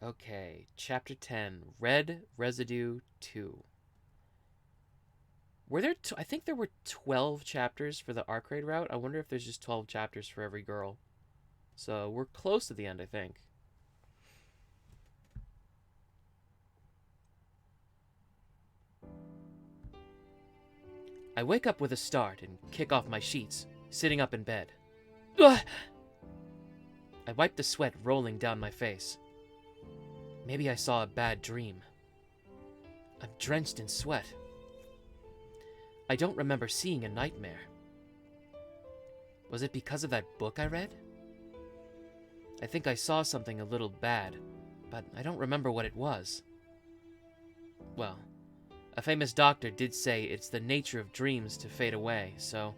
Okay, Chapter 10, Red Residue 2. Were there, I think there were 12 chapters for the Arcueid route. I wonder if there's just 12 chapters for every girl. So we're close to the end, I think. I wake up with a start and kick off my sheets, sitting up in bed. Ugh! I wipe the sweat rolling down my face. Maybe I saw a bad dream. I'm drenched in sweat. I don't remember seeing a nightmare. Was it because of that book I read? I think I saw something a little bad, but I don't remember what it was. Well, a famous doctor did say it's the nature of dreams to fade away, so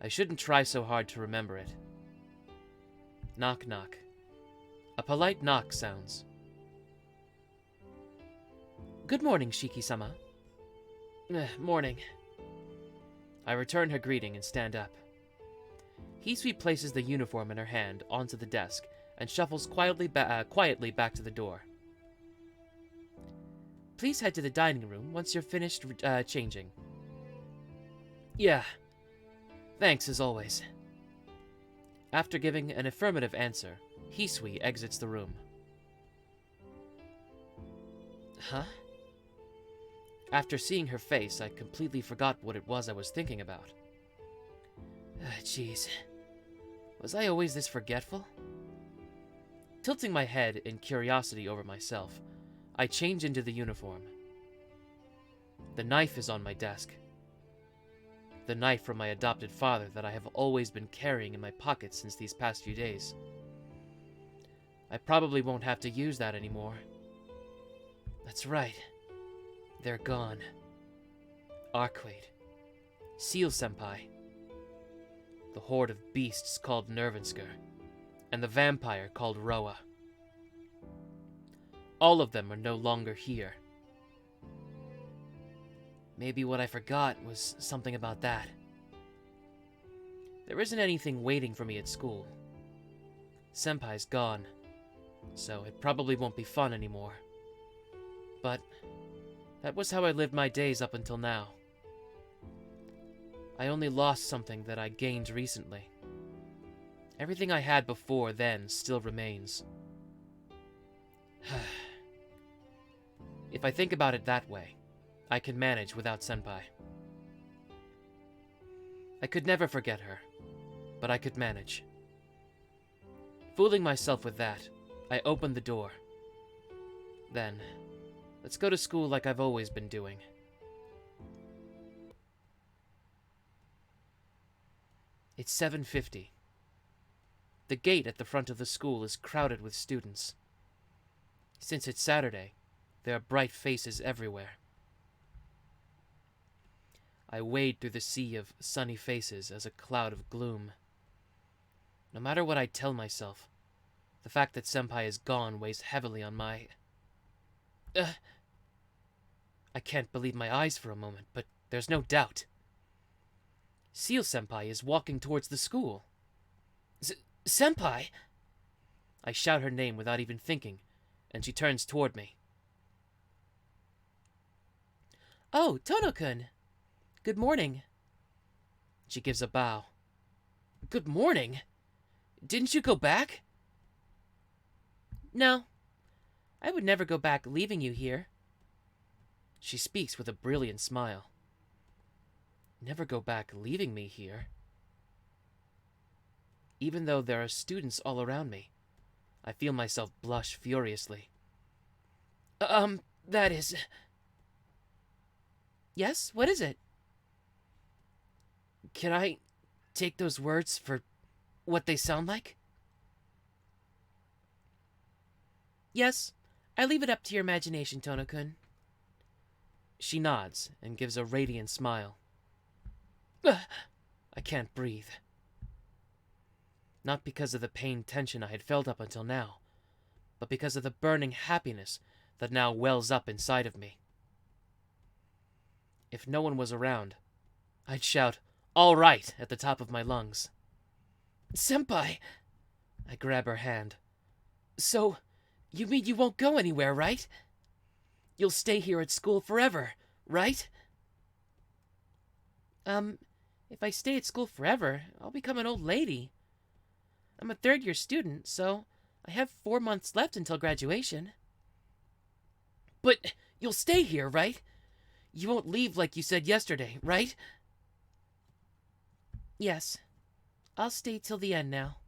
I shouldn't try so hard to remember it. Knock, knock. A polite knock sounds. Good morning, Shiki-sama. Morning. I return her greeting and stand up. Hisui places the uniform in her hand onto the desk and shuffles quietly back to the door. Please head to the dining room once you're finished changing. Yeah. Thanks, as always. After giving an affirmative answer, Hisui exits the room. Huh? After seeing her face, I completely forgot what it was I was thinking about. Jeez. Was I always this forgetful? Tilting my head in curiosity over myself, I change into the uniform. The knife is on my desk. The knife from my adopted father that I have always been carrying in my pocket since these past few days. I probably won't have to use that anymore. That's right. They're gone. Arcueid. Seal-senpai. The horde of beasts called Nervensker. And the vampire called Roa. All of them are no longer here. Maybe what I forgot was something about that. There isn't anything waiting for me at school. Senpai's gone, so it probably won't be fun anymore. But that was how I lived my days up until now. I only lost something that I gained recently. Everything I had before then still remains. If I think about it that way, I can manage without Senpai. I could never forget her, but I could manage. Fooling myself with that, I opened the door. Then, let's go to school like I've always been doing. It's 7:50. The gate at the front of the school is crowded with students. Since it's Saturday, there are bright faces everywhere. I wade through the sea of sunny faces as a cloud of gloom. No matter what I tell myself, the fact that Senpai is gone weighs heavily on my... I can't believe my eyes for a moment, but there's no doubt. Seal-senpai is walking towards the school. Senpai! I shout her name without even thinking, and she turns toward me. Oh, Tohno-kun! Good morning. She gives a bow. Good morning? Didn't you go back? No. I would never go back leaving you here. She speaks with a brilliant smile. Never go back leaving me here. Even though there are students all around me, I feel myself blush furiously. That is... Yes, what is it? Can I take those words for what they sound like? Yes, I leave it up to your imagination, Tohno-kun. She nods and gives a radiant smile. I can't breathe. Not because of the pain tension I had felt up until now, but because of the burning happiness that now wells up inside of me. If no one was around, I'd shout, "All right," at the top of my lungs. Senpai! I grab her hand. So, You mean you won't go anywhere, right? You'll stay here at school forever, right? If I stay at school forever, I'll become an old lady. I'm a third-year student, so I have 4 months left until graduation. But you'll stay here, right? You won't leave like you said yesterday, right? Yes. I'll stay till the end now.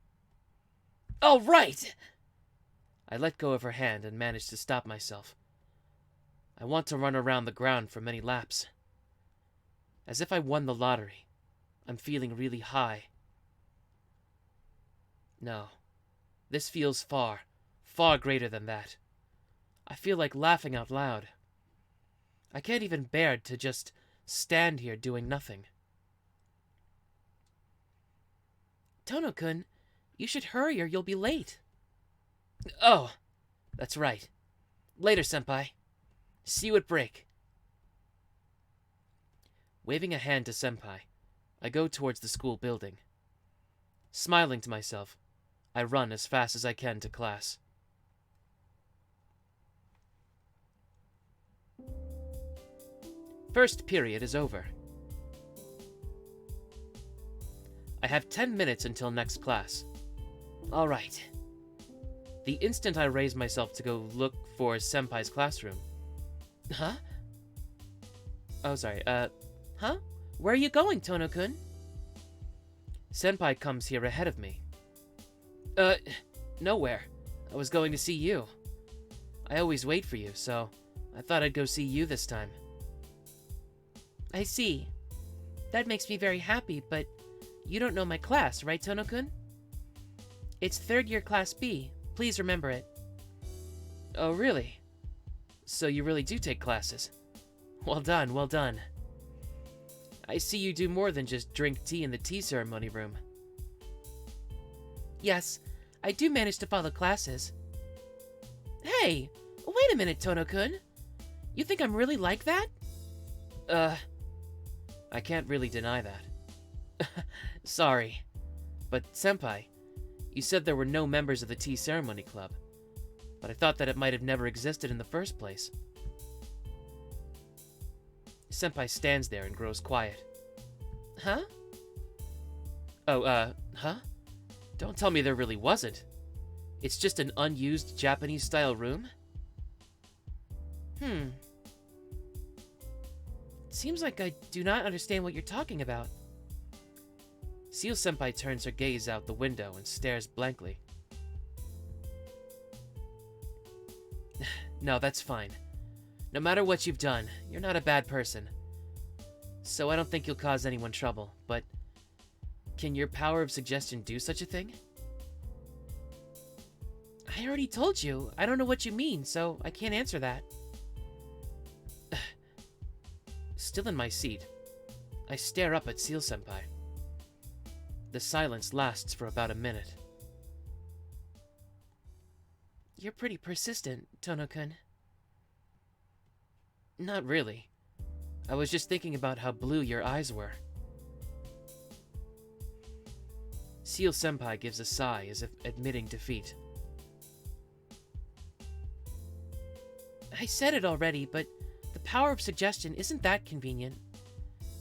All right! I let go of her hand and managed to stop myself. I want to run around the ground for many laps. As if I won the lottery. I'm feeling really high. No. This feels far, far greater than that. I feel like laughing out loud. I can't even bear to just stand here doing nothing. Tohno-kun, you should hurry or you'll be late. Oh, that's right. Later, senpai. See you at break. Waving a hand to senpai, I go towards the school building. Smiling to myself, I run as fast as I can to class. First period is over. I have 10 minutes until next class. All right. The instant I raise myself to go look for senpai's classroom. Huh? Oh, sorry. Huh? Where are you going, Tohno-kun? Senpai comes here ahead of me. Nowhere. I was going to see you. I always wait for you, so I thought I'd go see you this time. I see. That makes me very happy, but you don't know my class, right, Tohno-kun? It's 3rd year Class B. Please remember it. Oh, really? So you really do take classes. Well done, well done. I see you do more than just drink tea in the tea ceremony room. Yes, I do manage to follow classes. Hey, wait a minute, Tohno-kun. You think I'm really like that? I can't really deny that. Sorry. But, senpai, you said there were no members of the tea ceremony club. But I thought that it might have never existed in the first place. Senpai stands there and grows quiet. Huh? Oh, huh? Don't tell me there really wasn't. It's just an unused Japanese-style room? Seems like I do not understand what you're talking about. Seal-senpai turns her gaze out the window and stares blankly. No, that's fine. No matter what you've done, you're not a bad person. So I don't think you'll cause anyone trouble, but can your power of suggestion do such a thing? I already told you. I don't know what you mean, so I can't answer that. Still in my seat, I stare up at Seal-senpai. The silence lasts for about a minute. You're pretty persistent, Tohno-kun. Not really. I was just thinking about how blue your eyes were. Seal-senpai gives a sigh as if admitting defeat. I said it already, but the power of suggestion isn't that convenient.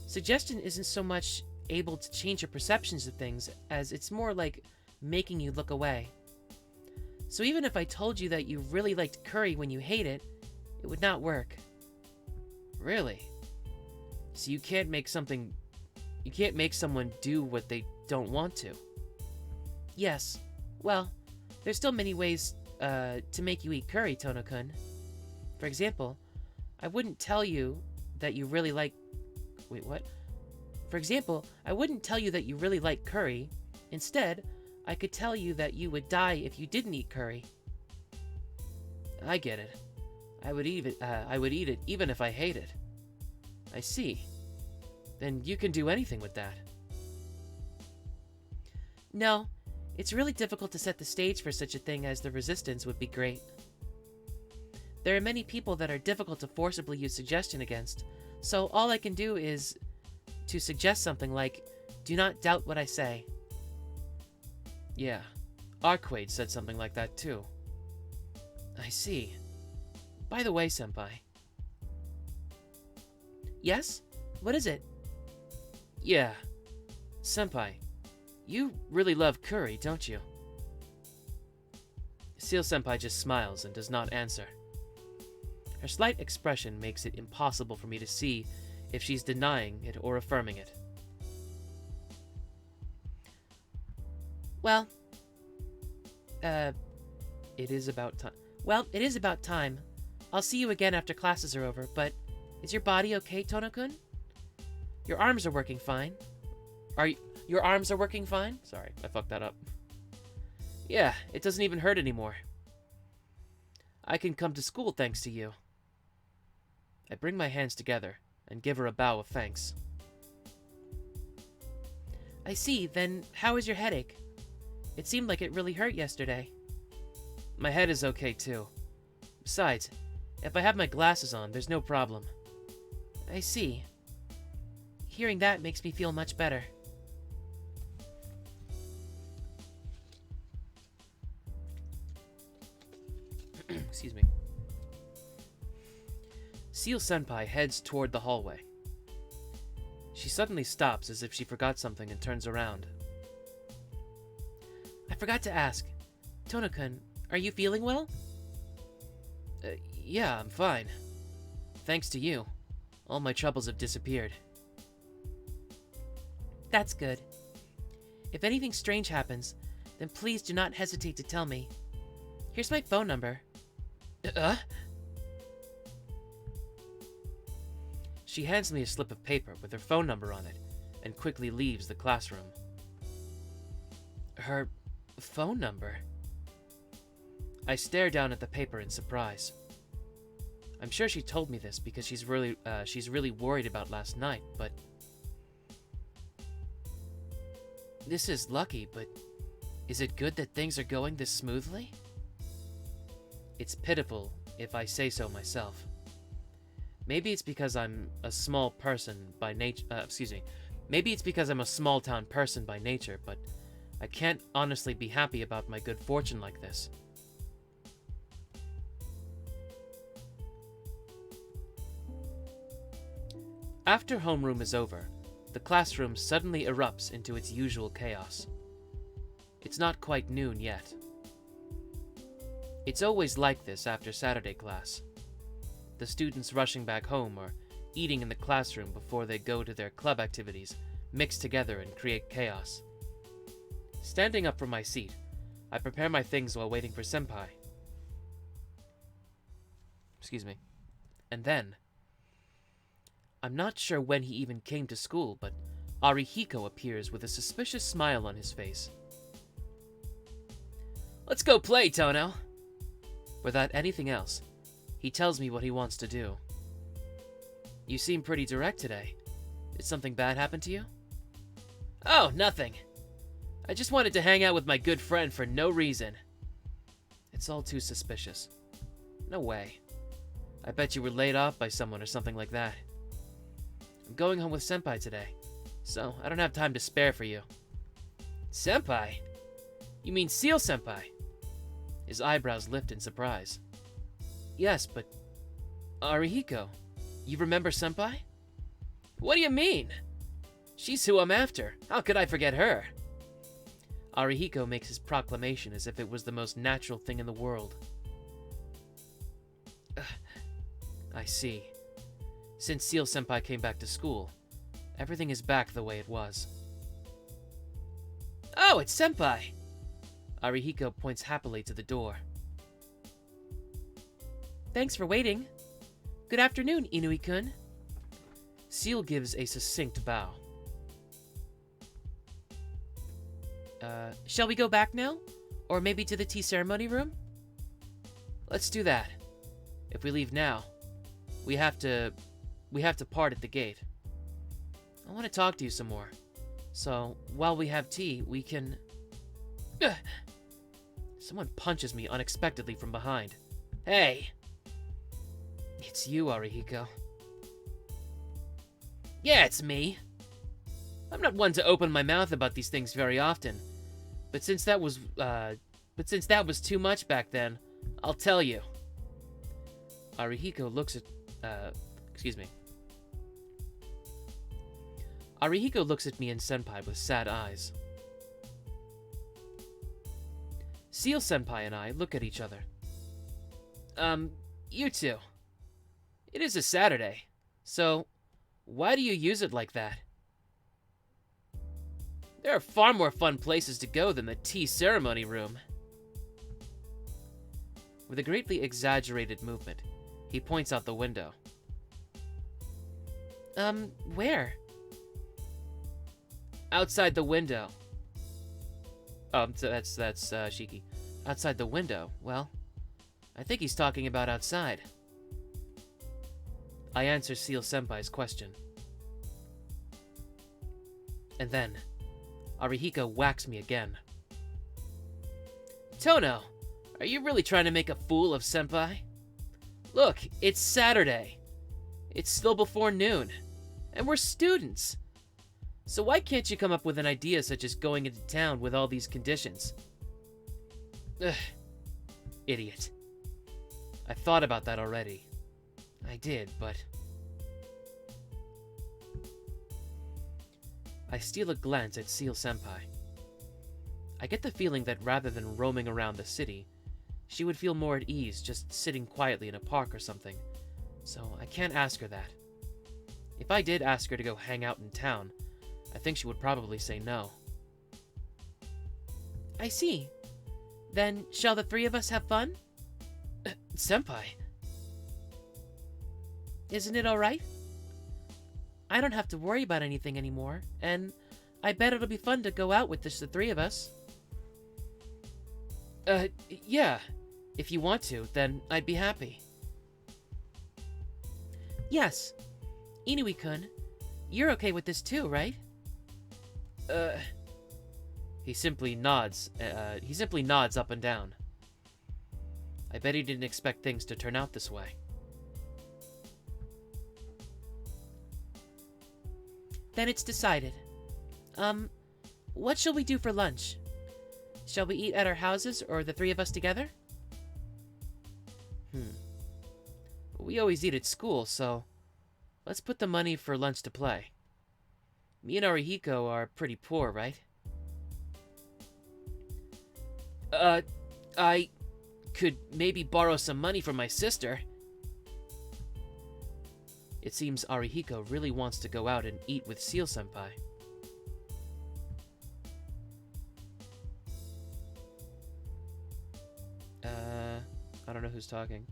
Suggestion isn't so much able to change your perceptions of things as it's more like making you look away. So even if I told you that you really liked curry when you hate it, it would not work. Really? So you can't make someone do what they don't want to? Yes. Well, there's still many ways to make you eat curry, Tohno-kun. For example, I wouldn't tell you that you really like... Wait, what? For example, I wouldn't tell you that you really like curry. Instead, I could tell you that you would die if you didn't eat curry. I get it. I would eat it even if I hate it. I see. Then you can do anything with that. No, it's really difficult to set the stage for such a thing as the resistance would be great. There are many people that are difficult to forcibly use suggestion against, so all I can do is to suggest something like, do not doubt what I say. Yeah, Arcueid said something like that too. I see. By the way, Senpai. Yes? What is it? Yeah. Senpai, you really love curry, don't you? Seal Senpai just smiles and does not answer. Her slight expression makes it impossible for me to see if she's denying it or affirming it. Well, it is about time. Well, it is about time. I'll see you again after classes are over, but is your body okay, Tohno-kun? Your arms are working fine. Your arms are working fine? Sorry, I fucked that up. Yeah, it doesn't even hurt anymore. I can come to school thanks to you. I bring my hands together and give her a bow of thanks. I see, then how is your headache? It seemed like it really hurt yesterday. My head is okay too. Besides, if I have my glasses on, there's no problem. I see. Hearing that makes me feel much better. Excuse me. Seal Senpai heads toward the hallway. She suddenly stops as if she forgot something and turns around. I forgot to ask. Tohno-kun, are you feeling well? Yeah, I'm fine. Thanks to you, all my troubles have disappeared. That's good. If anything strange happens, then please do not hesitate to tell me. Here's my phone number. She hands me a slip of paper with her phone number on it and quickly leaves the classroom. Her phone number? I stare down at the paper in surprise. I'm sure she told me this because she's really worried about last night, but this is lucky, but is it good that things are going this smoothly? It's pitiful if I say so myself. Maybe it's because I'm a small person by nature, Maybe it's because I'm a small town person by nature, but I can't honestly be happy about my good fortune like this. After homeroom is over, the classroom suddenly erupts into its usual chaos. It's not quite noon yet. It's always like this after Saturday class. The students rushing back home or eating in the classroom before they go to their club activities mix together and create chaos. Standing up from my seat, I prepare my things while waiting for Senpai. Excuse me. And then, I'm not sure when he even came to school, but Arihiko appears with a suspicious smile on his face. Let's go play, Tohno! Without anything else, he tells me what he wants to do. You seem pretty direct today. Did something bad happen to you? Oh, nothing. I just wanted to hang out with my good friend for no reason. It's all too suspicious. No way. I bet you were laid off by someone or something like that. I'm going home with Senpai today, so I don't have time to spare for you. Senpai? You mean Seal Senpai? His eyebrows lift in surprise. Yes, but Arihiko, you remember Senpai? What do you mean? She's who I'm after. How could I forget her? Arihiko makes his proclamation as if it was the most natural thing in the world. I see. Since Seal Senpai came back to school, everything is back the way it was. Oh, it's Senpai! Arihiko points happily to the door. Thanks for waiting. Good afternoon, Inui-kun. Seal gives a succinct bow. Shall we go back now? Or maybe to the tea ceremony room? Let's do that. If we leave now, we have to part at the gate. I want to talk to you some more. So, while we have tea, we can... Ugh. Someone punches me unexpectedly from behind. Hey! It's you, Arihiko. Yeah, it's me. I'm not one to open my mouth about these things very often, but since that was too much back then, I'll tell you. Arihiko looks at... excuse me. Arihiko looks at me and Senpai with sad eyes. Seal Senpai and I look at each other. You two. It is a Saturday, so why do you use it like that? There are far more fun places to go than the tea ceremony room. With a greatly exaggerated movement, he points out the window. Where? Outside the window. Oh, that's Shiki. Outside the window. Well, I think he's talking about outside. I answer Seal Senpai's question. And then, Arihiko whacks me again. Tohno, are you really trying to make a fool of Senpai? Look, it's Saturday. It's still before noon, and we're students. So why can't you come up with an idea such as going into town with all these conditions? Ugh. Idiot. I've thought about that already. I did, but... I steal a glance at Seal Senpai. I get the feeling that rather than roaming around the city, she would feel more at ease just sitting quietly in a park or something, so I can't ask her that. If I did ask her to go hang out in town, I think she would probably say no. I see. Then, shall the three of us have fun? Senpai. Isn't it alright? I don't have to worry about anything anymore, and I bet it'll be fun to go out with just the three of us. Yeah. If you want to, then I'd be happy. Yes. Inui-kun, you're okay with this too, right? He simply nods up and down. I bet he didn't expect things to turn out this way. Then it's decided. What shall we do for lunch? Shall we eat at our houses, or the three of us together? We always eat at school, so let's put the money for lunch to play. Me and Arihiko are pretty poor, right? I could maybe borrow some money from my sister. It seems Arihiko really wants to go out and eat with Seal Senpai. I don't know who's talking.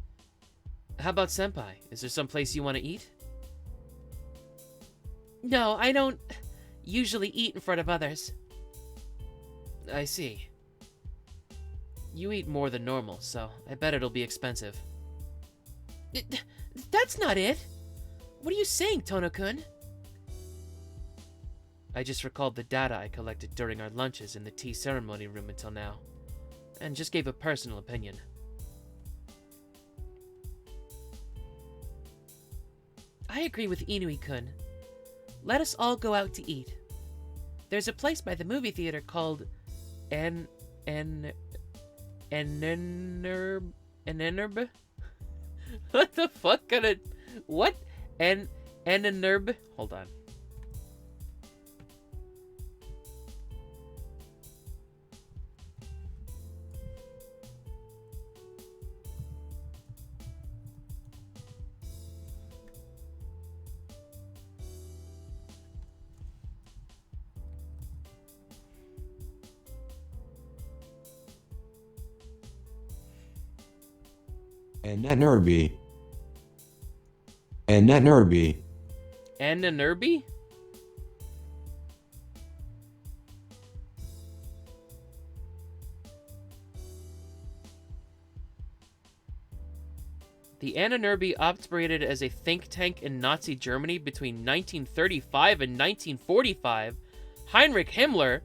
How about Senpai? Is there some place you want to eat? No, I don't usually eat in front of others. I see. You eat more than normal, so I bet it'll be expensive. That's not it! What are you saying, Tohno-kun? I just recalled the data I collected during our lunches in the tea ceremony room until now, and just gave a personal opinion. I agree with Inui-kun. Let us all go out to eat. There's a place by the movie theater called Enerb? What the fuck kind of... What? Enerb? Hold on. Enerby. Enerby? The Ahnenerbe operated as a think tank in Nazi Germany between 1935 and 1945. Heinrich Himmler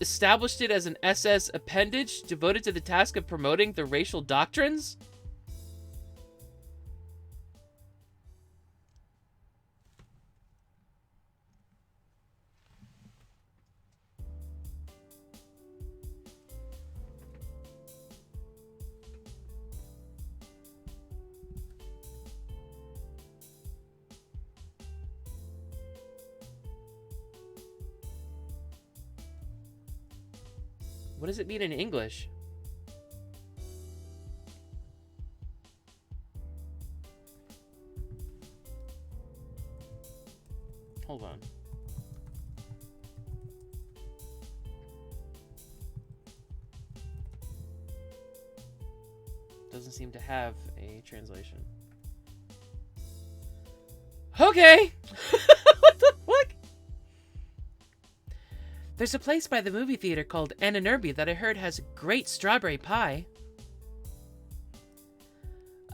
established it as an SS appendage devoted to the task of promoting the racial doctrines? What does it mean in English? Hold on. Doesn't seem to have a translation. Okay! What the fuck? There's a place by the movie theater called Ananerby that I heard has great strawberry pie.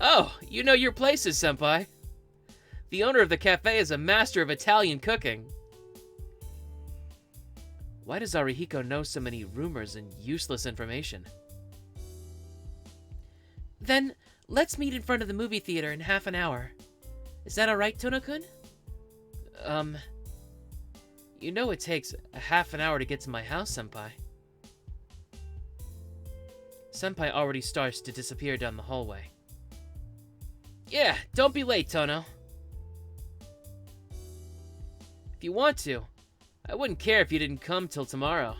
Oh, you know your places, senpai. The owner of the cafe is a master of Italian cooking. Why does Arihiko know so many rumors and useless information? Then, let's meet in front of the movie theater in half an hour. Is that alright, Tohno-kun? You know it takes a half an hour to get to my house, senpai. Senpai already starts to disappear down the hallway. Yeah, don't be late, Tohno. If you want to, I wouldn't care if you didn't come till tomorrow.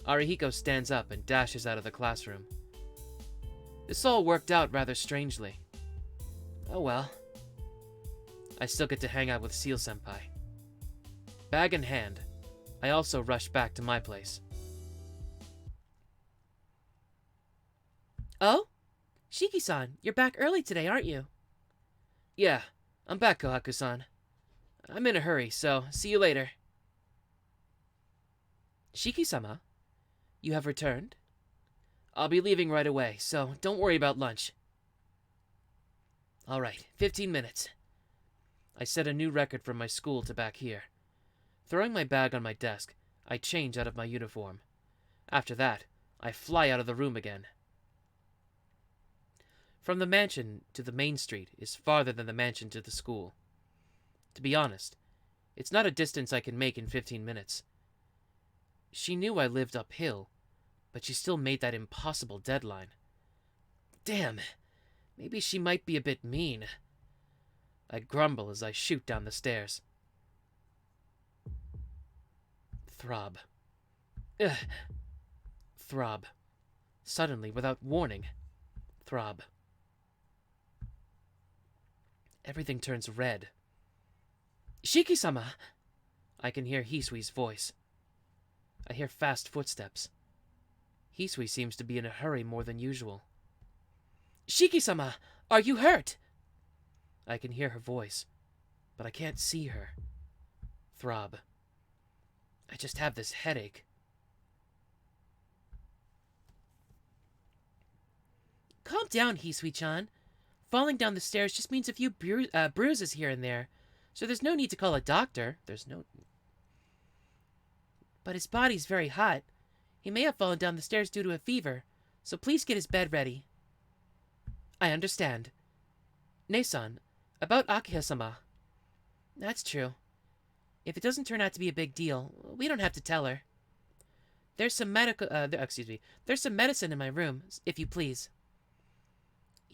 Arihiko stands up and dashes out of the classroom. This all worked out rather strangely. Oh well. I still get to hang out with Seal Senpai. Bag in hand, I also rush back to my place. Oh? Shiki-san, you're back early today, aren't you? Yeah, I'm back, Kohaku-san. I'm in a hurry, so see you later. Shiki-sama, you have returned? I'll be leaving right away, so don't worry about lunch. Alright, 15 minutes. I set a new record from my school to back here. Throwing my bag on my desk, I change out of my uniform. After that, I fly out of the room again. From the mansion to the main street is farther than the mansion to the school. To be honest, it's not a distance I can make in 15 minutes. She knew I lived uphill, but she still made that impossible deadline. Damn, maybe she might be a bit mean. I grumble as I shoot down the stairs. Throb. Ugh. Throb. Suddenly, without warning. Throb. Everything turns red. Shiki-sama! I can hear Hisui's voice. I hear fast footsteps. Hisui seems to be in a hurry more than usual. Shiki-sama! Are you hurt? I can hear her voice, but I can't see her. Throb. I just have this headache. Calm down, Hisui-chan. Falling down the stairs just means a few bruises here and there, so there's no need to call a doctor. But his body's very hot. He may have fallen down the stairs due to a fever, so please get his bed ready. I understand. Ne-san, about Akiha-sama. That's true. If it doesn't turn out to be a big deal, we don't have to tell her. There's some There's some medicine in my room, if you please.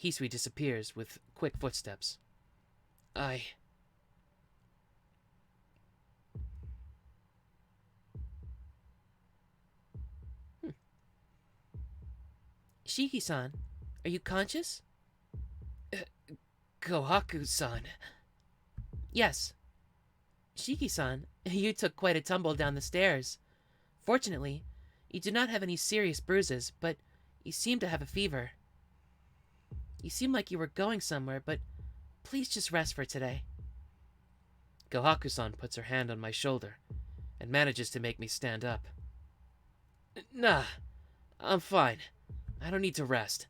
Hisui disappears with quick footsteps. Shiki-san, are you conscious? Kohaku-san. Yes. Shiki-san, you took quite a tumble down the stairs. Fortunately, you do not have any serious bruises, but you seem to have a fever. You seem like you were going somewhere, but please just rest for today. Kohaku-san puts her hand on my shoulder and manages to make me stand up. Nah, I'm fine. I don't need to rest.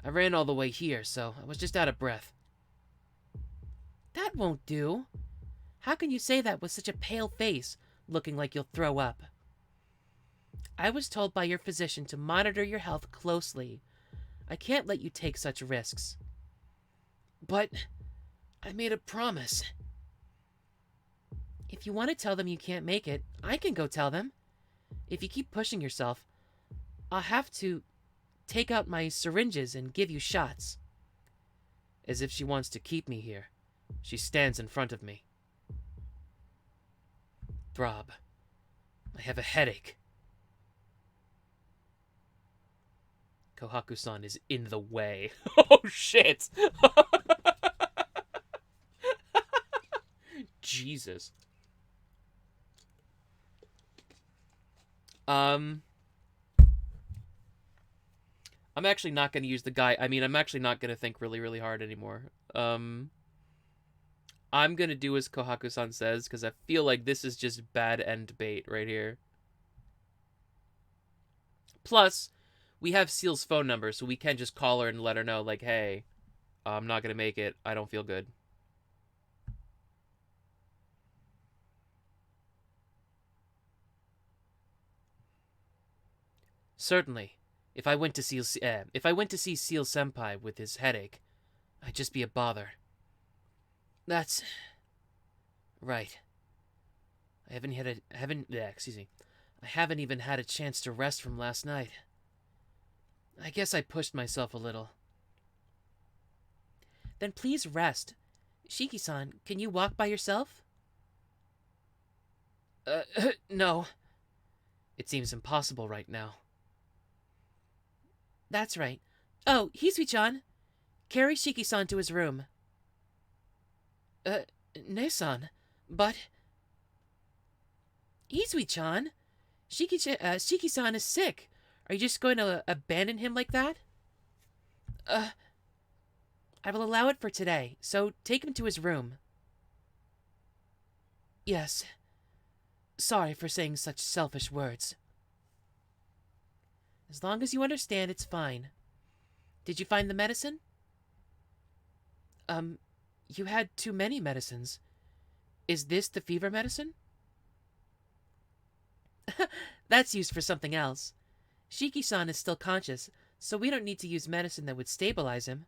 I ran all the way here, so I was just out of breath. That won't do. How can you say that with such a pale face, looking like you'll throw up? I was told by your physician to monitor your health closely. I can't let you take such risks. But I made a promise. If you want to tell them you can't make it, I can go tell them. If you keep pushing yourself, I'll have to take out my syringes and give you shots. As if she wants to keep me here, she stands in front of me. Throb. I have a headache. Kohaku-san is in the way. Oh, shit! Jesus. I'm actually not going to use the guy. I mean, I'm actually not going to think really, really hard anymore. I'm going to do as Kohaku-san says, because I feel like this is just bad end bait right here. Plus, we have Seal's phone number, so we can just call her and let her know, like, hey, I'm not going to make it. I don't feel good. Certainly. If I went to see Seal Senpai with his headache, I'd just be a bother. That's right. I haven't even had a chance to rest from last night. I guess I pushed myself a little. Then please rest. Shiki-san, can you walk by yourself? No. It seems impossible right now. That's right. Oh, Hisui-chan. Carry Shiki-san to his room. Ne-san, but... Hisui-chan? Shiki-san is sick. Are you just going to abandon him like that? I will allow it for today, so take him to his room. Yes. Sorry for saying such selfish words. As long as you understand, it's fine. Did you find the medicine? You had too many medicines. Is this the fever medicine? That's used for something else. Shiki-san is still conscious, so we don't need to use medicine that would stabilize him.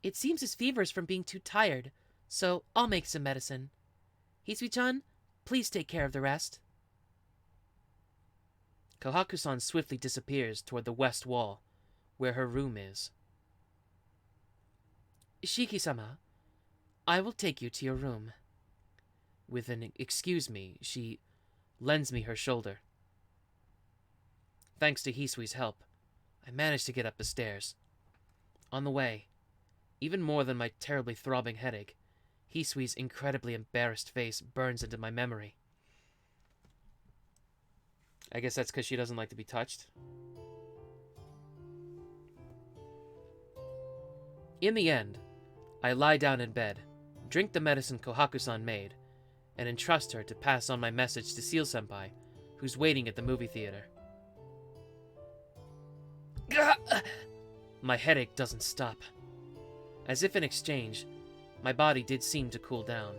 It seems his fever is from being too tired, so I'll make some medicine. Hisui-chan, please take care of the rest. Kohaku-san swiftly disappears toward the west wall, where her room is. Shiki-sama, I will take you to your room. With an excuse me, she lends me her shoulder. Thanks to Hisui's help, I managed to get up the stairs. On the way, even more than my terribly throbbing headache, Hisui's incredibly embarrassed face burns into my memory. I guess that's because she doesn't like to be touched. In the end, I lie down in bed, drink the medicine Kohaku-san made, and entrust her to pass on my message to Seal-senpai, who's waiting at the movie theater. My headache doesn't stop. As if in exchange, my body did seem to cool down.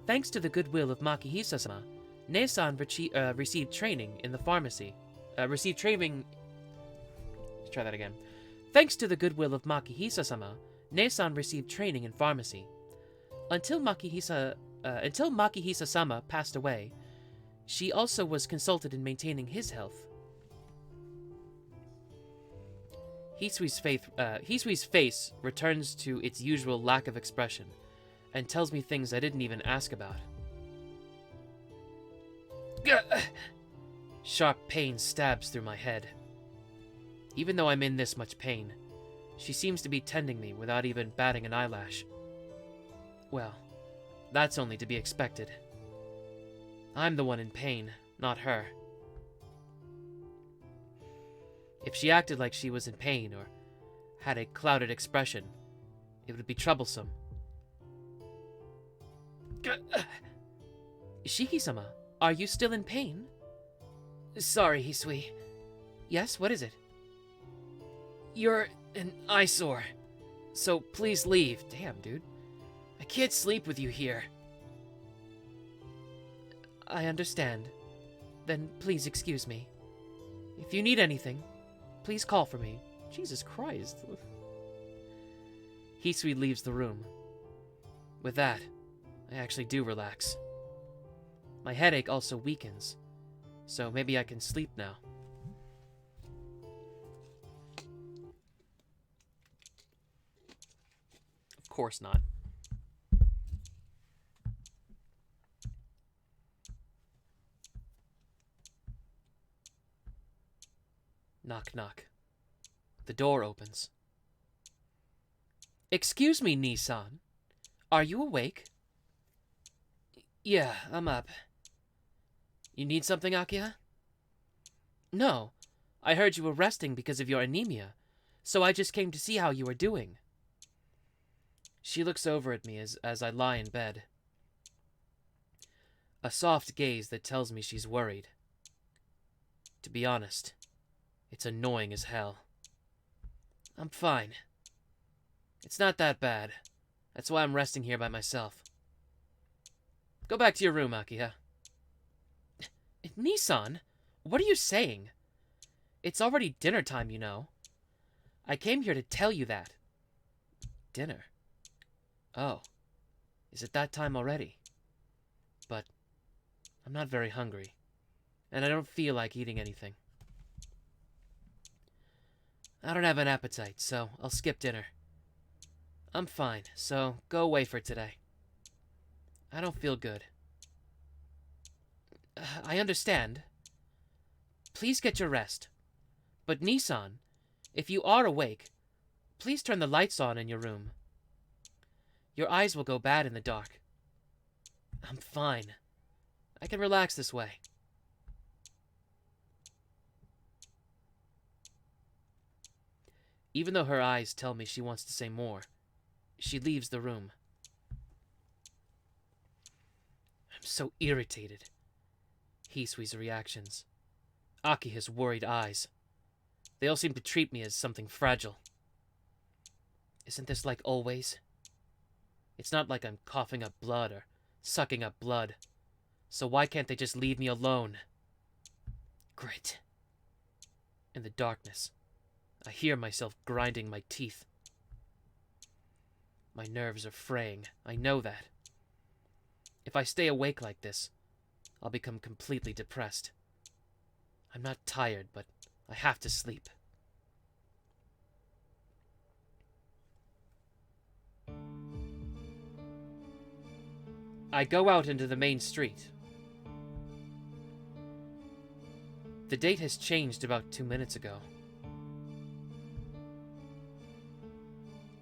Thanks to the goodwill of Makihisa-sama, Ne-san received training in the pharmacy. Let's try that again. Thanks to the goodwill of Makihisa-sama, Ne-san received training in pharmacy. Until Makihisa-sama passed away, she also was consulted in maintaining his health. Hisui's face returns to its usual lack of expression, and tells me things I didn't even ask about. Sharp pain stabs through my head. Even though I'm in this much pain, she seems to be tending me without even batting an eyelash. Well, that's only to be expected. I'm the one in pain, not her. If she acted like she was in pain or had a clouded expression, it would be troublesome. Shiki-sama, are you still in pain? Sorry, Hisui. Yes, what is it? You're an eyesore, so please leave. Damn, dude. I can't sleep with you here. I understand. Then please excuse me. If you need anything, please call for me. Jesus Christ. Hisui leaves the room. With that, I actually do relax. My headache also weakens, so maybe I can sleep now. course not. Knock, knock. The door opens. Excuse me, Nissan. Are you awake? Yeah, I'm up. You need something, Akiha? No. I heard you were resting because of your anemia, so I just came to see how you were doing. She looks over at me as I lie in bed. A soft gaze that tells me she's worried. To be honest, it's annoying as hell. I'm fine. It's not that bad. That's why I'm resting here by myself. Go back to your room, Akiha. Nissan, what are you saying? It's already dinner time, you know. I came here to tell you that. Dinner? Oh. Is it that time already? But I'm not very hungry, and I don't feel like eating anything. I don't have an appetite, so I'll skip dinner. I'm fine, so go away for today. I don't feel good. I understand. Please get your rest. But Nissan, if you are awake, please turn the lights on in your room. Your eyes will go bad in the dark. I'm fine. I can relax this way. Even though her eyes tell me she wants to say more, she leaves the room. I'm so irritated. Hisui's reactions. Akiha's worried eyes. They all seem to treat me as something fragile. Isn't this like always? It's not like I'm coughing up blood or sucking up blood. So why can't they just leave me alone? Grit. In the darkness, I hear myself grinding my teeth. My nerves are fraying. I know that. If I stay awake like this, I'll become completely depressed. I'm not tired, but I have to sleep. I go out into the main street. The date has changed about 2 minutes ago.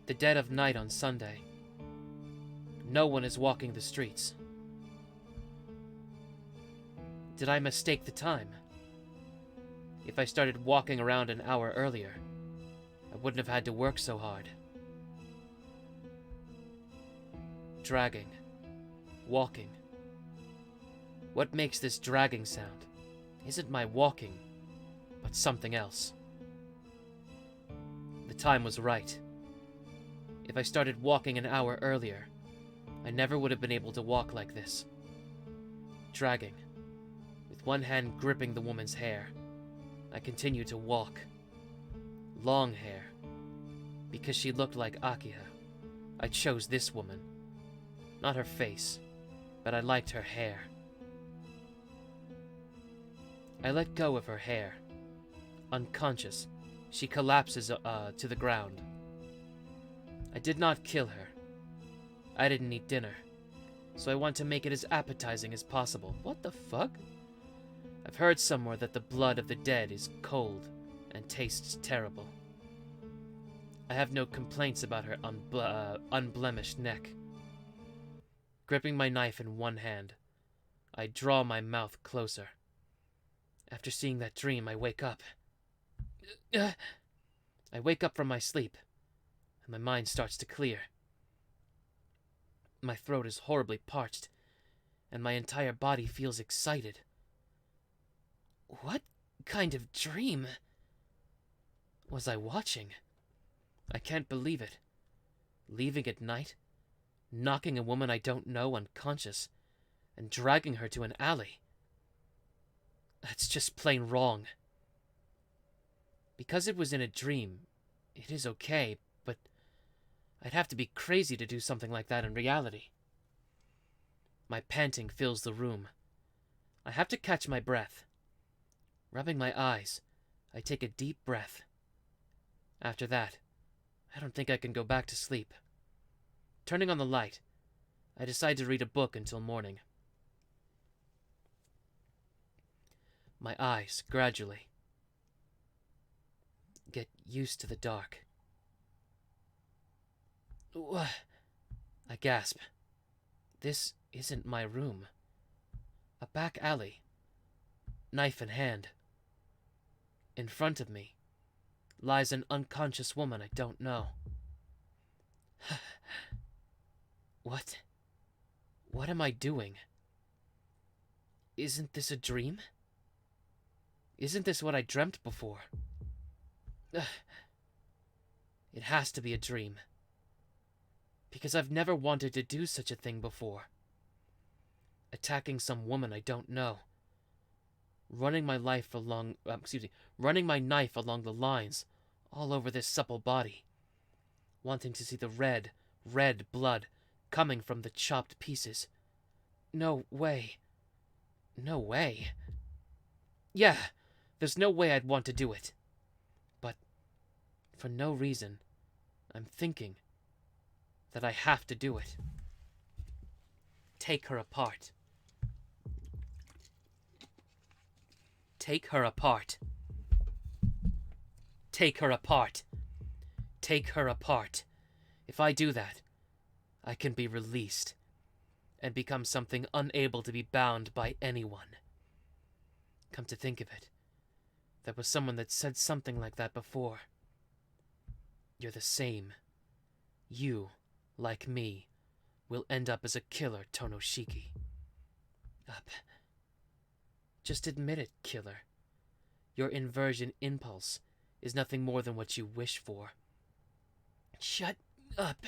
The dead of night on Sunday. No one is walking the streets. Did I mistake the time? If I started walking around an hour earlier, I wouldn't have had to work so hard. Dragging. Walking. What makes this dragging sound isn't my walking, but something else. The time was right. If I started walking an hour earlier, I never would have been able to walk like this. Dragging. With one hand gripping the woman's hair, I continued to walk. Long hair. Because she looked like Akiha, I chose this woman. Not her face, but I liked her hair. I let go of her hair. Unconscious, she collapses to the ground. I did not kill her. I didn't eat dinner, so I want to make it as appetizing as possible. What the fuck? I've heard somewhere that the blood of the dead is cold and tastes terrible. I have no complaints about her unblemished neck. Gripping my knife in one hand, I draw my mouth closer. After seeing that dream, I wake up. I wake up from my sleep, and my mind starts to clear. My throat is horribly parched, and my entire body feels excited. What kind of dream was I watching? I can't believe it. Leaving at night, knocking a woman I don't know unconscious, and dragging her to an alley. That's just plain wrong. Because it was in a dream, it is okay, but I'd have to be crazy to do something like that in reality. My panting fills the room. I have to catch my breath. Rubbing my eyes, I take a deep breath. After that, I don't think I can go back to sleep. Turning on the light, I decide to read a book until morning. My eyes gradually get used to the dark. I gasp. This isn't my room. A back alley. Knife in hand. In front of me lies an unconscious woman I don't know. What am I doing? Isn't this a dream? Isn't this what I dreamt before? It has to be a dream. Because I've never wanted to do such a thing before. Attacking some woman I don't know. Running my knife along the lines all over this supple body. Wanting to see the red blood coming from the chopped pieces. No way. No way. Yeah, there's no way I'd want to do it. But, for no reason, I'm thinking that I have to do it. Take her apart. Take her apart. Take her apart. Take her apart. If I do that, I can be released and become something unable to be bound by anyone. Come to think of it, there was someone that said something like that before. You're the same. You, like me, will end up as a killer, Tohno. Up. Just admit it, killer. Your inversion impulse is nothing more than what you wish for. Shut up.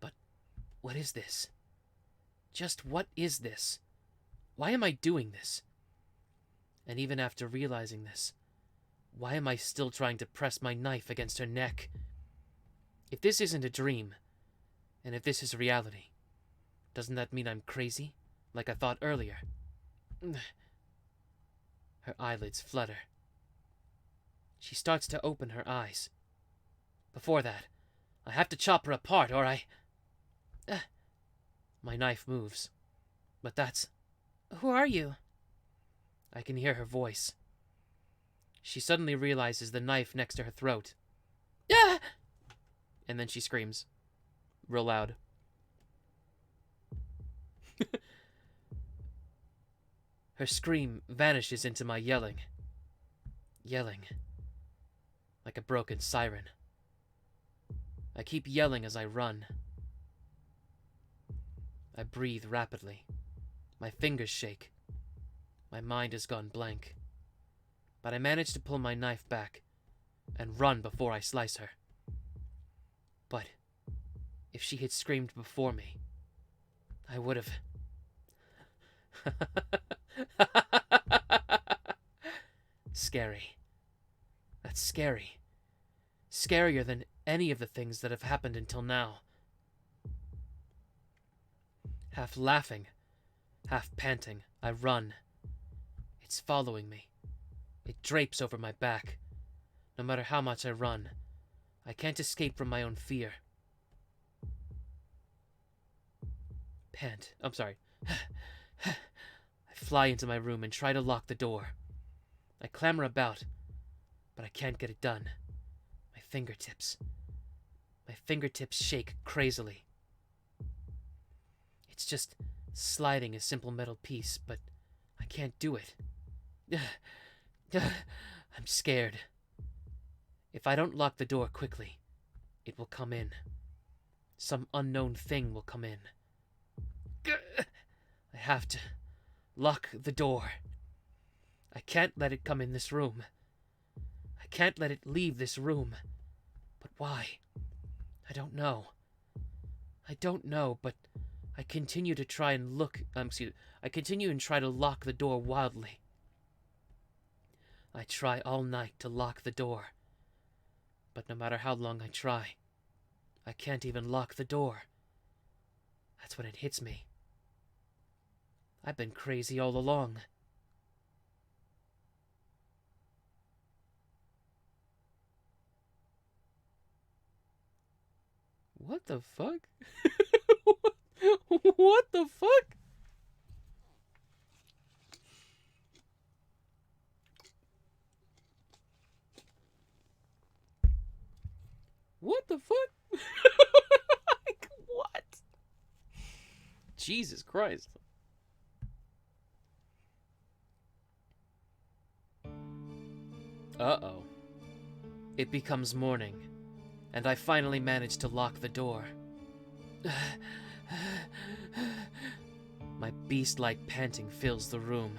But what is this? Just what is this? Why am I doing this? And even after realizing this, why am I still trying to press my knife against her neck? If this isn't a dream, and if this is reality, doesn't that mean I'm crazy, like I thought earlier? Her eyelids flutter. She starts to open her eyes. Before that, I have to chop her apart, or I... My knife moves. But that's... Who are you? I can hear her voice. She suddenly realizes the knife next to her throat. Ah! And then she screams. Real loud. Her scream vanishes into my yelling. Yelling. Like a broken siren. I keep yelling as I run. I breathe rapidly. My fingers shake. My mind has gone blank. But I manage to pull my knife back and run before I slice her. But if she had screamed before me, I would have... Scary. That's scary. Scarier than any of the things that have happened until now. Half laughing, half panting, I run. It's following me. It drapes over my back. No matter how much I run, I can't escape from my own fear. I'm sorry. I fly into my room and try to lock the door. I clamber about, but I can't get it done. My fingertips shake crazily. It's just sliding a simple metal piece, but I can't do it. I'm scared. If I don't lock the door quickly, it will come in. Some unknown thing will come in. I have to lock the door. I can't let it come in this room. I can't let it leave this room. But why? I don't know. I don't know, but I continue to try and I continue and try to lock the door wildly. I try all night to lock the door. But no matter how long I try, I can't even lock the door. That's when it hits me. I've been crazy all along. What the fuck? What the fuck? What the fuck? Like, what? Jesus Christ. Uh-oh. It becomes morning, and I finally manage to lock the door. My beast-like panting fills the room.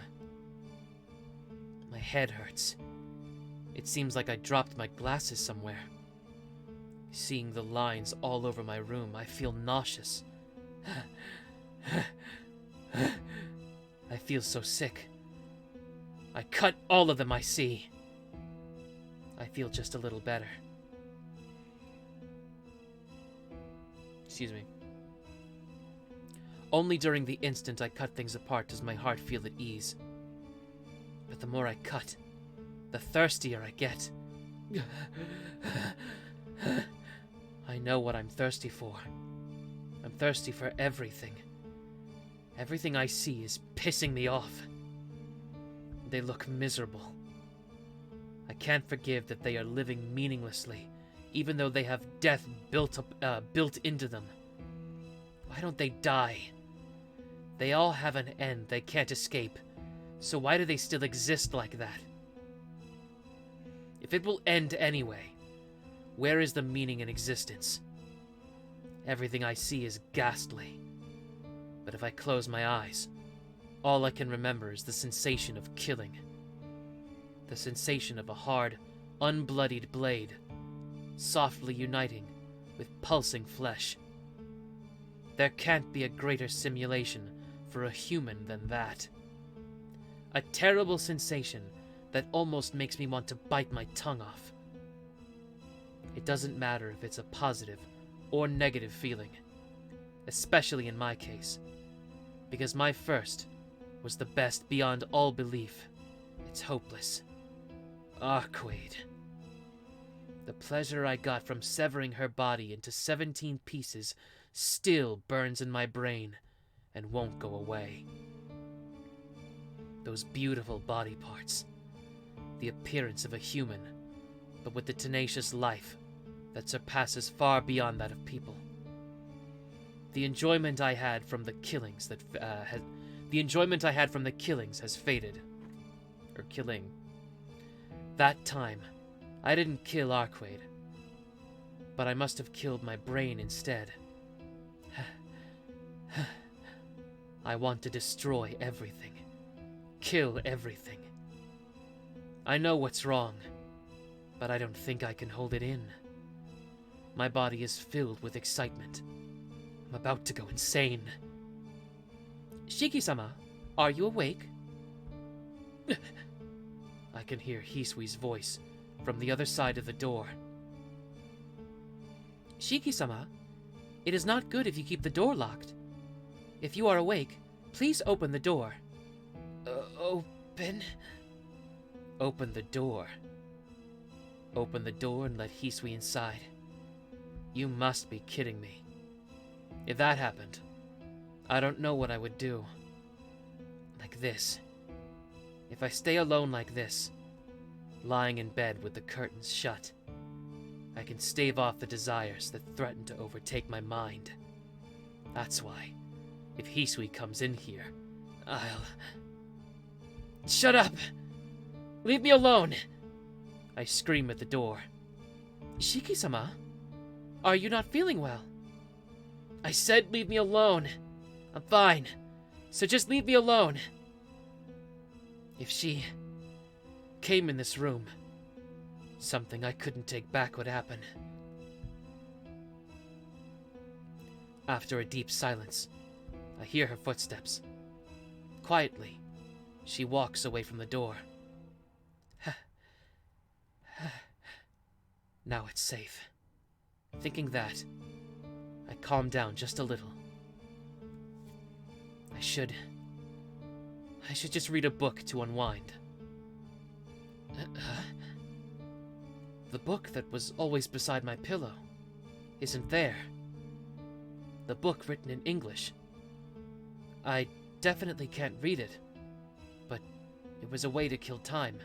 My head hurts. It seems like I dropped my glasses somewhere. Seeing the lines all over my room, I feel nauseous. I feel so sick. I cut all of them I see. I feel just a little better. Excuse me. Only during the instant I cut things apart does my heart feel at ease. But the more I cut, the thirstier I get. I know what I'm thirsty for. I'm thirsty for everything. Everything I see is pissing me off. They look miserable. I can't forgive that they are living meaninglessly, even though they have death built into them. Why don't they die? They all have an end they can't escape, so why do they still exist like that? If it will end anyway, where is the meaning in existence? Everything I see is ghastly. But if I close my eyes, all I can remember is the sensation of killing. The sensation of a hard, unbloodied blade, softly uniting with pulsing flesh. There can't be a greater simulation for a human than that. A terrible sensation that almost makes me want to bite my tongue off. It doesn't matter if it's a positive or negative feeling, especially in my case, because my first was the best beyond all belief. It's hopeless. Arcueid. The pleasure I got from severing her body into 17 pieces still burns in my brain and won't go away. Those beautiful body parts, the appearance of a human, but with the tenacious life that surpasses far beyond that of people. The enjoyment I had from the killings has faded. Or killing. That time, I didn't kill Arcueid, but I must have killed my brain instead. I want to destroy everything. Kill everything. I know what's wrong, but I don't think I can hold it in. My body is filled with excitement. I'm about to go insane. Shiki-sama, are you awake? I can hear Hisui's voice from the other side of the door. Shiki-sama, it is not good if you keep the door locked. If you are awake, please open the door. Open? Open the door. Open the door and let Hisui inside. You must be kidding me. If that happened, I don't know what I would do. Like this. If I stay alone like this, lying in bed with the curtains shut, I can stave off the desires that threaten to overtake my mind. That's why, if Hisui comes in here, I'll... Shut up! Leave me alone! I scream at the door. Shiki-sama, are you not feeling well? I said leave me alone. I'm fine. So just leave me alone. If she came in this room, something I couldn't take back would happen. After a deep silence, I hear her footsteps. Quietly, she walks away from the door. Now it's safe. Thinking that, I calm down just a little. I should just read a book to unwind. The book that was always beside my pillow isn't there. The book written in English. I definitely can't read it, but it was a way to kill time.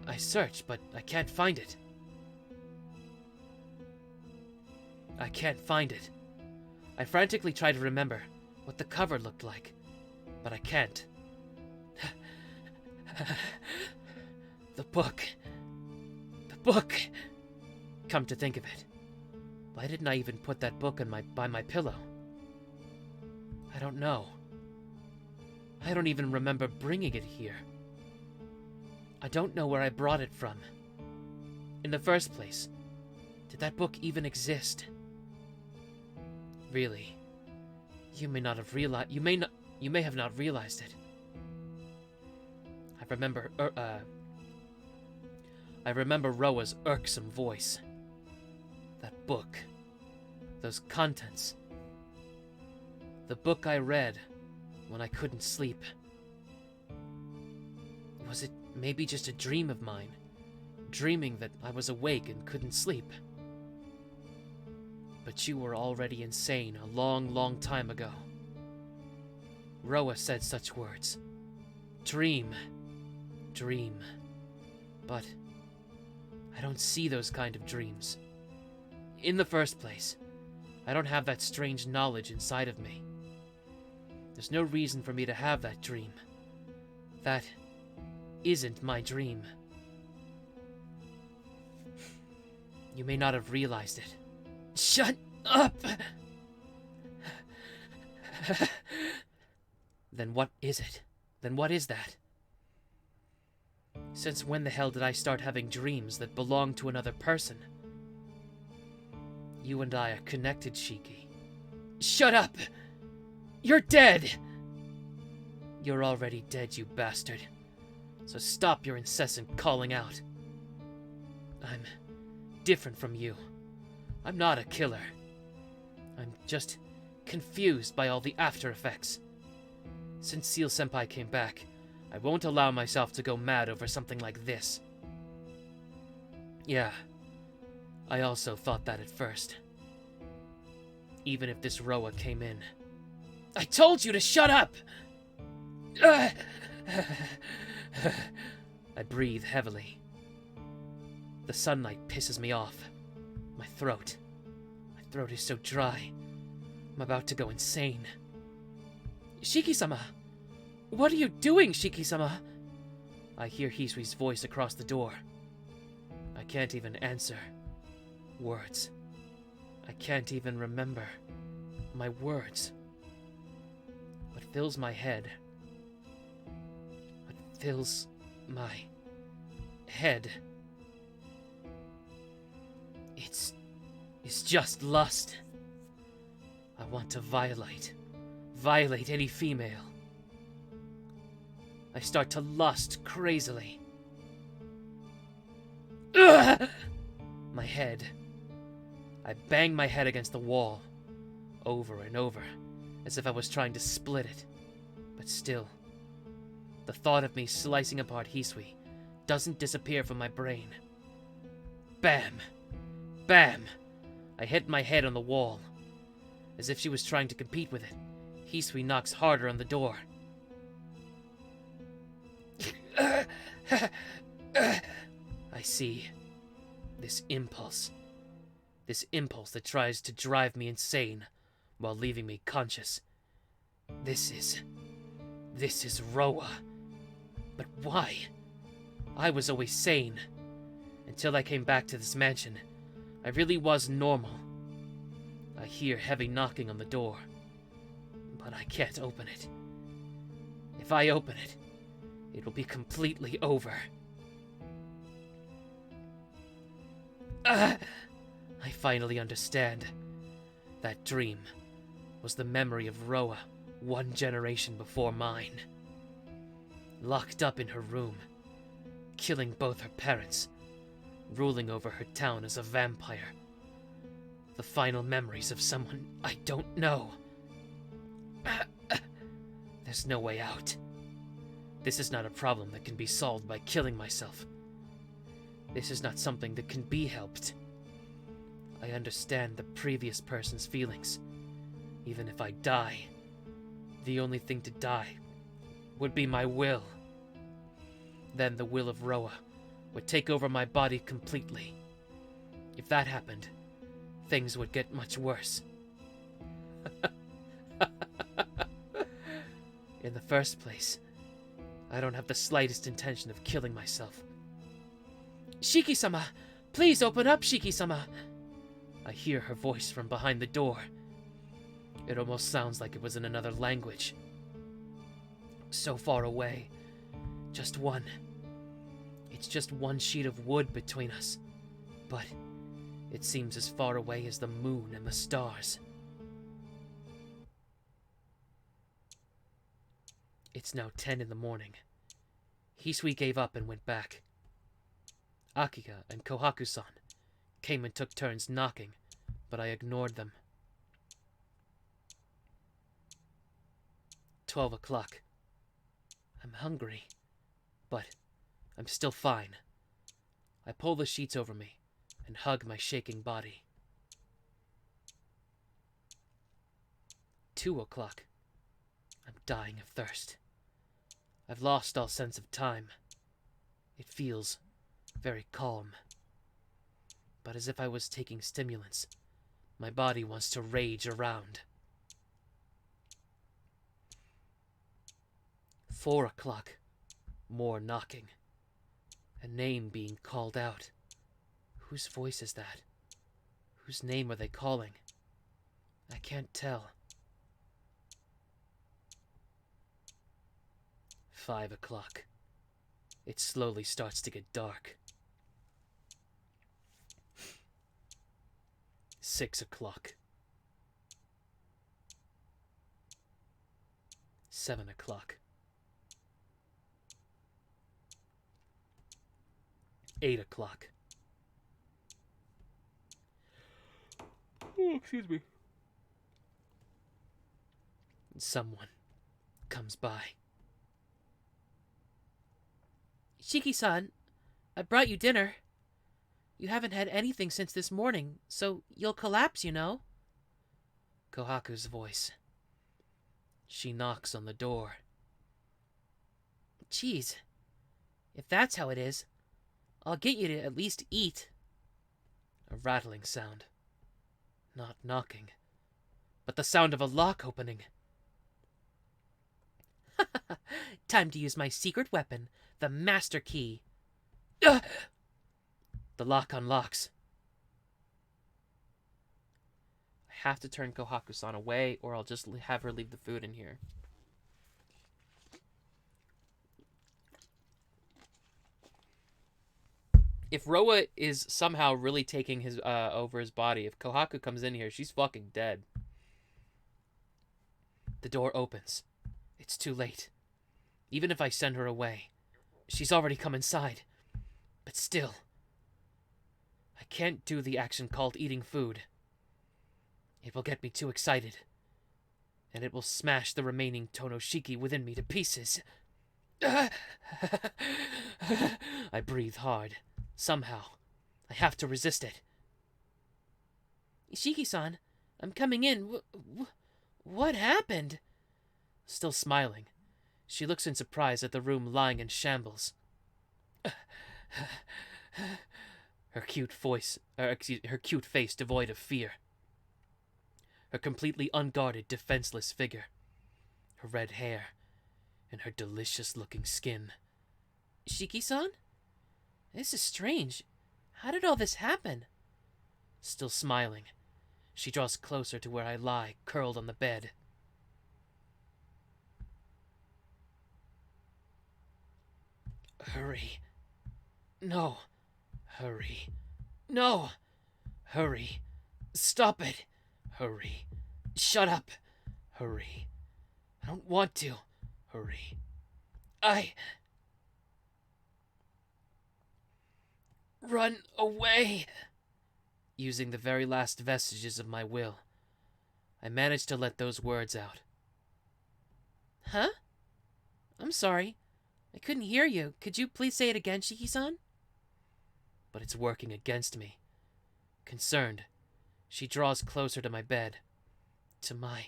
I searched, but I can't find it. I can't find it. I frantically try to remember what the cover looked like, but I can't. The book. The book! Come to think of it, why didn't I even put that book by my pillow? I don't know. I don't even remember bringing it here. I don't know where I brought it from. In the first place, did that book even exist? Really, you may have not realized it. I remember Roa's irksome voice. That book. Those contents. The book I read when I couldn't sleep. Was it maybe just a dream of mine? Dreaming that I was awake and couldn't sleep? But you were already insane a long, long time ago. Roa said such words. Dream. Dream. But I don't see those kind of dreams. In the first place, I don't have that strange knowledge inside of me. There's no reason for me to have that dream. That isn't my dream. You may not have realized it. Shut up! Then what is it? Then what is that? Since when the hell did I start having dreams that belong to another person? You and I are connected, Shiki. Shut up! You're dead! You're already dead, you bastard. So stop your incessant calling out. I'm different from you. I'm not a killer. I'm just confused by all the after effects. Since Seal Senpai came back, I won't allow myself to go mad over something like this. Yeah, I also thought that at first. Even if this Roa came in. I told you to shut up! I breathe heavily. The sunlight pisses me off. My throat is so dry. I'm about to go insane. Shiki-sama! What are you doing, Shiki-sama? I hear Hisui's voice across the door. I can't even answer. Words. I can't even remember my words. What fills my head? What fills my head? It's just lust. I want to violate any female. I start to lust crazily. Ugh! My head. I bang my head against the wall, over and over, as if I was trying to split it. But still, the thought of me slicing apart Hisui doesn't disappear from my brain. Bam! Bam! I hit my head on the wall. As if she was trying to compete with it, Hisui knocks harder on the door. I see this impulse that tries to drive me insane while leaving me conscious. This is Roa. But why? I was always sane. Until I came back to this mansion, I really was normal. I hear heavy knocking on the door, but I can't open it. If I open it, it will be completely over. I finally understand. That dream was the memory of Roa, one generation before mine. Locked up in her room, killing both her parents, ruling over her town as a vampire. The final memories of someone I don't know. There's no way out. This is not a problem that can be solved by killing myself. This is not something that can be helped. I understand the previous person's feelings, Even if I die, the only thing to die would be my will. Then the will of Roa would take over my body completely. If that happened, things would get much worse. In the first place, I don't have the slightest intention of killing myself. Shiki-sama! Please open up, Shiki-sama! I hear her voice from behind the door. It almost sounds like it was in another language. So far away. Just one. It's just one sheet of wood between us. But it seems as far away as the moon and the stars. It's now 10 in the morning. Hisui gave up and went back. Akika and Kohaku-san came and took turns knocking, but I ignored them. 12 o'clock. I'm hungry, but I'm still fine. I pull the sheets over me and hug my shaking body. 2 o'clock. I'm dying of thirst. I've lost all sense of time. It feels very calm. But as if I was taking stimulants, my body wants to rage around. 4 o'clock. More knocking. A name being called out. Whose voice is that? Whose name are they calling? I can't tell. 5 o'clock. It slowly starts to get dark. 6 o'clock. 7 o'clock. 8 o'clock. Oh, excuse me. Someone comes by. Shiki-san, I brought you dinner. You haven't had anything since this morning, so you'll collapse, you know. Kohaku's voice. She knocks on the door. Jeez, if that's how it is, I'll get you to at least eat. A rattling sound. Not knocking, but the sound of a lock opening. Time to use my secret weapon, the master key. The lock unlocks. I have to turn Kohaku-san away, or I'll just have her leave the food in here. If Roa is somehow really taking his over his body, if Kohaku comes in here, she's fucking dead. The door opens. It's too late. Even if I send her away, she's already come inside. But still, I can't do the action called eating food. It will get me too excited, and it will smash the remaining Tohno within me to pieces. I breathe hard. Somehow, I have to resist it. Shiki-san, I'm coming in. What happened? Still smiling, she looks in surprise at the room lying in shambles. Her cute face devoid of fear. Her completely unguarded, defenseless figure. Her red hair, and her delicious-looking skin. Shiki-san? This is strange. How did all this happen? Still smiling, she draws closer to where I lie, curled on the bed. Hurry. No. Hurry. No. Hurry. Stop it. Hurry. Shut up. Hurry. I don't want to. Hurry. Run away! Using the very last vestiges of my will, I managed to let those words out. Huh? I'm sorry. I couldn't hear you. Could you please say it again, Shiki-san? But it's working against me. Concerned, she draws closer to my bed, to my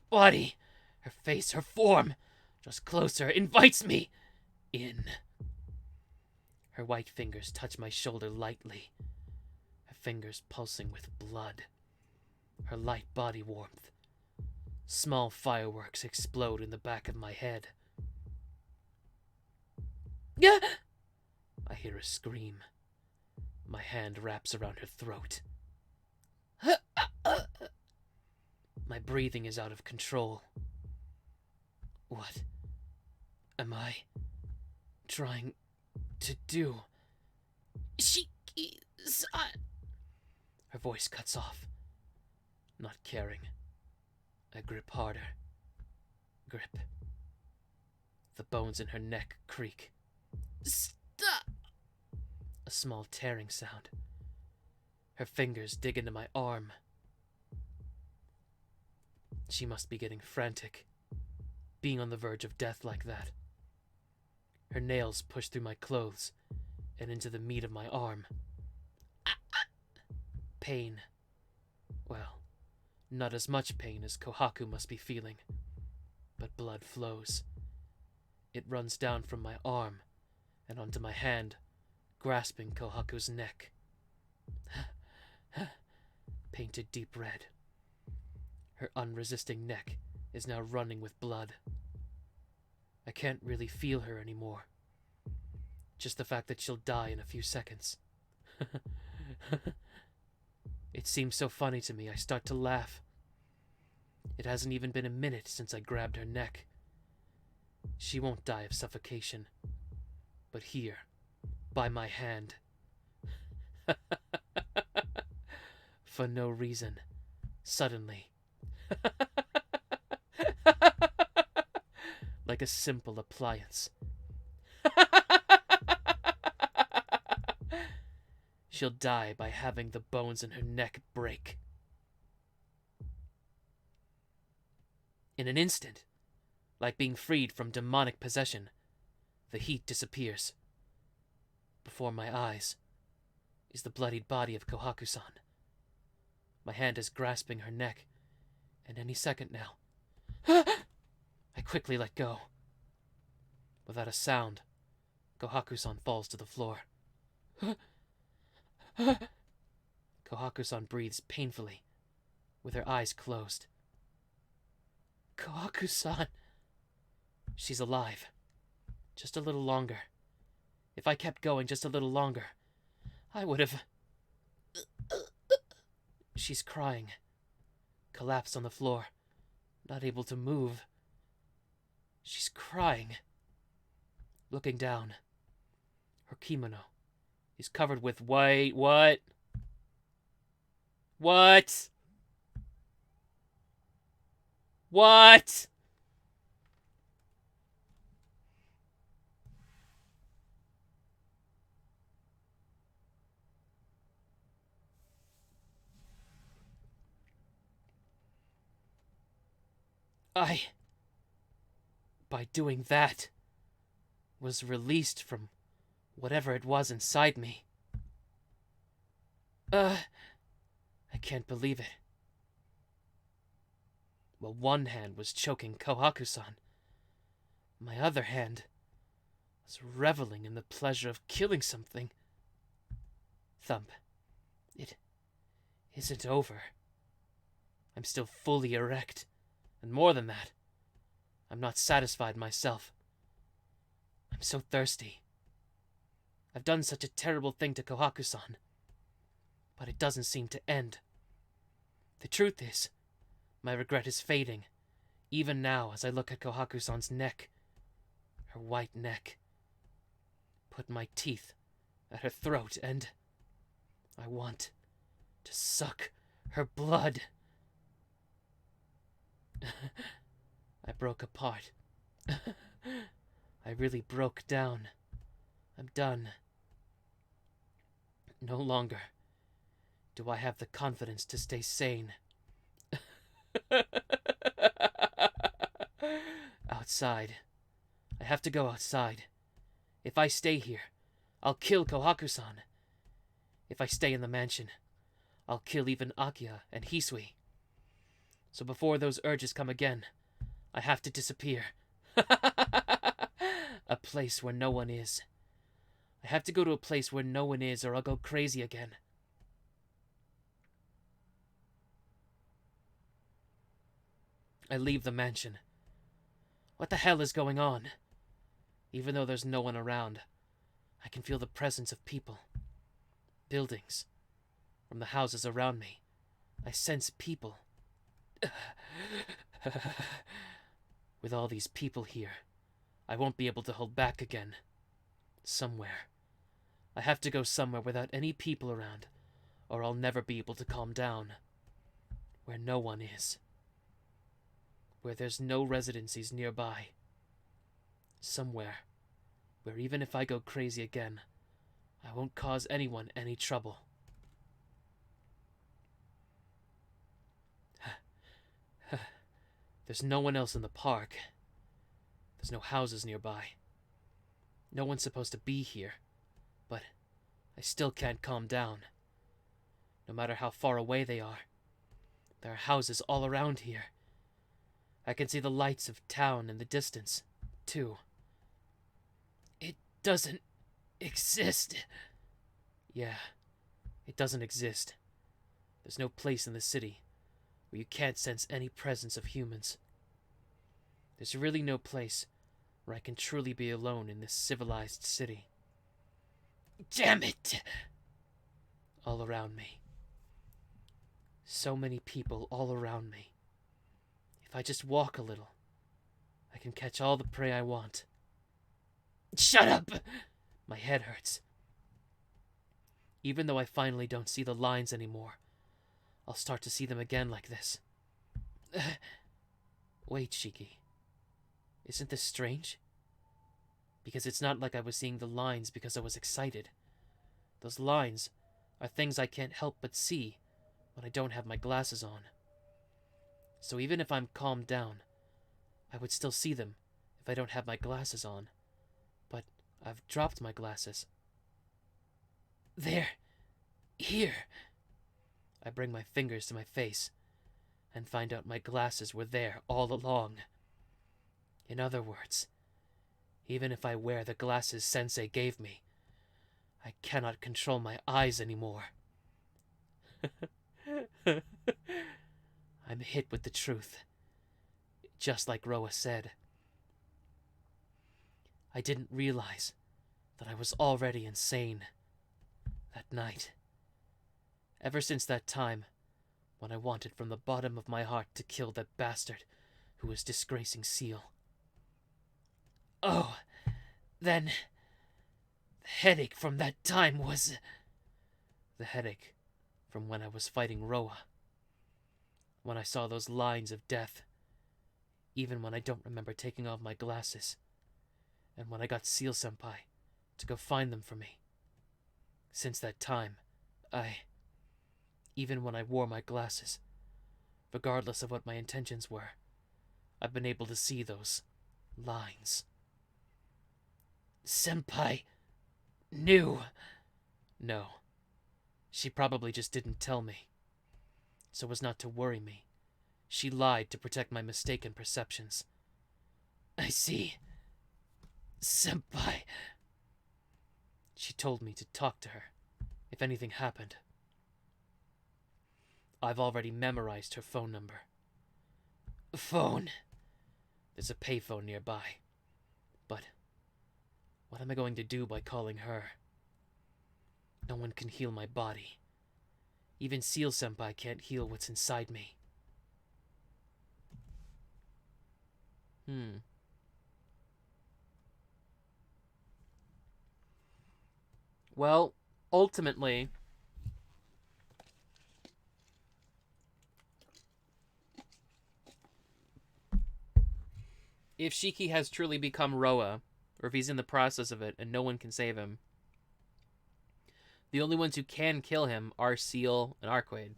body. Her face, her form, just closer, invites me in. Her white fingers touch my shoulder lightly, her fingers pulsing with blood, her light body warmth. Small fireworks explode in the back of my head. Yeah. I hear a scream. My hand wraps around her throat. My breathing is out of control. What am I trying to do? Shiki-san. Her voice cuts off. Not caring. I grip harder. Grip. The bones in her neck creak. Stop. A small tearing sound. Her fingers dig into my arm. She must be getting frantic, being on the verge of death like that. Her nails push through my clothes and into the meat of my arm. Pain. Well, not as much pain as Kohaku must be feeling, but blood flows. It runs down from my arm and onto my hand, grasping Kohaku's neck. Painted deep red. Her unresisting neck is now running with blood. I can't really feel her anymore. Just the fact that she'll die in a few seconds. It seems so funny to me, I start to laugh. It hasn't even been a minute since I grabbed her neck. She won't die of suffocation. But here, by my hand. For no reason. Suddenly. Like a simple appliance. She'll die by having the bones in her neck break. In an instant, like being freed from demonic possession, the heat disappears. Before my eyes is the bloodied body of Kohaku-san. My hand is grasping her neck, and any second now. I quickly let go. Without a sound, Kohaku-san falls to the floor. Kohaku-san breathes painfully, with her eyes closed. Kohaku-san! She's alive. Just a little longer. If I kept going just a little longer, I would have... She's crying. Collapsed on the floor, not able to move. She's crying. Looking down. Her kimono is covered with white... What? What? What? By doing that, was released from whatever it was inside me. I can't believe it. Well, one hand was choking Kohaku-san. My other hand was reveling in the pleasure of killing something. Thump. It isn't over. I'm still fully erect. And more than that, I'm not satisfied myself. I'm so thirsty. I've done such a terrible thing to Kohaku-san, but it doesn't seem to end. The truth is, my regret is fading, even now as I look at Kohaku-san's neck, her white neck. Put my teeth at her throat and I want to suck her blood. I broke apart. I really broke down. I'm done. No longer do I have the confidence to stay sane. Outside. I have to go outside. If I stay here, I'll kill Kohaku-san. If I stay in the mansion, I'll kill even Akia and Hisui. So before those urges come again, I have to disappear. A place where no one is. I have to go to a place where no one is, or I'll go crazy again. I leave the mansion. What the hell is going on? Even though there's no one around, I can feel the presence of people. Buildings. From the houses around me, I sense people. With all these people here, I won't be able to hold back again. Somewhere. I have to go somewhere without any people around, or I'll never be able to calm down. Where no one is. Where there's no residencies nearby. Somewhere where even if I go crazy again, I won't cause anyone any trouble. There's no one else in the park. There's no houses nearby. No one's supposed to be here, but I still can't calm down. No matter how far away they are, there are houses all around here. I can see the lights of town in the distance, too. It doesn't exist. Yeah, it doesn't exist. There's no place in the city where you can't sense any presence of humans. There's really no place where I can truly be alone in this civilized city. Damn it! All around me. So many people all around me. If I just walk a little, I can catch all the prey I want. Shut up! My head hurts. Even though I finally don't see the lines anymore, I'll start to see them again like this. Wait, Shiki. Isn't this strange? Because it's not like I was seeing the lines because I was excited. Those lines are things I can't help but see when I don't have my glasses on. So even if I'm calmed down, I would still see them if I don't have my glasses on. But I've dropped my glasses. There. Here. I bring my fingers to my face and find out my glasses were there all along. In other words, even if I wear the glasses Sensei gave me, I cannot control my eyes anymore. I'm hit with the truth, just like Roa said. I didn't realize that I was already insane that night. Ever since that time, when I wanted from the bottom of my heart to kill that bastard who was disgracing Seal. Oh, then the headache from that time was the headache from when I was fighting Roa. When I saw those lines of death, even when I don't remember taking off my glasses, and when I got Seal-senpai to go find them for me. Since that time, even when I wore my glasses, regardless of what my intentions were, I've been able to see those lines. Senpai knew. No, she probably just didn't tell me. So as not to worry me, she lied to protect my mistaken perceptions. I see. Senpai. She told me to talk to her if anything happened. I've already memorized her phone number. Phone. There's a payphone nearby. But what am I going to do by calling her? No one can heal my body. Even Seal-senpai can't heal what's inside me. Well, ultimately, if Shiki has truly become Roa, or if he's in the process of it and no one can save him, the only ones who can kill him are Seal and Arcueid.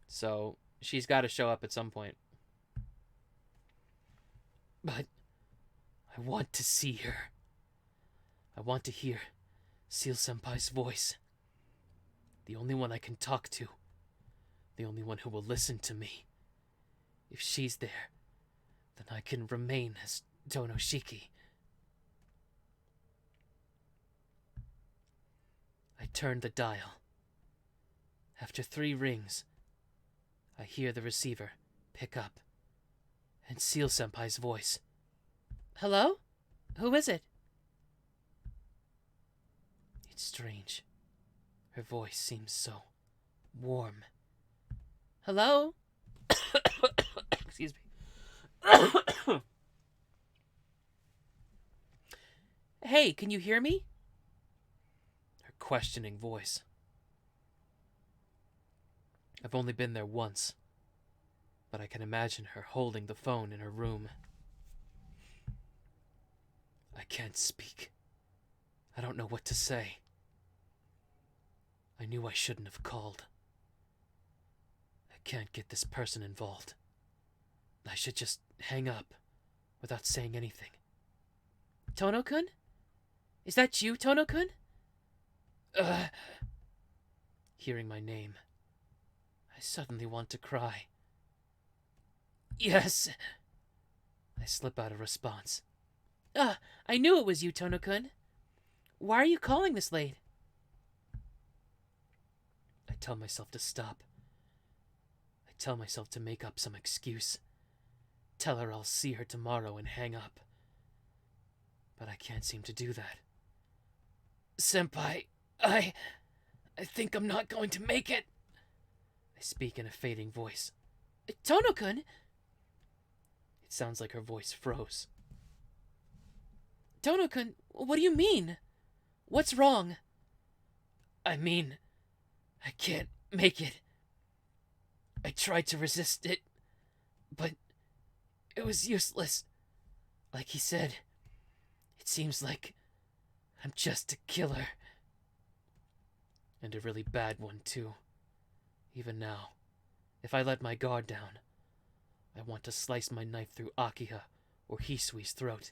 So she's got to show up at some point. But I want to see her. I want to hear Seal-senpai's voice. The only one I can talk to The only one who will listen to me. If she's there, then I can remain as Tohno Shiki. I turned the dial. After 3 rings, I hear the receiver pick up and Seal Senpai's voice. Hello? Who is it? It's strange. Her voice seems so warm. Hello? Excuse me. Hey, can you hear me? Her questioning voice. I've only been there once, but I can imagine her holding the phone in her room. I can't speak. I don't know what to say. I knew I shouldn't have called. I can't get this person involved. I should just hang up without saying anything. Tohno-kun? Is that you, Tohno-kun? Hearing my name, I suddenly want to cry. Yes! I slip out a response. I knew it was you, Tohno-kun. Why are you calling this late? I tell myself to stop. I tell myself to make up some excuse. Tell her I'll see her tomorrow and hang up. But I can't seem to do that. Senpai, I think I'm not going to make it. I speak in a fading voice. Tohno-kun? It sounds like her voice froze. Tohno-kun, what do you mean? What's wrong? I mean, I can't make it. I tried to resist it, but it was useless. Like he said, it seems like I'm just a killer. And a really bad one, too. Even now, if I let my guard down, I want to slice my knife through Akiha or Hisui's throat.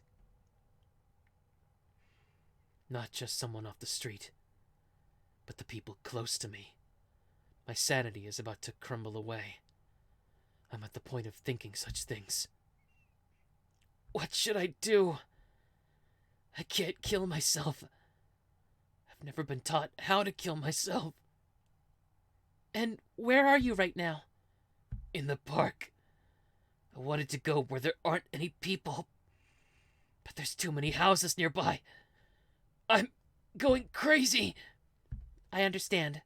Not just someone off the street, but the people close to me. My sanity is about to crumble away. I'm at the point of thinking such things. What should I do? I can't kill myself. I've never been taught how to kill myself. And where are you right now? In the park. I wanted to go where there aren't any people, but there's too many houses nearby. I'm going crazy. I understand.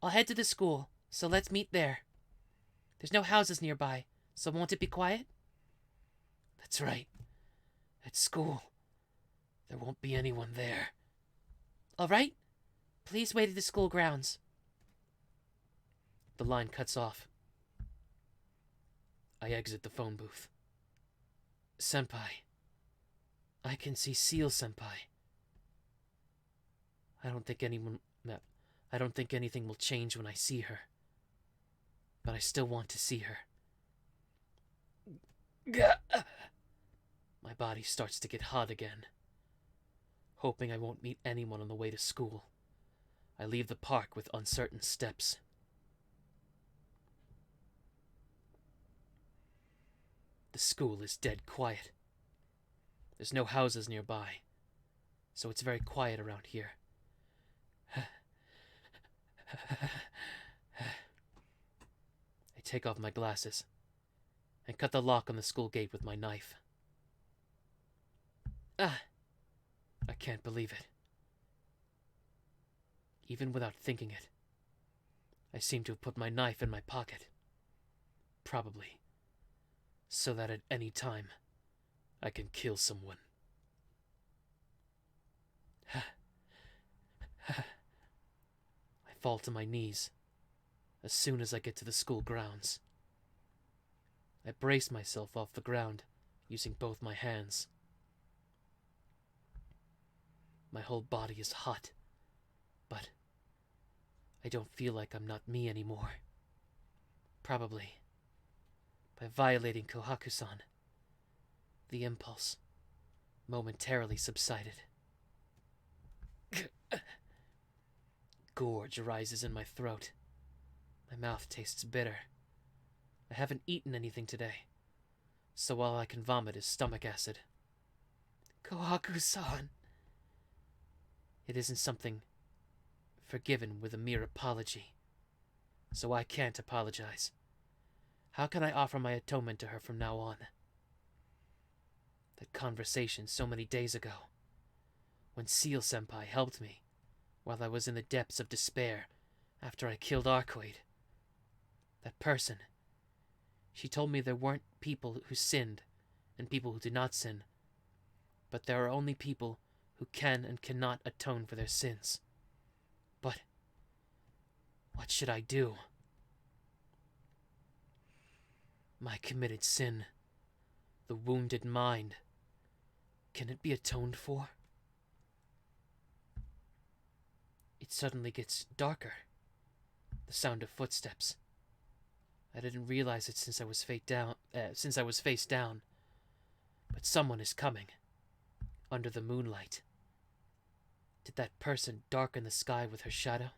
I'll head to the school, so let's meet there. There's no houses nearby, so won't it be quiet? That's right. At school, there won't be anyone there. All right. Please wait at the school grounds. The line cuts off. I exit the phone booth. Senpai. I can see Seal Senpai. I don't think anything will change when I see her. But I still want to see her. My body starts to get hot again. Hoping I won't meet anyone on the way to school, I leave the park with uncertain steps. The school is dead quiet. There's no houses nearby, so it's very quiet around here. I take off my glasses and cut the lock on the school gate with my knife. I can't believe it. Even without thinking it, I seem to have put my knife in my pocket. Probably so that at any time I can kill someone. I fall to my knees as soon as I get to the school grounds. I brace myself off the ground using both my hands. My whole body is hot, but I don't feel like I'm not me anymore. Probably by violating Kohaku-san, the impulse momentarily subsided. Gorge rises in my throat. My mouth tastes bitter. I haven't eaten anything today, so all I can vomit is stomach acid. Kohaku-san. It isn't something forgiven with a mere apology, so I can't apologize. How can I offer my atonement to her from now on? That conversation so many days ago, when Seal-senpai helped me while I was in the depths of despair after I killed Arcueid. That person, she told me there weren't people who sinned and people who did not sin, but there are only people who can and cannot atone for their sins. But what should I do? My committed sin, the wounded mind, can it be atoned for? It suddenly gets darker. The sound of footsteps. I didn't realize it since I was face down. But someone is coming. Under the moonlight. Did that person darken the sky with her shadow?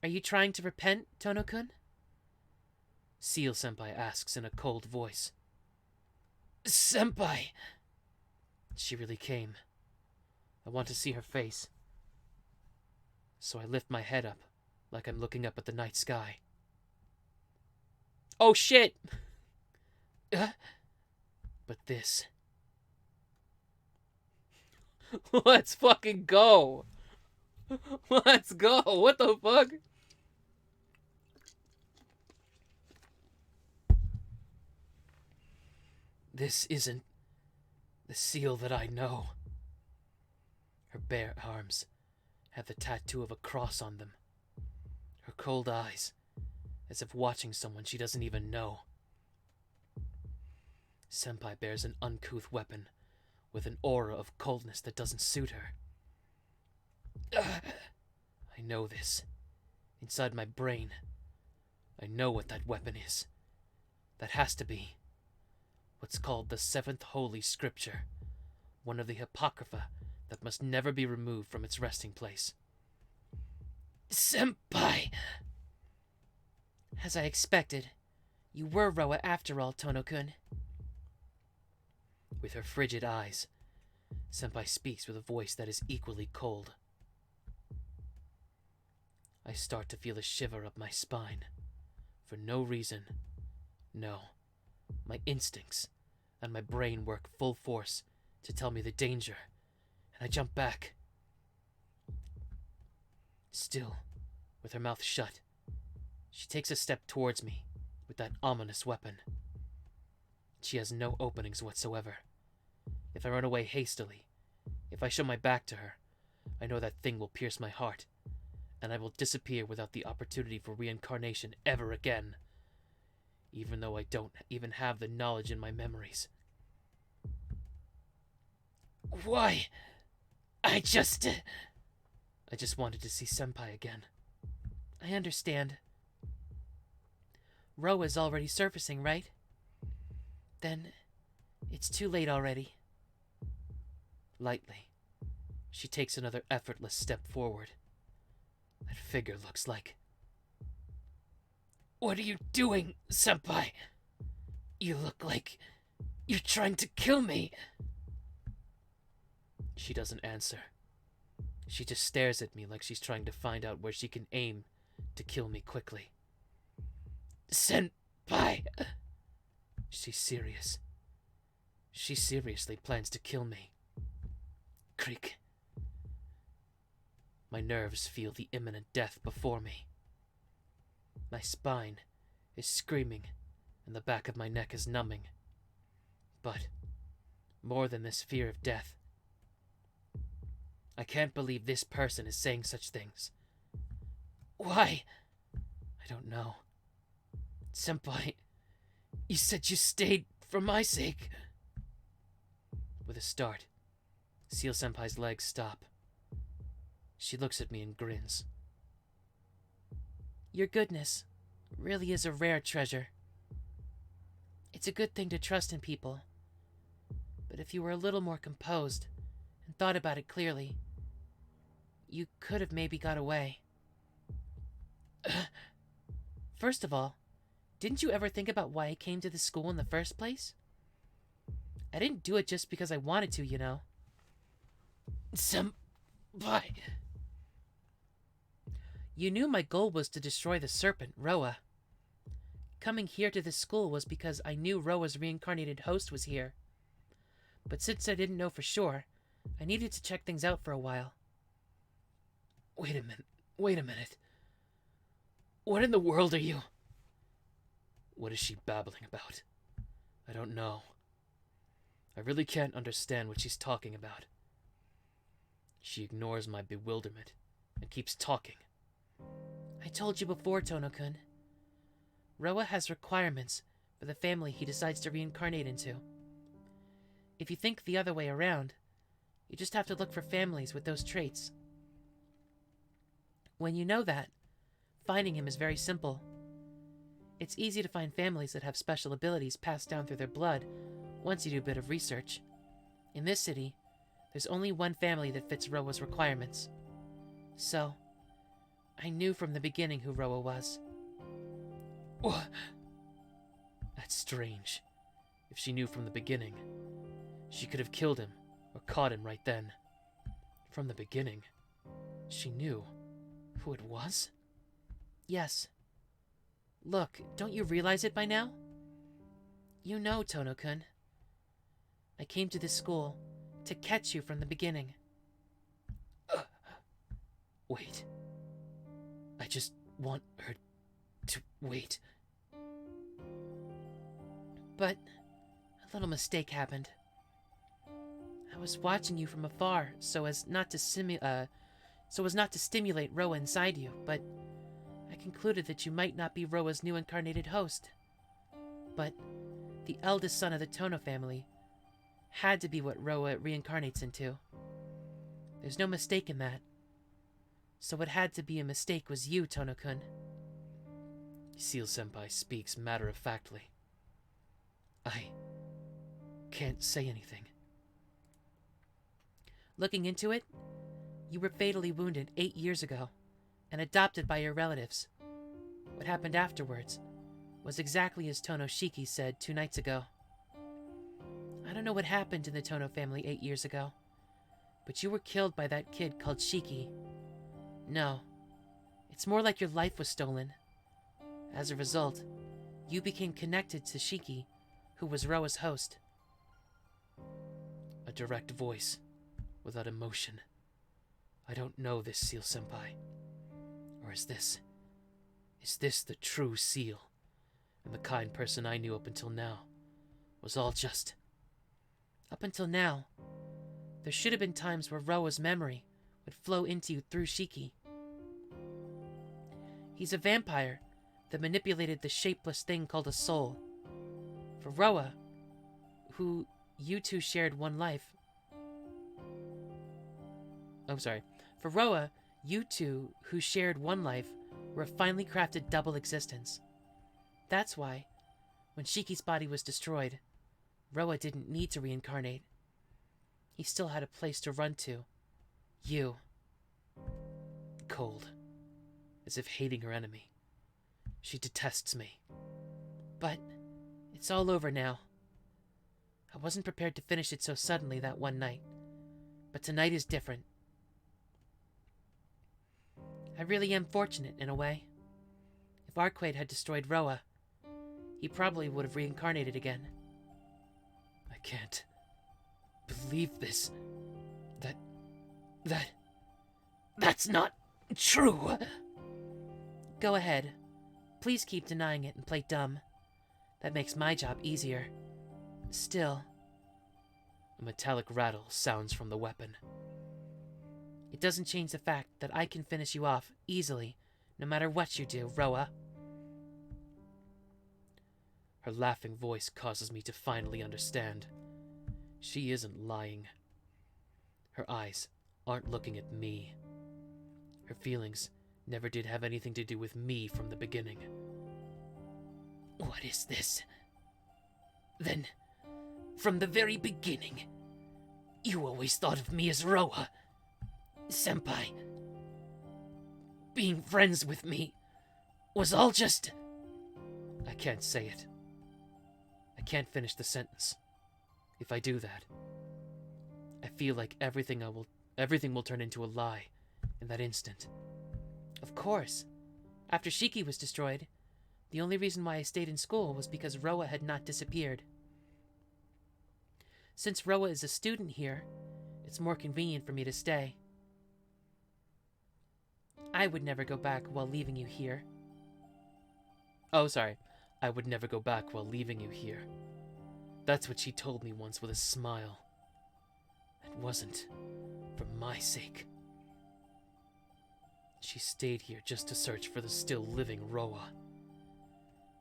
Are you trying to repent, Tohno-kun? Seal-senpai asks in a cold voice. Senpai! She really came. I want to see her face. So I lift my head up, like I'm looking up at the night sky. Oh shit! But this... Let's fucking go! Let's go! What the fuck? This isn't the Seal that I know. Her bare arms have the tattoo of a cross on them. Her cold eyes, as if watching someone she doesn't even know. Senpai bears an uncouth weapon with an aura of coldness that doesn't suit her. I know this. Inside my brain, I know what that weapon is. That has to be what's called the Seventh Holy Scripture, one of the Apocrypha that must never be removed from its resting place. Senpai! As I expected, you were Roa after all, Tohno-kun. With her frigid eyes, Senpai speaks with a voice that is equally cold. I start to feel a shiver up my spine. For no reason. No. My instincts and my brain work full force to tell me the danger, and I jump back. Still, with her mouth shut, she takes a step towards me with that ominous weapon. She has no openings whatsoever. If I run away hastily, if I show my back to her, I know that thing will pierce my heart, and I will disappear without the opportunity for reincarnation ever again, even though I don't even have the knowledge in my memories. Why? I just wanted to see Senpai again. I understand. Roa's already surfacing, right? Then it's too late already. Lightly, she takes another effortless step forward. That figure looks like... What are you doing, Senpai? You look like you're trying to kill me. She doesn't answer. She just stares at me like she's trying to find out where she can aim to kill me quickly. Senpai! She's serious. She seriously plans to kill me. Creak. My nerves feel the imminent death before me. My spine is screaming, and the back of my neck is numbing. But, more than this fear of death, I can't believe this person is saying such things. Why? I don't know. Senpai, you said you stayed for my sake. With a start, Seal-senpai's legs stop. She looks at me and grins. Your goodness really is a rare treasure. It's a good thing to trust in people. But if you were a little more composed and thought about it clearly, you could have maybe got away. First of all, didn't you ever think about why I came to this school in the first place? I didn't do it just because I wanted to, you know. Senpai. You knew my goal was to destroy the serpent, Roa. Coming here to this school was because I knew Roa's reincarnated host was here. But since I didn't know for sure, I needed to check things out for a while. Wait a minute. What in the world are you? What is she babbling about? I don't know. I really can't understand what she's talking about. She ignores my bewilderment and keeps talking. I told you before, Tohno-kun. Roa has requirements for the family he decides to reincarnate into. If you think the other way around, you just have to look for families with those traits. When you know that, finding him is very simple. It's easy to find families that have special abilities passed down through their blood once you do a bit of research. In this city, there's only one family that fits Roa's requirements. So, I knew from the beginning who Roa was. What? That's strange. If she knew from the beginning, she could have killed him or caught him right then. From the beginning, she knew who it was? Yes. Look, don't you realize it by now? You know, Tohno-kun. I came to this school to catch you from the beginning. Wait. I just want her to wait. But a little mistake happened. I was watching you from afar so as not to stimulate Roa inside you, but I concluded that you might not be Roa's new incarnated host. But the eldest son of the Tohno family had to be what Roa reincarnates into. There's no mistake in that. So what had to be a mistake was you, Tohno-kun. Seal-senpai speaks matter-of-factly. I can't say anything. Looking into it, you were fatally wounded 8 years ago and adopted by your relatives. What happened afterwards was exactly as Tohno Shiki said 2 nights ago. I don't know what happened in the Tohno family 8 years ago, but you were killed by that kid called Shiki. No, it's more like your life was stolen. As a result, you became connected to Shiki, who was Roa's host. A direct voice, without emotion. I don't know this Seal-senpai. Or is this the true Seal? And the kind person I knew up until now was all just... Up until now, there should have been times where Roa's memory would flow into you through Shiki. He's a vampire that manipulated the shapeless thing called a soul. For Roa, who you two shared one life... For Roa, you two who shared one life were a finely crafted double existence. That's why, when Shiki's body was destroyed, Roa didn't need to reincarnate. He still had a place to run to. You. Cold. As if hating her enemy. She detests me. But it's all over now. I wasn't prepared to finish it so suddenly that one night. But tonight is different. I really am fortunate, in a way. If Arcueid had destroyed Roa, he probably would have reincarnated again. I can't believe this. That's not true. Go ahead. Please keep denying it and play dumb. That makes my job easier. Still... A metallic rattle sounds from the weapon. It doesn't change the fact that I can finish you off easily, no matter what you do, Roa. Her laughing voice causes me to finally understand. She isn't lying. Her eyes aren't looking at me. Her feelings never did have anything to do with me from the beginning. What is this? Then, from the very beginning, you always thought of me as Roa. Senpai. Being friends with me was all just... I can't say it. I can't finish the sentence. If I do that, I feel like everything will turn into a lie in that instant. Of course. After Shiki was destroyed, the only reason why I stayed in school was because Roa had not disappeared. Since Roa is a student here, it's more convenient for me to stay. I would never go back while leaving you here. Oh, sorry. I would never go back while leaving you here. That's what she told me once with a smile. It wasn't for my sake. She stayed here just to search for the still living Roa.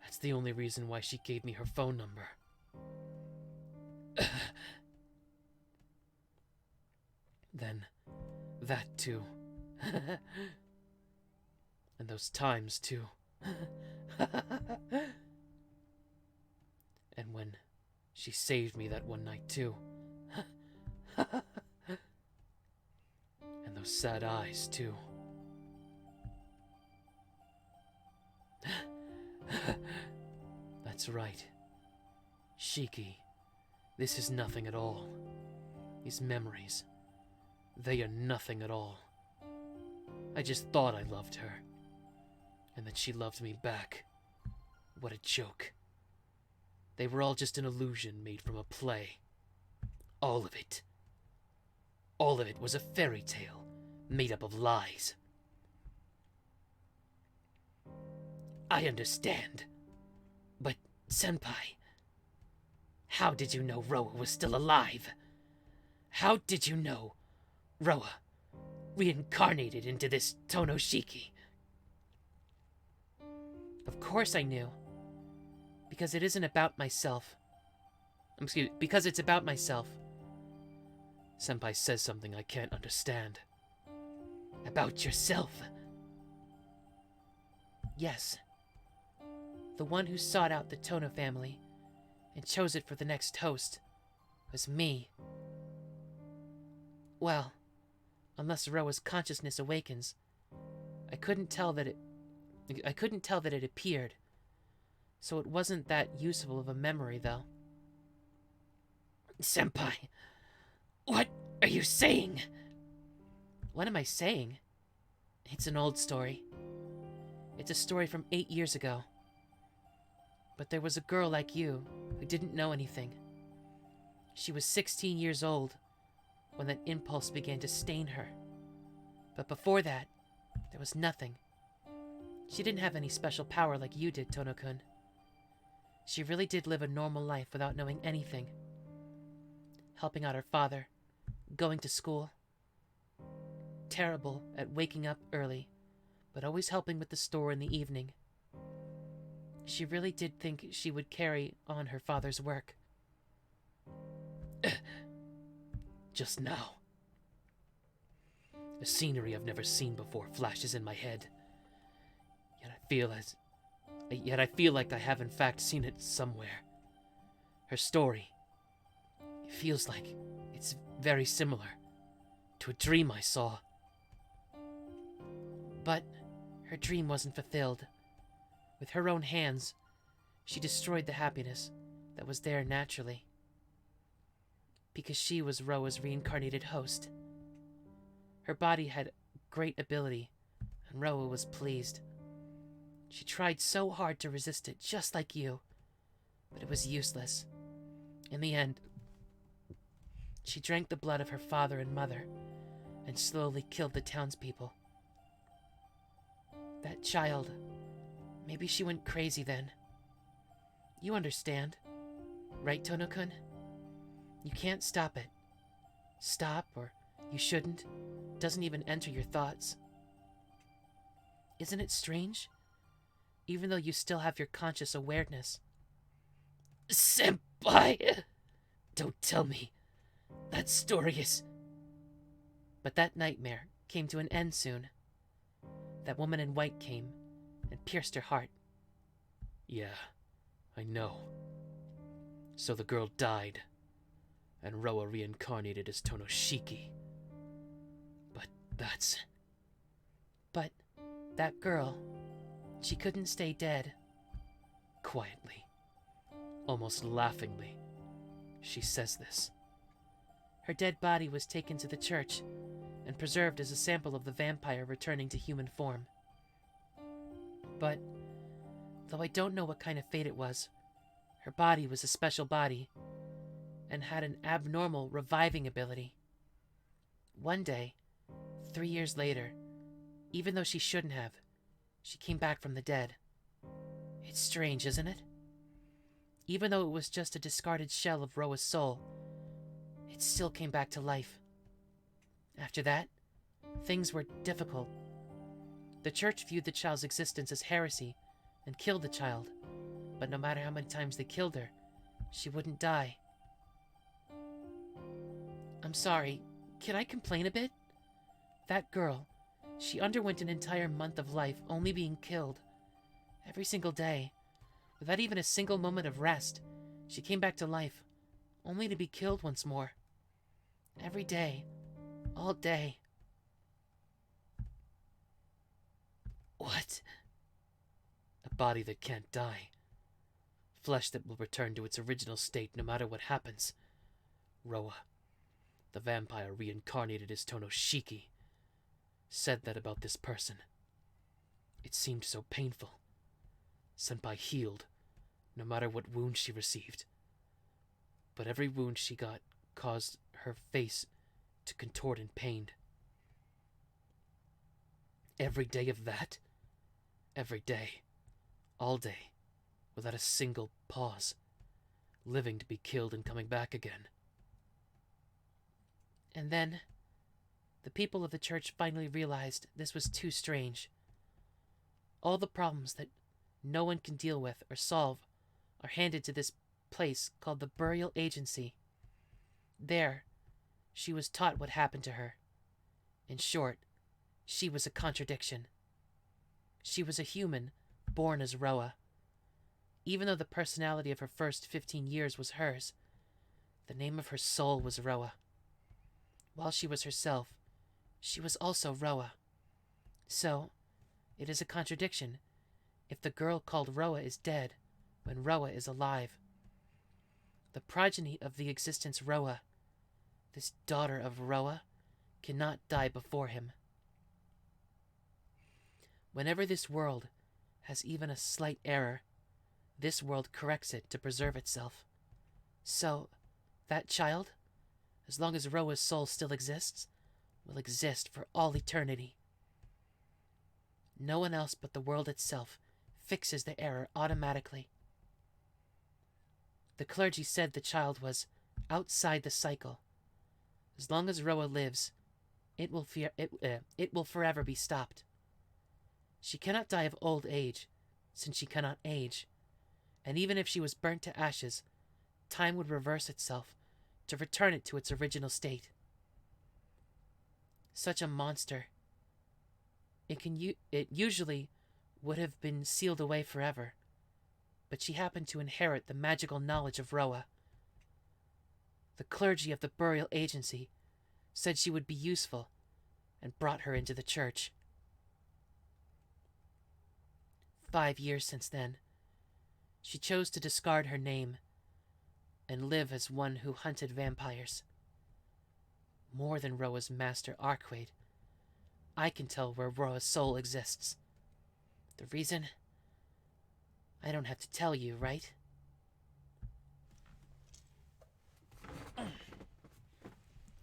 That's the only reason why she gave me her phone number. Then, that too. And those times too. And when she saved me that one night too. And those sad eyes too. That's right. Shiki, this is nothing at all. These memories, they are nothing at all. I just thought I loved her, and that she loved me back. What a joke. They were all just an illusion made from a play. All of it. All of it was a fairy tale made up of lies. I understand. But, Senpai, how did you know Roa was still alive? How did you know Roa reincarnated into this Tohno Shiki? Of course I knew. Because it isn't about myself. Because it's about myself. Senpai says something I can't understand. About yourself? Yes. The one who sought out the Tohno family and chose it for the next host was me. Well, unless Roa's consciousness awakens, I couldn't tell that it appeared. So it wasn't that useful of a memory, though. Senpai, what are you saying? What am I saying? It's an old story. It's a story from 8 years ago. But there was a girl like you who didn't know anything. She was 16 years old when that impulse began to stain her. But before that, there was nothing. She didn't have any special power like you did, Tohno-kun. She really did live a normal life without knowing anything. Helping out her father, going to school. Terrible at waking up early, but always helping with the store in the evening. She really did think she would carry on her father's work. Just now, a scenery I've never seen before flashes in my head. Yet I feel like I have in fact seen it somewhere. Her story, it feels like it's very similar to a dream I saw. But her dream wasn't fulfilled. With her own hands, she destroyed the happiness that was there naturally. Because she was Roa's reincarnated host. Her body had great ability, and Roa was pleased. She tried so hard to resist it, just like you, but it was useless. In the end, she drank the blood of her father and mother, and slowly killed the townspeople. That child, maybe she went crazy then. You understand, right, Tohno-kun? You can't stop it. Stop, or you shouldn't, doesn't even enter your thoughts. Isn't it strange? Even though you still have your conscious awareness. Senpai! Don't tell me. That story is... But that nightmare came to an end soon. That woman in white came and pierced her heart. Yeah, I know. So the girl died, and Roa reincarnated as Tohno Shiki. But that girl, She couldn't stay dead. Quietly, almost laughingly, she says this. Her dead body was taken to the church and preserved as a sample of the vampire returning to human form. But, though I don't know what kind of fate it was, her body was a special body and had an abnormal reviving ability. One day, 3 years later, even though she shouldn't have, she came back from the dead. It's strange, isn't it? Even though it was just a discarded shell of Roa's soul, it still came back to life. After that, things were difficult. The church viewed the child's existence as heresy and killed the child, but no matter how many times they killed her, she wouldn't die. I'm sorry, can I complain a bit? That girl, she underwent an entire month of life only being killed. Every single day, without even a single moment of rest, she came back to life, only to be killed once more. Every day, all day. What? A body that can't die. Flesh that will return to its original state no matter what happens. Roa, the vampire reincarnated as Tohno Shiki, said that about this person. It seemed so painful. Senpai healed, no matter what wound she received. But every wound she got caused her face to contort in pain. Every day of that? Every day. All day. Without a single pause. Living to be killed and coming back again. And then, the people of the church finally realized this was too strange. All the problems that no one can deal with or solve are handed to this place called the Burial Agency. There, she was taught what happened to her. In short, she was a contradiction. She was a human, born as Roa. Even though the personality of her first 15 years was hers, the name of her soul was Roa. While she was herself, she was also Roa. So, it is a contradiction if the girl called Roa is dead when Roa is alive. The progeny of the existence Roa, this daughter of Roa, cannot die before him. Whenever this world has even a slight error, this world corrects it to preserve itself. So, that child, as long as Roa's soul still exists, will exist for all eternity. No one else but the world itself fixes the error automatically. The clergy said the child was outside the cycle. As long as Roa lives, it will forever be stopped. She cannot die of old age, since she cannot age, and even if she was burnt to ashes, time would reverse itself to return it to its original state. Such a monster. It usually would have been sealed away forever, but she happened to inherit the magical knowledge of Roa. The clergy of the Burial Agency said she would be useful and brought her into the church. 5 years since then, she chose to discard her name and live as one who hunted vampires. More than Roa's master Arcueid, I can tell where Roa's soul exists. The reason? I don't have to tell you, right?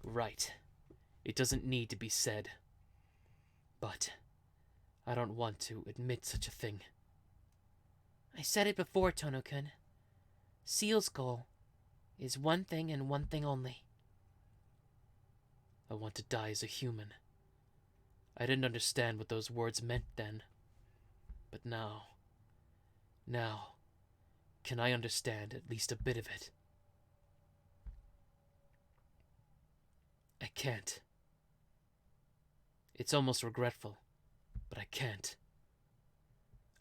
Right. It doesn't need to be said. But I don't want to admit such a thing. I said it before, Tohno-kun. Seal's goal is one thing and one thing only. I want to die as a human. I didn't understand what those words meant then. But now, can I understand at least a bit of it? I can't. It's almost regretful, but I can't.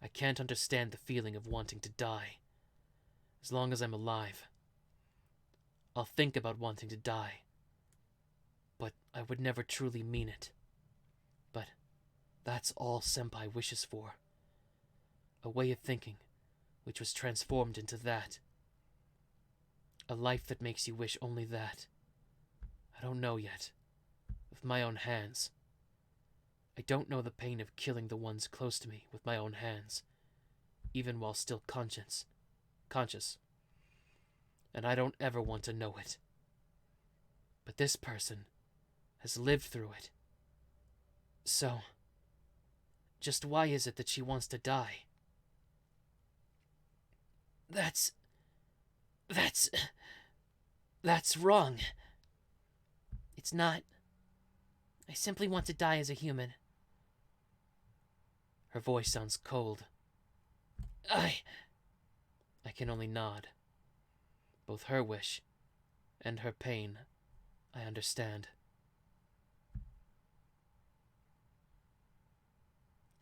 I can't understand the feeling of wanting to die. As long as I'm alive, I'll think about wanting to die, but I would never truly mean it. But that's all Senpai wishes for. A way of thinking which was transformed into that. A life that makes you wish only that. I don't know yet. With my own hands. I don't know the pain of killing the ones close to me with my own hands, even while still conscious. And I don't ever want to know it. But this person has lived through it. So, just why is it that she wants to die? That's wrong. It's not. I simply want to die as a human. Her voice sounds cold. I can only nod. Both her wish and her pain, I understand.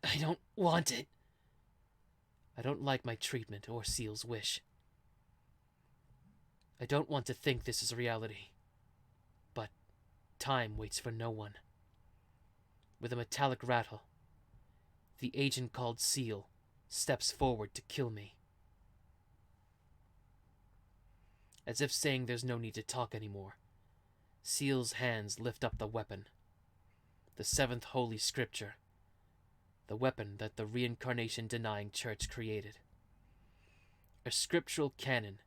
I don't want it. I don't like my treatment or Seal's wish. I don't want to think this is reality. But time waits for no one. With a metallic rattle, the agent called Seal steps forward to kill me. As if saying there's no need to talk anymore, Seal's hands lift up the weapon. The seventh holy scripture. The weapon that the reincarnation-denying church created. A scriptural canon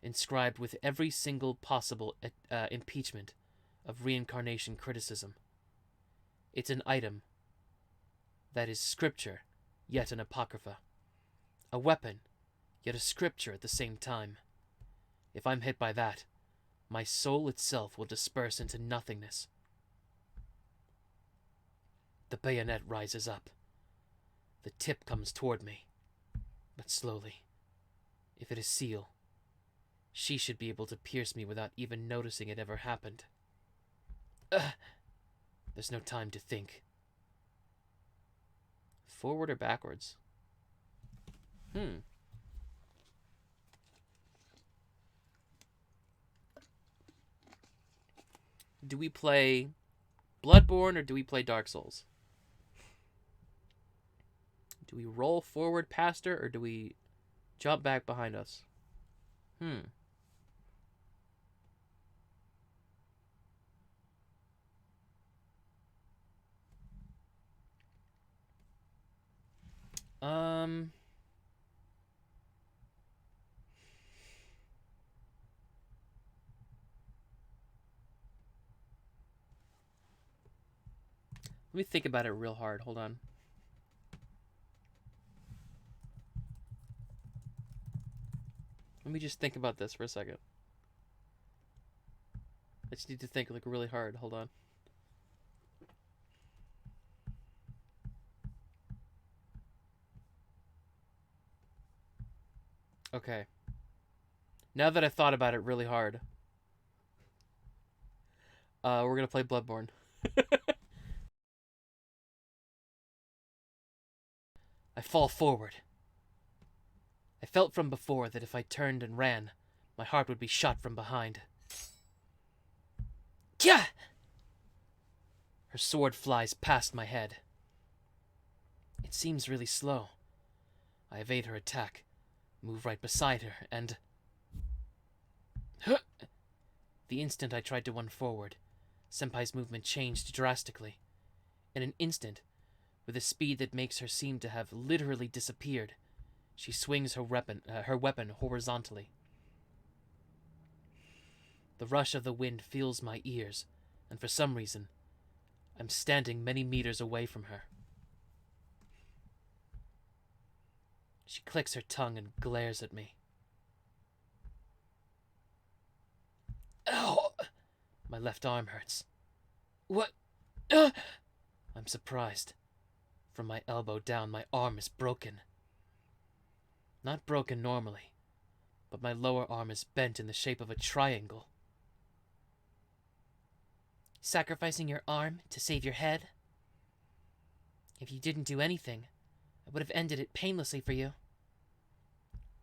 inscribed with every single possible impeachment of reincarnation criticism. It's an item that is scripture, yet an apocrypha. A weapon, yet a scripture at the same time. If I'm hit by that, my soul itself will disperse into nothingness. The bayonet rises up. The tip comes toward me, but slowly. If it is Seal, she should be able to pierce me without even noticing it ever happened. There's no time to think. Forward or backwards? Do we play Bloodborne or do we play Dark Souls? Do we roll forward past her or do we jump back behind us? Let me think about it real hard. Hold on. Let me just think about this for a second. I just need to think like really hard. Hold on. Okay. Now that I've thought about it really hard, we're gonna play Bloodborne. I fall forward. I felt from before that if I turned and ran, my heart would be shot from behind. Kya! Her sword flies past my head. It seems really slow. I evade her attack, move right beside her, and... The instant I tried to run forward, Senpai's movement changed drastically. In an instant, with a speed that makes her seem to have literally disappeared, she swings her weapon horizontally. The rush of the wind fills my ears, and for some reason, I'm standing many meters away from her. She clicks her tongue and glares at me. Ow! My left arm hurts. What? I'm surprised. From my elbow down, my arm is broken. Not broken normally, but my lower arm is bent in the shape of a triangle. Sacrificing your arm to save your head? If you didn't do anything, I would have ended it painlessly for you.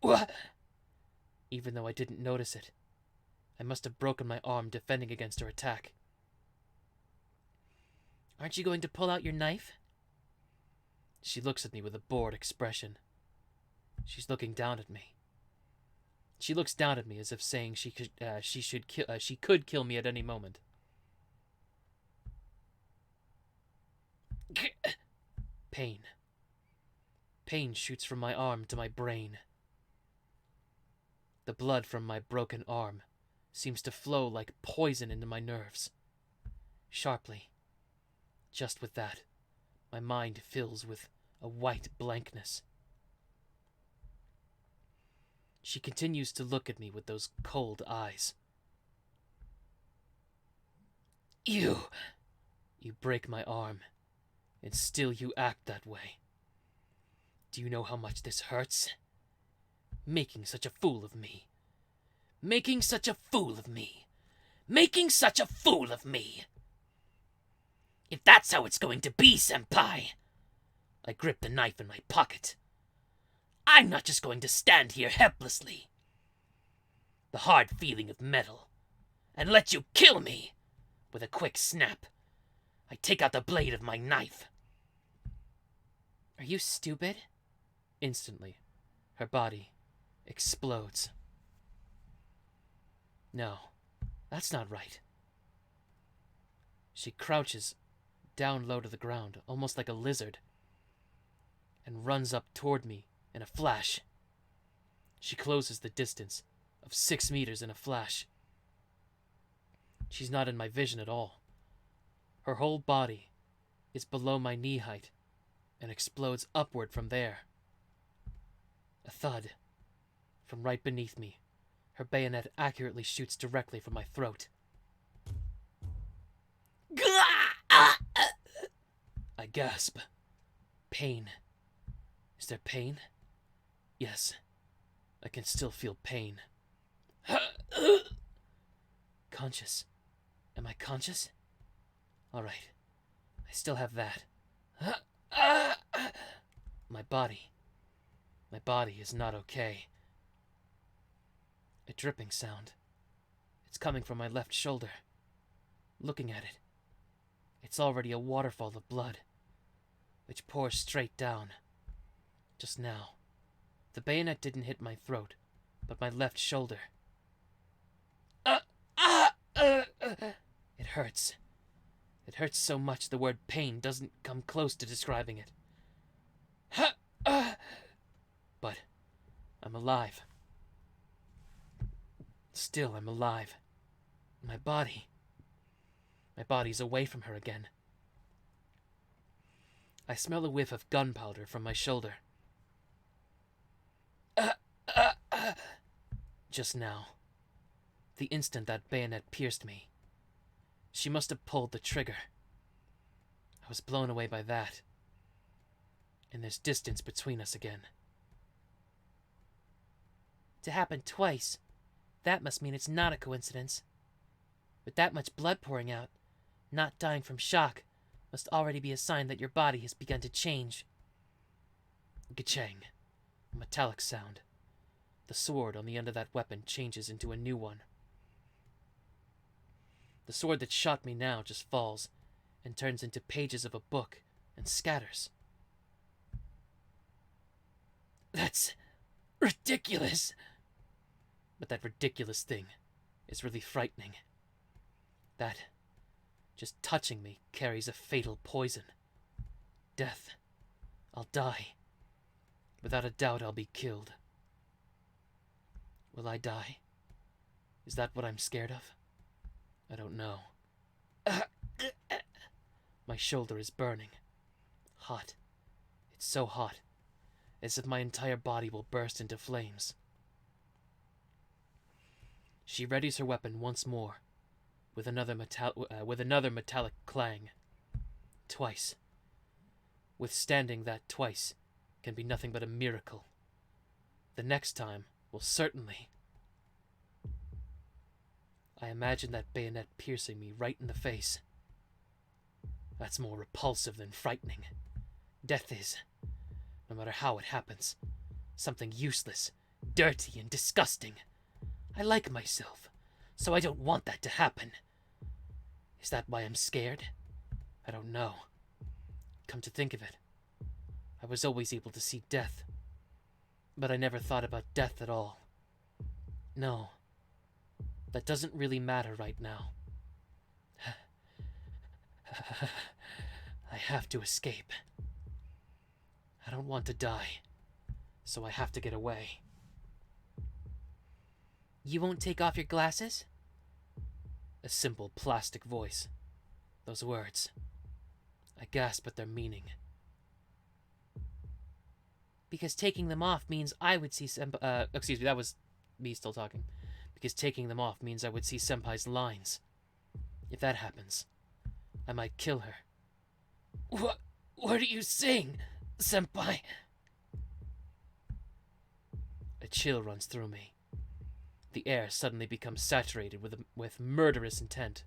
What? Even though I didn't notice it, I must have broken my arm defending against her attack. Aren't you going to pull out your knife? She looks at me with a bored expression. She's looking down at me. She looks down at me as if saying she could kill me at any moment. Pain. Pain shoots from my arm to my brain. The blood from my broken arm seems to flow like poison into my nerves. Sharply. Just with that, my mind fills with a white blankness. She continues to look at me with those cold eyes. You break my arm, and still you act that way. Do you know how much this hurts? Making such a fool of me. Making such a fool of me. Making such a fool of me. If that's how it's going to be, senpai. I grip the knife in my pocket. I'm not just going to stand here helplessly. The hard feeling of metal. And let you kill me. With a quick snap, I take out the blade of my knife. Are you stupid? Instantly, her body explodes. No, that's not right. She crouches down low to the ground, almost like a lizard, and runs up toward me in a flash. She closes the distance of 6 meters in a flash. She's not in my vision at all. Her whole body is below my knee height and explodes upward from there. A thud. From right beneath me, her bayonet accurately shoots directly for my throat. I gasp. Pain. Is there pain? Yes. I can still feel pain. Conscious. Am I conscious? All right. I still have that. My body is not okay. A dripping sound. It's coming from my left shoulder. Looking at it, it's already a waterfall of blood, which pours straight down. Just now, the bayonet didn't hit my throat, but my left shoulder. It hurts. It hurts so much the word pain doesn't come close to describing it. But I'm alive. Still, I'm alive. My body's away from her again. I smell a whiff of gunpowder from my shoulder. Just now, the instant that bayonet pierced me, she must have pulled the trigger. I was blown away by that. And there's distance between us again. To happen twice, that must mean it's not a coincidence. With that much blood pouring out, not dying from shock must already be a sign that your body has begun to change. Gachang. A metallic sound. The sword on the end of that weapon changes into a new one. The sword that shot me now just falls and turns into pages of a book and scatters. That's ridiculous! But that ridiculous thing is really frightening. That, just touching me, carries a fatal poison. Death. I'll die. Without a doubt, I'll be killed. Will I die? Is that what I'm scared of? I don't know. My shoulder is burning. Hot. It's so hot, as if my entire body will burst into flames. She readies her weapon once more, with another metallic clang. Twice. Withstanding that twice can be nothing but a miracle. The next time will certainly. I imagine that bayonet piercing me right in the face. That's more repulsive than frightening. Death is, no matter how it happens, something useless, dirty, and disgusting. I like myself, so I don't want that to happen. Is that why I'm scared? I don't know. Come to think of it, I was always able to see death. But I never thought about death at all. No, that doesn't really matter right now. I have to escape. I don't want to die, so I have to get away. You won't take off your glasses? A simple plastic voice. Those words. I gasp at their meaning. Because taking them off means I would see Excuse me, that was me still talking. Because taking them off means I would see Senpai's lines. If that happens, I might kill her. What are you saying, Senpai? A chill runs through me. The air suddenly becomes saturated with murderous intent.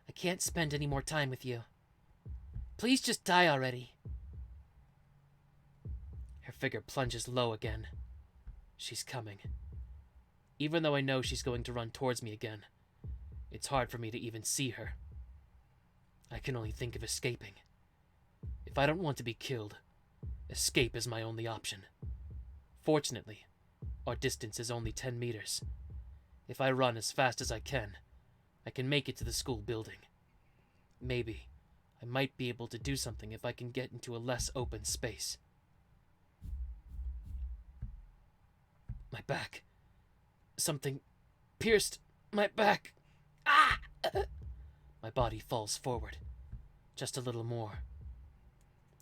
I can't spend any more time with you. Please just die already. Her figure plunges low again. She's coming. Even though I know she's going to run towards me again, it's hard for me to even see her. I can only think of escaping. If I don't want to be killed, escape is my only option. Fortunately, our distance is only 10 meters. If I run as fast as I can make it to the school building. Maybe I might be able to do something if I can get into a less open space. My back. Something pierced my back. Ah! My body falls forward. Just a little more.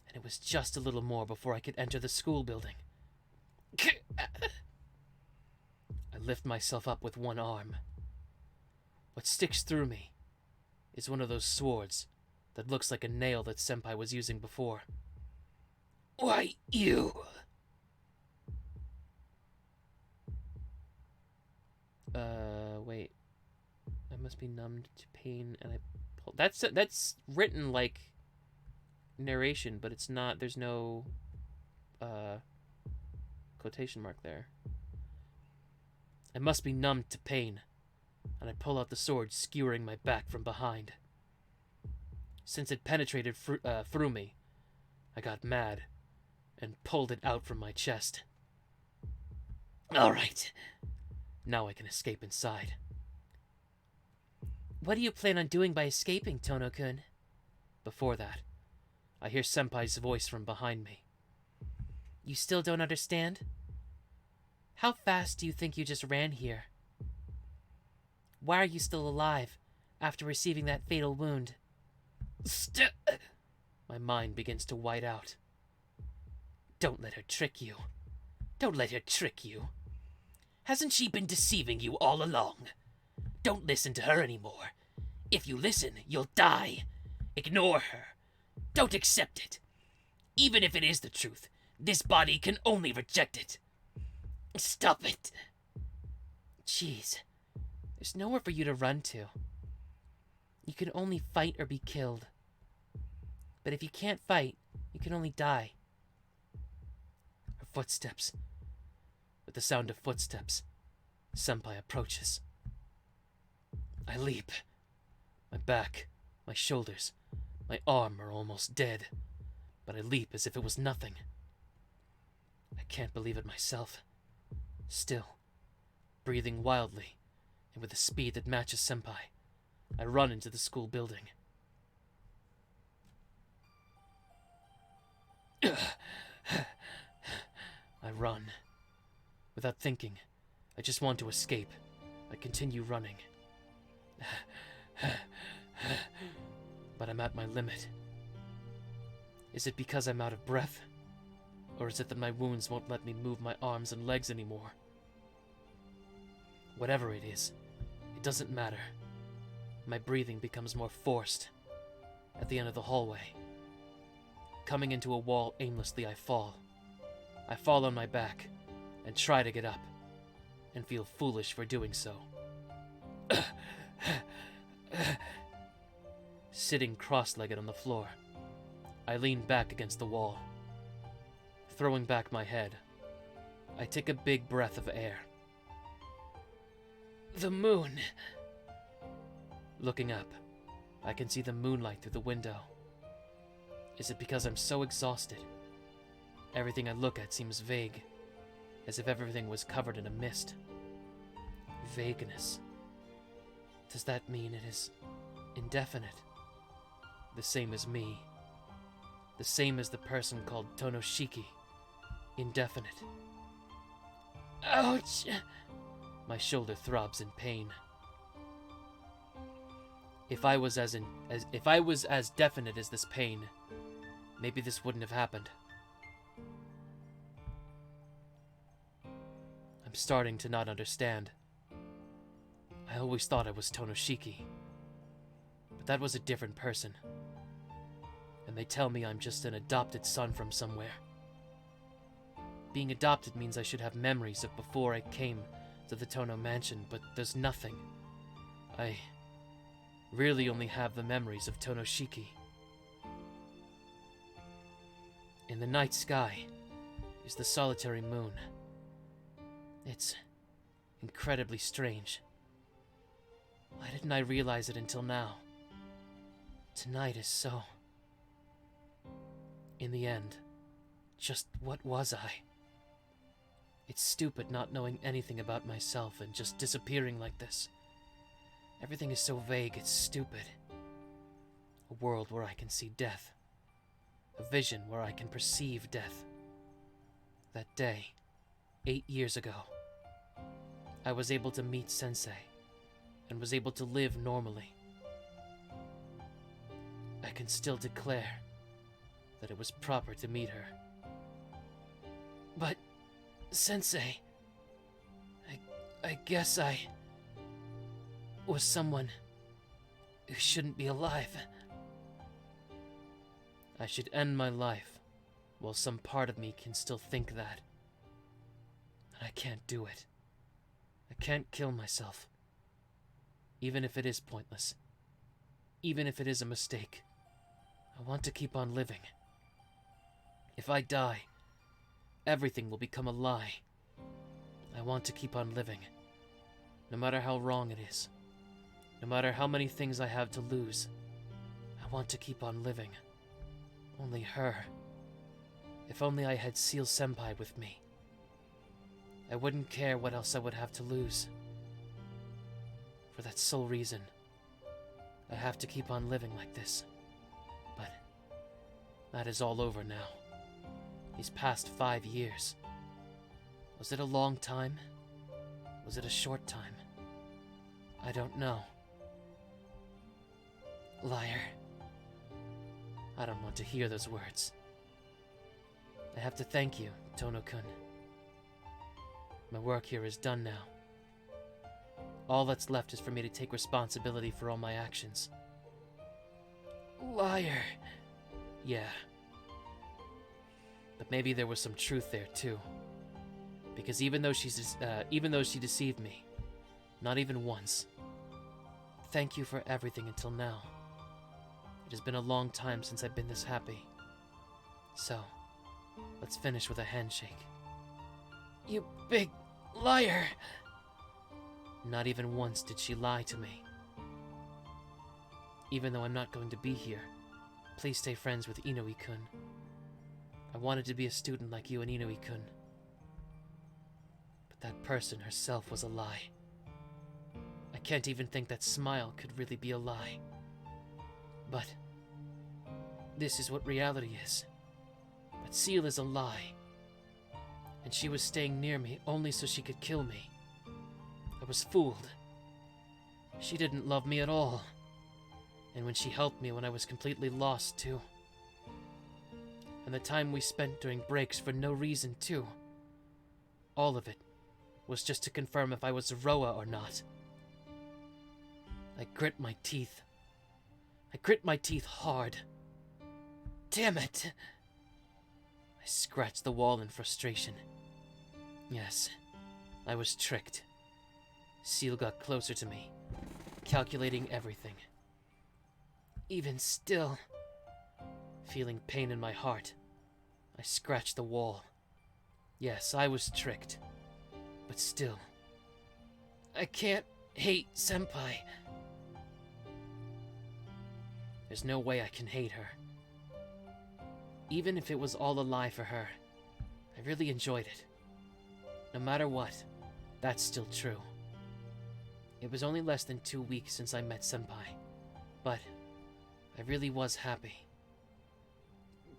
And it was just a little more before I could enter the school building. I lift myself up with one arm. What sticks through me is one of those swords that looks like a nail that Senpai was using before. Why, you? Wait. I must be numbed to pain, and I pull. That's written like narration, but it's not. There's no quotation mark there. I must be numbed to pain, and I pull out the sword, skewering my back from behind. Since it penetrated through me, I got mad and pulled it out from my chest. All right. Now I can escape inside. What do you plan on doing by escaping, Tohno-kun? Before that, I hear Senpai's voice from behind me. You still don't understand? How fast do you think you just ran here? Why are you still alive after receiving that fatal wound? My mind begins to white out. Don't let her trick you. Don't let her trick you. Hasn't she been deceiving you all along? Don't listen to her anymore. If you listen, you'll die. Ignore her. Don't accept it. Even if it is the truth, this body can only reject it. Stop it. Jeez. There's nowhere for you to run to. You can only fight or be killed. But if you can't fight, you can only die. Her footsteps. With the sound of footsteps, Senpai approaches. I leap. My back, my shoulders, my arm are almost dead, but I leap as if it was nothing. I can't believe it myself. Still, breathing wildly, and with a speed that matches Senpai, I run into the school building. I run. Without thinking, I just want to escape. I continue running. But I'm at my limit. Is it because I'm out of breath? Or is it that my wounds won't let me move my arms and legs anymore? Whatever it is, it doesn't matter. My breathing becomes more forced. At the end of the hallway, coming into a wall aimlessly, I fall. I fall on my back and try to get up, and feel foolish for doing so. Sitting cross-legged on the floor, I lean back against the wall. Throwing back my head, I take a big breath of air. The moon. Looking up, I can see the moonlight through the window. Is it because I'm so exhausted? Everything I look at seems vague, as if everything was covered in a mist. Vagueness. Does that mean it is indefinite? The same as me. The same as the person called Tohno. Indefinite. Ouch! My shoulder throbs in pain. If I was as definite as this pain, maybe this wouldn't have happened. I'm starting to not understand. I always thought I was Tohno, but that was a different person. And they tell me I'm just an adopted son from somewhere. Being adopted means I should have memories of before I came to the Tohno mansion, but there's nothing. I really only have the memories of Tohno. In the night sky is the solitary moon. It's incredibly strange. Why didn't I realize it until now? Tonight is so... In the end, just what was I? It's stupid not knowing anything about myself and just disappearing like this. Everything is so vague, it's stupid. A world where I can see death. A vision where I can perceive death. That day, 8 years ago, I was able to meet Sensei, and was able to live normally. I can still declare that it was proper to meet her. But, Sensei, I guess I was someone who shouldn't be alive. I should end my life while some part of me can still think that. But I can't do it. I can't kill myself. Even if it is pointless. Even if it is a mistake. I want to keep on living. If I die, everything will become a lie. I want to keep on living. No matter how wrong it is. No matter how many things I have to lose. I want to keep on living. Only her. If only I had Seal Senpai with me. I wouldn't care what else I would have to lose. For that sole reason, I have to keep on living like this. But that is all over now. These past 5 years. Was it a long time? Was it a short time? I don't know. Liar. I don't want to hear those words. I have to thank you, Tohno-kun. My work here is done now. All that's left is for me to take responsibility for all my actions. Liar. Yeah. But maybe there was some truth there too. Because even though she deceived me, not even once. Thank you for everything until now. It has been a long time since I've been this happy. So, let's finish with a handshake. You big liar! Not even once did she lie to me. Even though I'm not going to be here, please stay friends with Inoue-kun. I wanted to be a student like you and Inoue-kun. But that person herself was a lie. I can't even think that smile could really be a lie. But this is what reality is. But Seal is a lie. And she was staying near me only so she could kill me. I was fooled. She didn't love me at all. And when she helped me when I was completely lost, too. And the time we spent during breaks for no reason, too. All of it was just to confirm if I was a Roa or not. I grit my teeth. I grit my teeth hard. Damn it! I scratched the wall in frustration. Yes, I was tricked. Seal got closer to me, calculating everything. Even still, feeling pain in my heart, I scratched the wall. Yes, I was tricked. But still, I can't hate Senpai. There's no way I can hate her. Even if it was all a lie for her, I really enjoyed it. No matter what, that's still true. It was only less than 2 weeks since I met Senpai, but I really was happy.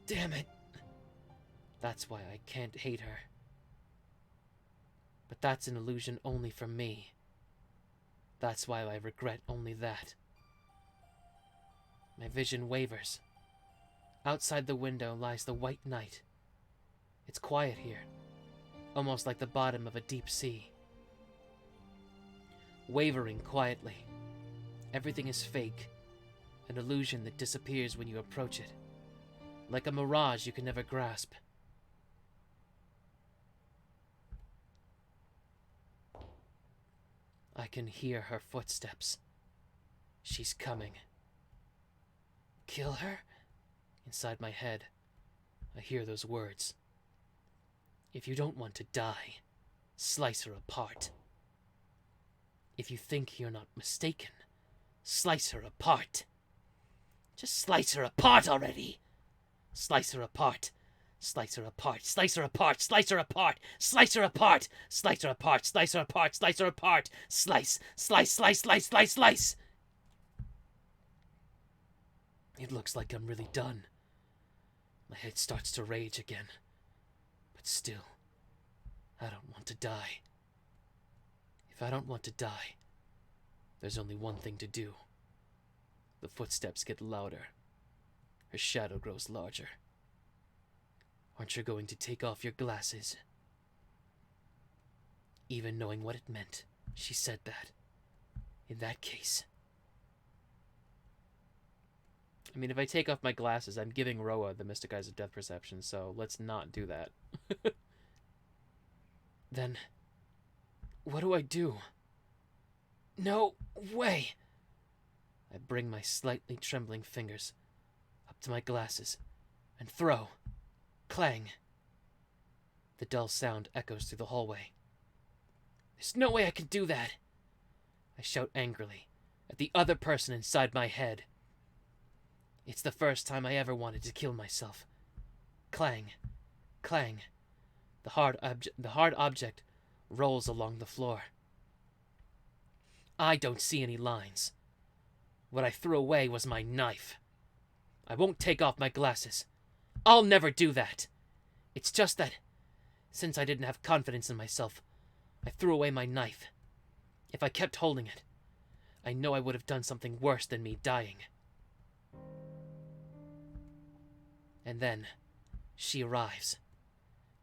Damn it! That's why I can't hate her. But that's an illusion only for me. That's why I regret only that. My vision wavers. Outside the window lies the white night. It's quiet here, almost like the bottom of a deep sea. Wavering quietly. Everything is fake, an illusion that disappears when you approach it, like a mirage you can never grasp. I can hear her footsteps. She's coming. Kill her? Inside my head, I hear those words. If you don't want to die, slice her apart. If you think you're not mistaken, slice her apart. Just slice her apart already. Slice her apart. Slice her apart. Slice her apart. Slice her apart. Slice her apart. Slice her apart. Slice her apart. Slice her apart. Slice. Slice. Slice. Slice. Slice. Slice. It looks like I'm really done. My head starts to rage again. But still, I don't want to die. If I don't want to die, there's only one thing to do. The footsteps get louder. Her shadow grows larger. Aren't you going to take off your glasses? Even knowing what it meant, she said that. In that case... I mean, if I take off my glasses, I'm giving Roa the Mystic Eyes of Death Perception, so let's not do that. Then, what do I do? No way! I bring my slightly trembling fingers up to my glasses and throw. Clang. The dull sound echoes through the hallway. There's no way I can do that! I shout angrily at the other person inside my head. It's the first time I ever wanted to kill myself. Clang. Clang. The hard object rolls along the floor. I don't see any lines. What I threw away was my knife. I won't take off my glasses. I'll never do that. It's just that, since I didn't have confidence in myself, I threw away my knife. If I kept holding it, I know I would have done something worse than me dying. And then, she arrives.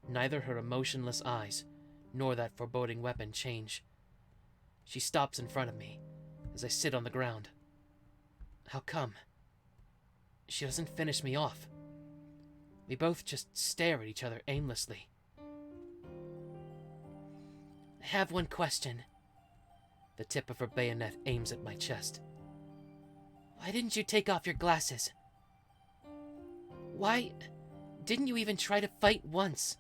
Neither her emotionless eyes, nor that foreboding weapon change. She stops in front of me, as I sit on the ground. How come? She doesn't finish me off. We both just stare at each other aimlessly. I have one question. The tip of her bayonet aims at my chest. Why didn't you take off your glasses? Why didn't you even try to fight once?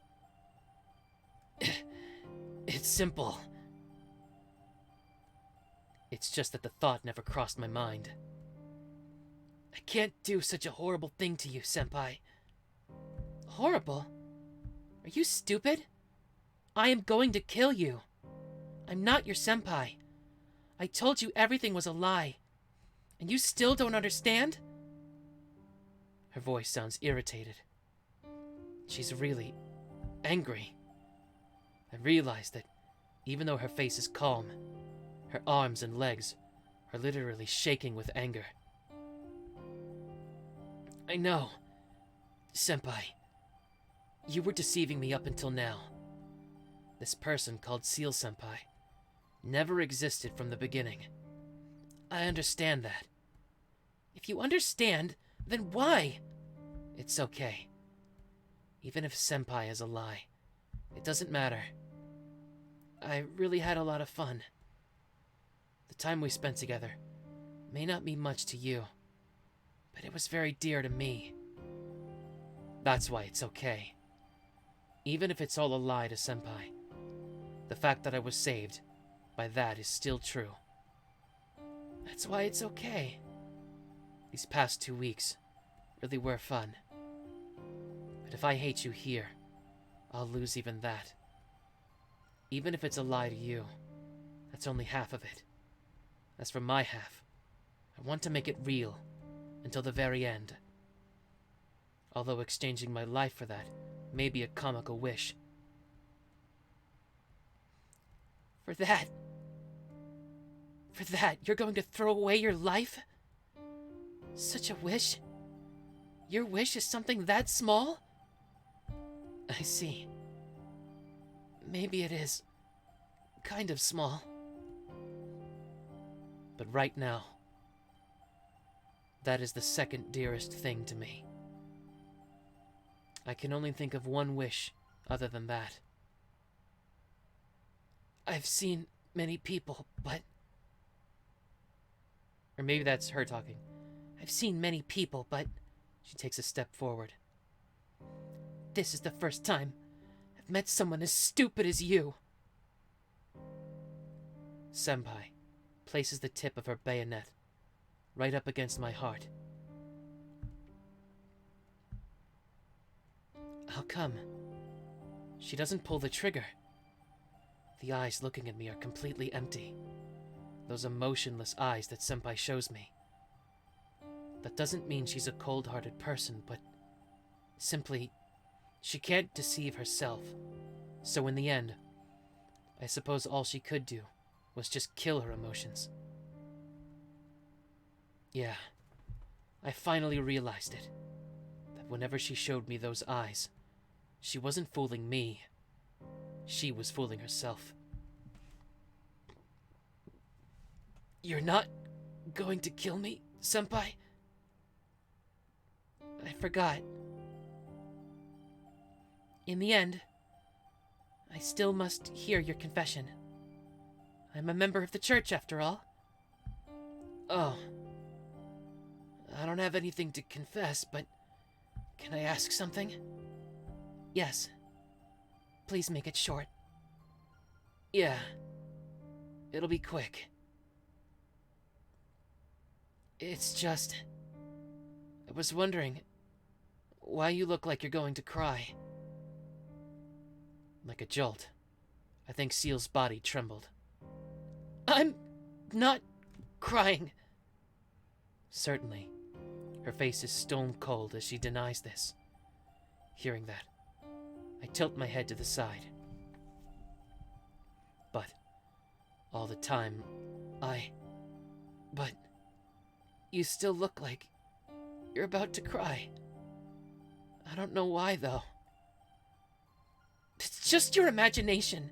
It's simple. It's just that the thought never crossed my mind. I can't do such a horrible thing to you, Senpai. Horrible? Are you stupid? I am going to kill you. I'm not your senpai. I told you everything was a lie. And you still don't understand? Her voice sounds irritated. She's really angry. I realize that even though her face is calm, her arms and legs are literally shaking with anger. I know, Senpai. You were deceiving me up until now. This person called Seal Senpai never existed from the beginning. I understand that. If you understand, then why? It's okay. Even if Senpai is a lie, it doesn't matter. I really had a lot of fun. The time we spent together may not mean much to you, but it was very dear to me. That's why it's okay. Even if it's all a lie to Senpai, the fact that I was saved by that is still true. That's why it's okay. These past 2 weeks really were fun. But if I hate you here, I'll lose even that. Even if it's a lie to you, that's only half of it. As for my half, I want to make it real, until the very end. Although exchanging my life for that may be a comical wish. For that, you're going to throw away your life? Such a wish? Your wish is something that small? I see. Maybe it is kind of small. But right now, that is the second dearest thing to me. I can only think of one wish other than that. I've seen many people, but... Or maybe that's her talking. I've seen many people, but... She takes a step forward. This is the first time I've met someone as stupid as you. Senpai places the tip of her bayonet right up against my heart. How come? She doesn't pull the trigger. The eyes looking at me are completely empty. Those emotionless eyes that Senpai shows me. That doesn't mean she's a cold-hearted person, but simply, she can't deceive herself. So in the end, I suppose all she could do was just kill her emotions. Yeah, I finally realized it. That whenever she showed me those eyes, she wasn't fooling me. She was fooling herself. You're not going to kill me, Senpai? I forgot. In the end, I still must hear your confession. I'm a member of the church, after all. Oh. I don't have anything to confess, but can I ask something? Yes. Please make it short. Yeah. It'll be quick. It's just... I was wondering why you look like you're going to cry. Like a jolt. I think Seal's body trembled. I'm not crying. Certainly. Her face is stone cold as she denies this. Hearing that, I tilt my head to the side. But, all the time, But, you still look like you're about to cry. I don't know why, though. It's just your imagination.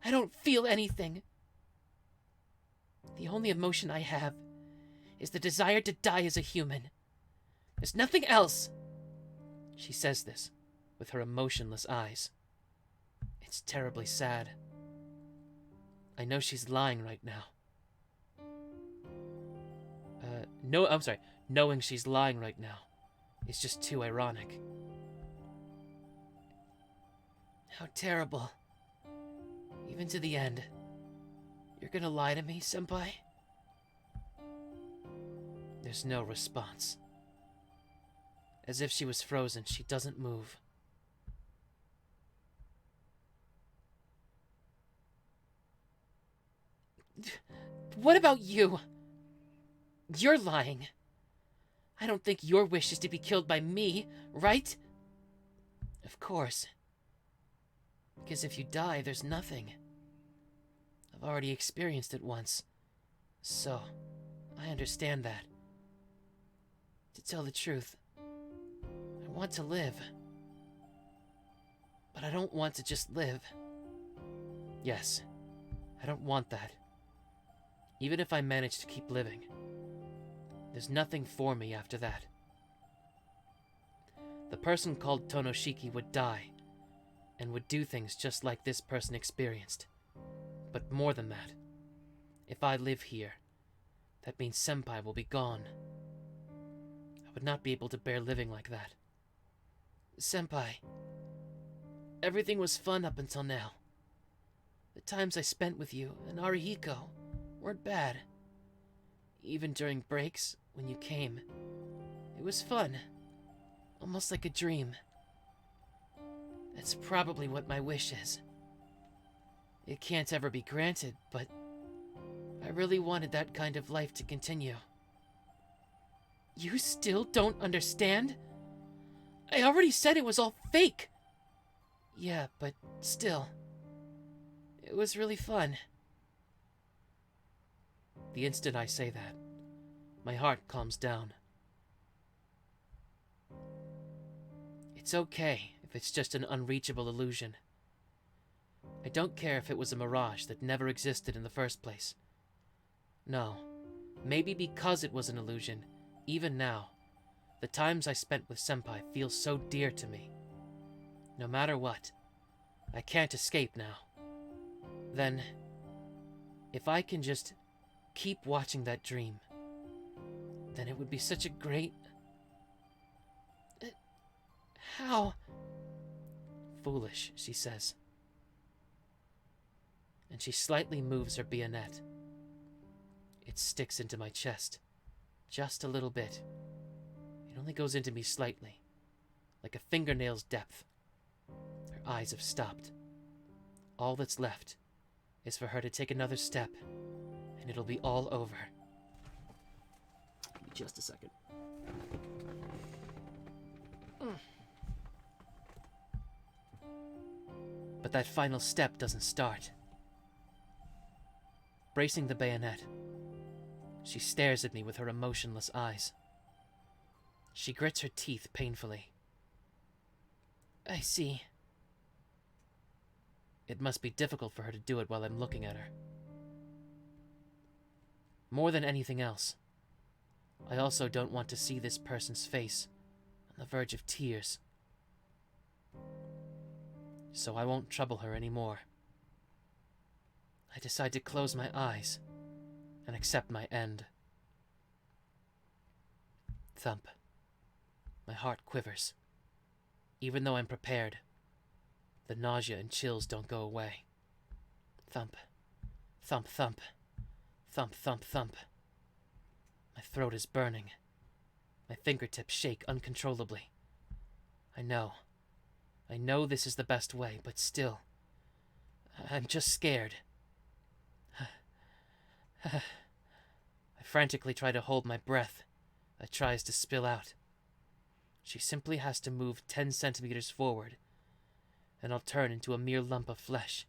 I don't feel anything. The only emotion I have is the desire to die as a human. There's nothing else. She says this with her emotionless eyes. It's terribly sad. I know she's lying right now. Knowing she's lying right now is just too ironic. How terrible. Even to the end. You're gonna lie to me, Senpai? There's no response. As if she was frozen, she doesn't move. What about you? You're lying. I don't think your wish is to be killed by me, right? Of course. Because if you die, there's nothing. I've already experienced it once. So, I understand that. To tell the truth, I want to live. But I don't want to just live. Yes, I don't want that. Even if I manage to keep living, there's nothing for me after that. The person called Tohno would die, and would do things just like this person experienced. But more than that, if I live here, that means Senpai will be gone. I would not be able to bear living like that. Senpai, everything was fun up until now. The times I spent with you and Arihiko weren't bad. Even during breaks, when you came, it was fun. Almost like a dream. That's probably what my wish is. It can't ever be granted, but I really wanted that kind of life to continue. You still don't understand? I already said it was all fake! Yeah, but still. It was really fun. The instant I say that, my heart calms down. It's okay if it's just an unreachable illusion. I don't care if it was a mirage that never existed in the first place. No, maybe because it was an illusion, even now, the times I spent with Senpai feel so dear to me. No matter what, I can't escape now. Then, if I can just keep watching that dream, then it would be such a great... How? Foolish, she says. And she slightly moves her bayonet. It sticks into my chest, just a little bit. It only goes into me slightly, like a fingernail's depth. Her eyes have stopped. All that's left is for her to take another step, and it'll be all over. Give me just a second. But that final step doesn't start. Bracing the bayonet, she stares at me with her emotionless eyes. She grits her teeth painfully. I see. It must be difficult for her to do it while I'm looking at her. More than anything else, I also don't want to see this person's face on the verge of tears. So I won't trouble her anymore. I decide to close my eyes and accept my end. Thump. My heart quivers. Even though I'm prepared, the nausea and chills don't go away. Thump. Thump, thump. Thump, thump, thump. My throat is burning. My fingertips shake uncontrollably. I know this is the best way, but still, I'm just scared. I frantically try to hold my breath that tries to spill out. She simply has to move 10 centimeters forward, and I'll turn into a mere lump of flesh.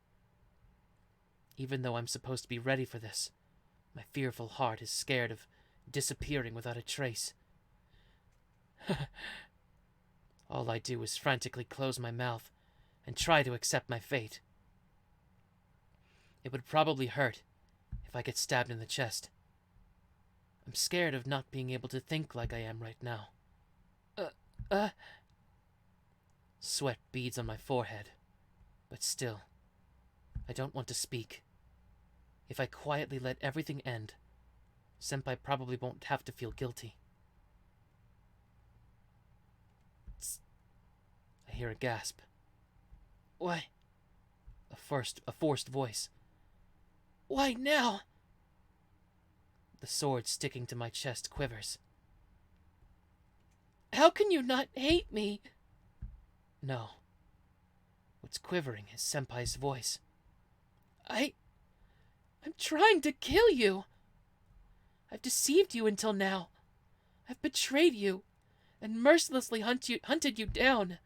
Even though I'm supposed to be ready for this, my fearful heart is scared of disappearing without a trace. All I do is frantically close my mouth and try to accept my fate. It would probably hurt if I get stabbed in the chest. I'm scared of not being able to think like I am right now. Sweat beads on my forehead, but still, I don't want to speak. If I quietly let everything end, Senpai probably won't have to feel guilty. Tss. I hear a gasp. Why? A forced voice. Why now? The sword sticking to my chest quivers. How can you not hate me? No. What's quivering is Senpai's voice. I'm trying to kill you. I've deceived you until now. I've betrayed you and mercilessly hunted you down.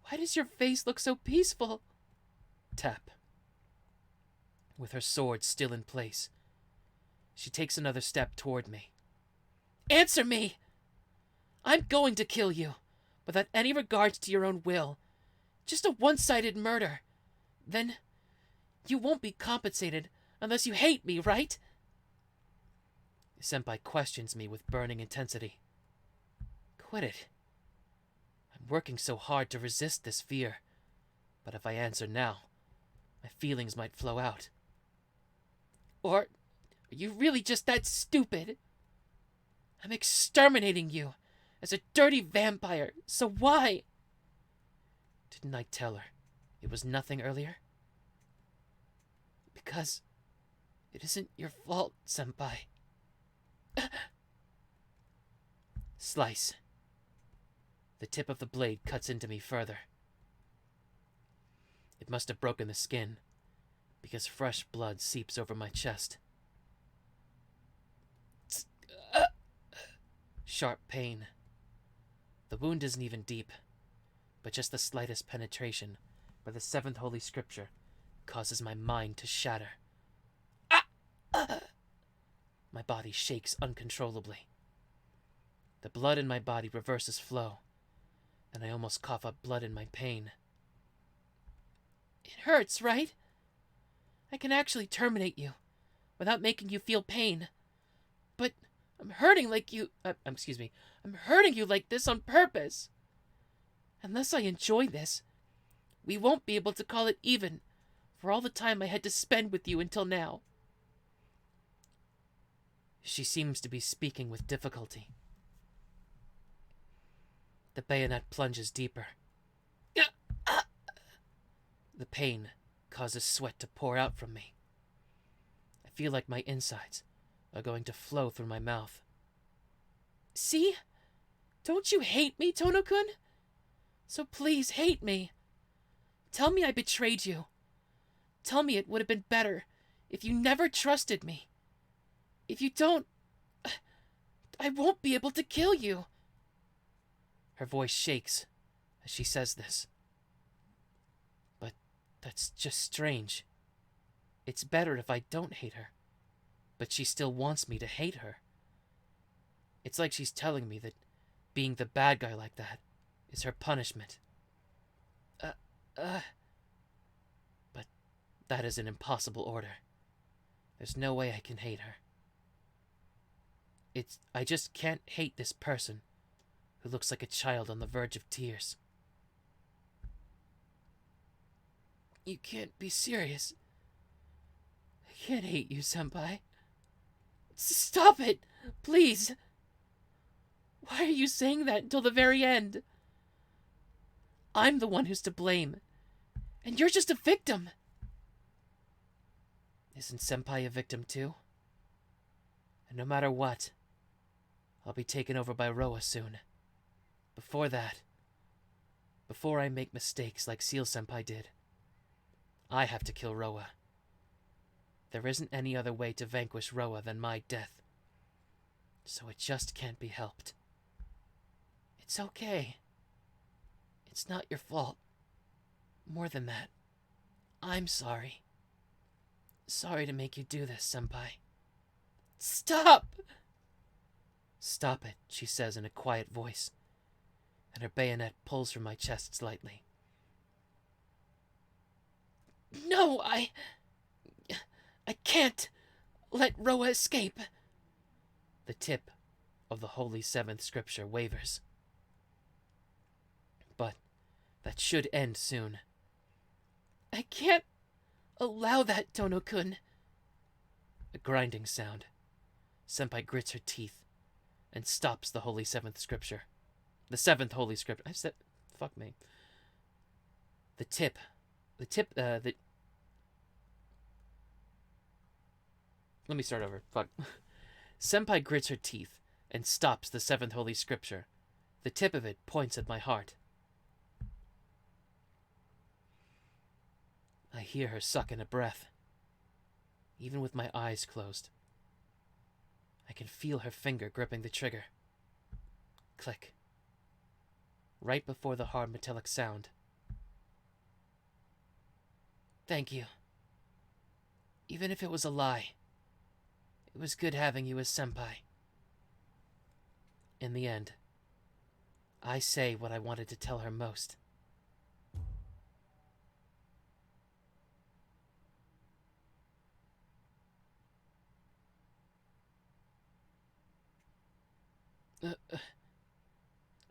Why does your face look so peaceful? Tap. With her sword still in place, she takes another step toward me. Answer me! I'm going to kill you, without any regards to your own will. Just a one-sided murder. Then, you won't be compensated unless you hate me, right? Senpai questions me with burning intensity. Quit it. I'm working so hard to resist this fear, but if I answer now, my feelings might flow out. Or are you really just that stupid? I'm exterminating you as a dirty vampire, so why? Didn't I tell her it was nothing earlier? Because it isn't your fault, Senpai. Slice. The tip of the blade cuts into me further. It must have broken the skin, because fresh blood seeps over my chest. Sharp pain. The wound isn't even deep, but just the slightest penetration by the seventh holy scripture causes my mind to shatter. My body shakes uncontrollably. The blood in my body reverses flow, and I almost cough up blood in my pain. It hurts, right? I can actually terminate you without making you feel pain. But I'm hurting like you... I'm hurting you like this on purpose. Unless I enjoy this, we won't be able to call it even for all the time I had to spend with you until now. She seems to be speaking with difficulty. The bayonet plunges deeper. The pain causes sweat to pour out from me. I feel like my insides are going to flow through my mouth. See? Don't you hate me, Tohno-kun? So please hate me. Tell me I betrayed you. Tell me it would have been better if you never trusted me. If you don't, I won't be able to kill you. Her voice shakes as she says this. But that's just strange. It's better if I don't hate her, but she still wants me to hate her. It's like she's telling me that being the bad guy like that is her punishment. But that is an impossible order. There's no way I can hate her. I just can't hate this person who looks like a child on the verge of tears. You can't be serious. I can't hate you, Senpai. Stop it, please. Why are you saying that until the very end? I'm the one who's to blame, and you're just a victim. Isn't Senpai a victim too? And no matter what, I'll be taken over by Roa soon. Before that, before I make mistakes like Seal Senpai did, I have to kill Roa. There isn't any other way to vanquish Roa than my death. So it just can't be helped. It's okay. It's not your fault. More than that, I'm sorry. Sorry to make you do this, Senpai. Stop! Stop it, she says in a quiet voice, and her bayonet pulls from my chest slightly. No, I can't let Roa escape. The tip of the Holy Seventh Scripture wavers. But that should end soon. I can't allow that, Tohno-kun. A grinding sound. Senpai grits her teeth and stops the Holy Seventh Scripture. The Seventh Holy Scripture. I said, fuck me. Let me start over. Fuck. Senpai grits her teeth and stops the Seventh Holy Scripture. The tip of it points at my heart. I hear her suck in a breath. Even with my eyes closed, I can feel her finger gripping the trigger. Click. Right before the hard metallic sound. Thank you. Even if it was a lie, it was good having you as Senpai. In the end, I say what I wanted to tell her most.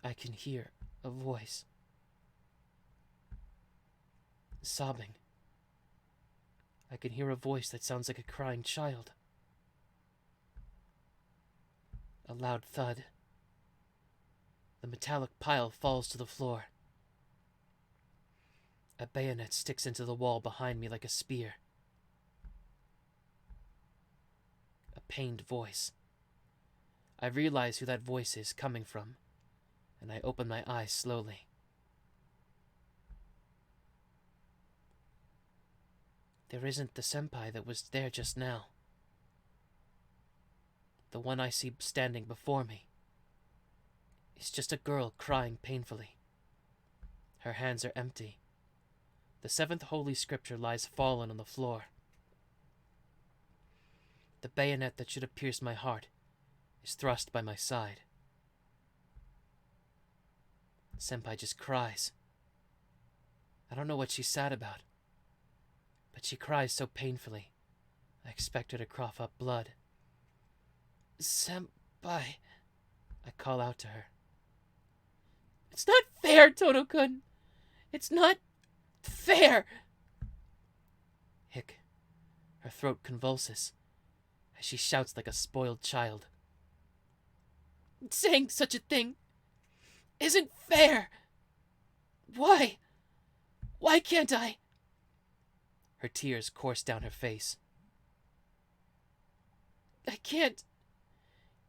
I can hear a voice. Sobbing. I can hear a voice that sounds like a crying child. A loud thud. The metallic pile falls to the floor. A bayonet sticks into the wall behind me like a spear. A pained voice. I realize who that voice is coming from, and I open my eyes slowly. There isn't the senpai that was there just now. The one I see standing before me is just a girl crying painfully. Her hands are empty. The 7th holy scripture lies fallen on the floor. The bayonet that should have pierced my heart is thrust by my side. Senpai just cries. I don't know what she's sad about, but she cries so painfully, I expect her to cough up blood. Senpai, I call out to her. It's not fair, Tohno-kun. It's not fair. Hick. Her throat convulses as she shouts like a spoiled child. Saying such a thing isn't fair. Why? Why can't I? Her tears course down her face. I can't.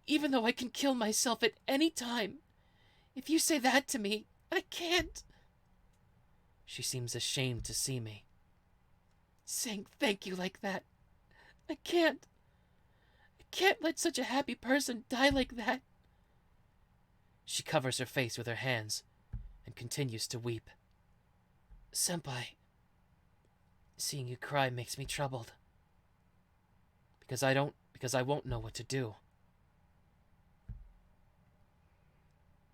Even though I can kill myself at any time. If you say that to me, I can't. She seems ashamed to see me. Saying thank you like that. I can't. I can't let such a happy person die like that. She covers her face with her hands and continues to weep. Senpai, seeing you cry makes me troubled. Because I won't know what to do.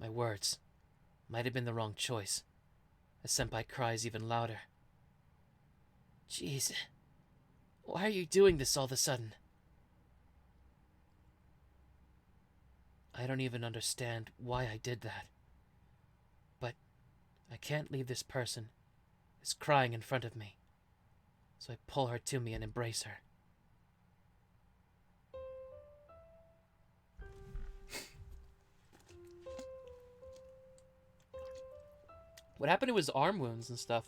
My words might have been the wrong choice, as Senpai cries even louder. Jeez, why are you doing this all of a sudden? I don't even understand why I did that. But I can't leave this person is crying in front of me, so I pull her to me and embrace her. What happened to his arm wounds and stuff?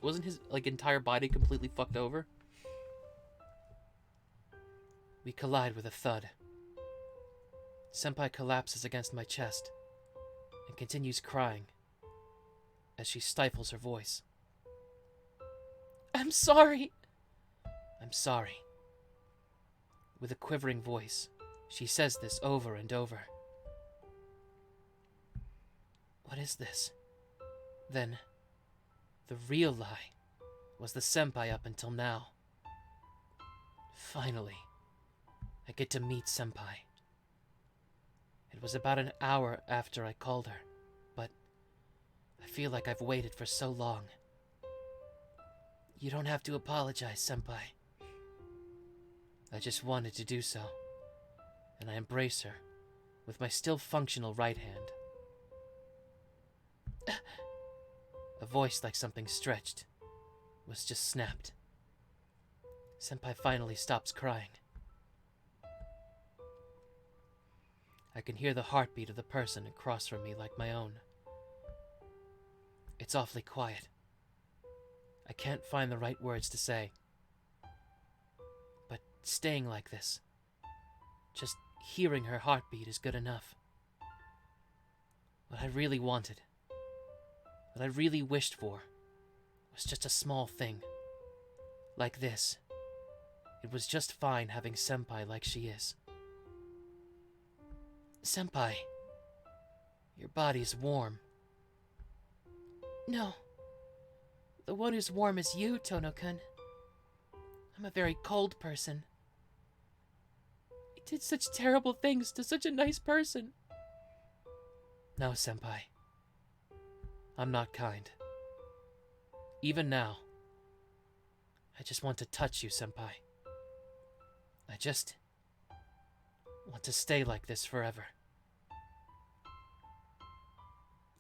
Wasn't his, entire body completely fucked over? We collide with a thud. Senpai collapses against my chest and continues crying as she stifles her voice. I'm sorry. I'm sorry. With a quivering voice, she says this over and over. What is this? Then, the real lie was the senpai up until now. Finally, I get to meet senpai. It was about an hour after I called her, but I feel like I've waited for so long. You don't have to apologize, senpai. I just wanted to do so, and I embrace her with my still functional right hand. A voice like something stretched was just snapped. Senpai finally stops crying. I can hear the heartbeat of the person across from me like my own. It's awfully quiet. I can't find the right words to say. But staying like this, just hearing her heartbeat is good enough. What I really wanted, what I really wished for, was just a small thing. Like this. It was just fine having senpai like she is. Senpai, your body's warm. No. The one who's warm is you, Tohno-kun. I'm a very cold person. I did such terrible things to such a nice person. No, senpai. I'm not kind. Even now, I just want to touch you, senpai. I just want to stay like this forever.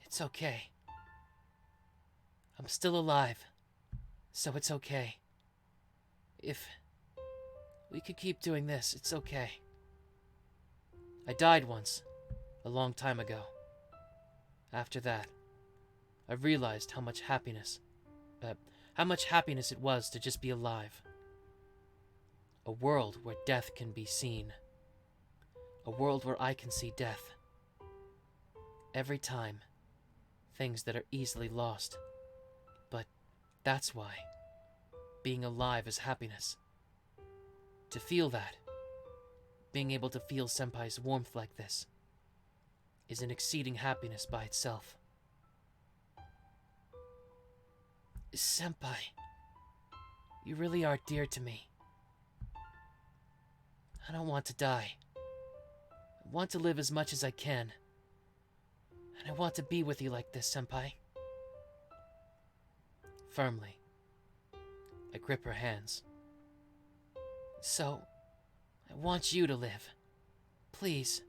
It's okay. I'm still alive, so it's okay. If we could keep doing this, it's okay. I died once, a long time ago. After that, I realized how much happiness it was to just be alive. A world where death can be seen. A world where I can see death. Every time, things that are easily lost. But that's why being alive is happiness. To feel that, being able to feel Senpai's warmth like this, is an exceeding happiness by itself. Senpai, you really are dear to me. I don't want to die. I want to live as much as I can. And I want to be with you like this, Senpai. Firmly, I grip her hands. So, I want you to live. Please.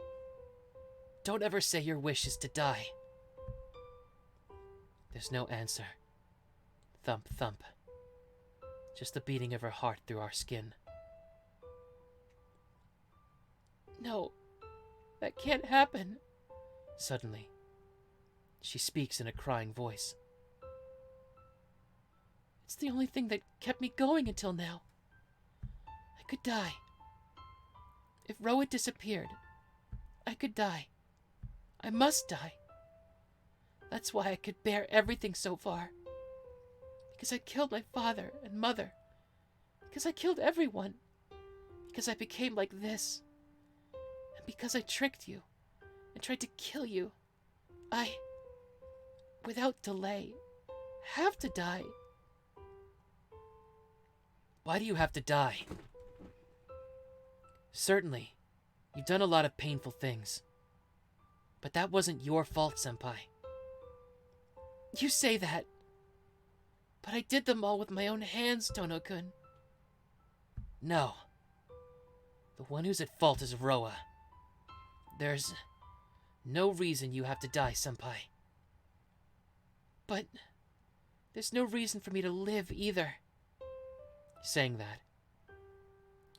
Don't ever say your wish is to die. There's no answer. Thump, thump. Just the beating of her heart through our skin. No, that can't happen. Suddenly, she speaks in a crying voice. It's the only thing that kept me going until now. I could die. If Roa disappeared, I could die. I must die. That's why I could bear everything so far. Because I killed my father and mother. Because I killed everyone. Because I became like this. And because I tricked you and tried to kill you, I, without delay, have to die. Why do you have to die? Certainly, you've done a lot of painful things. But that wasn't your fault, Senpai. You say that. But I did them all with my own hands, Tohno-kun. No. The one who's at fault is Roa. There's no reason you have to die, Senpai. But there's no reason for me to live either. Saying that,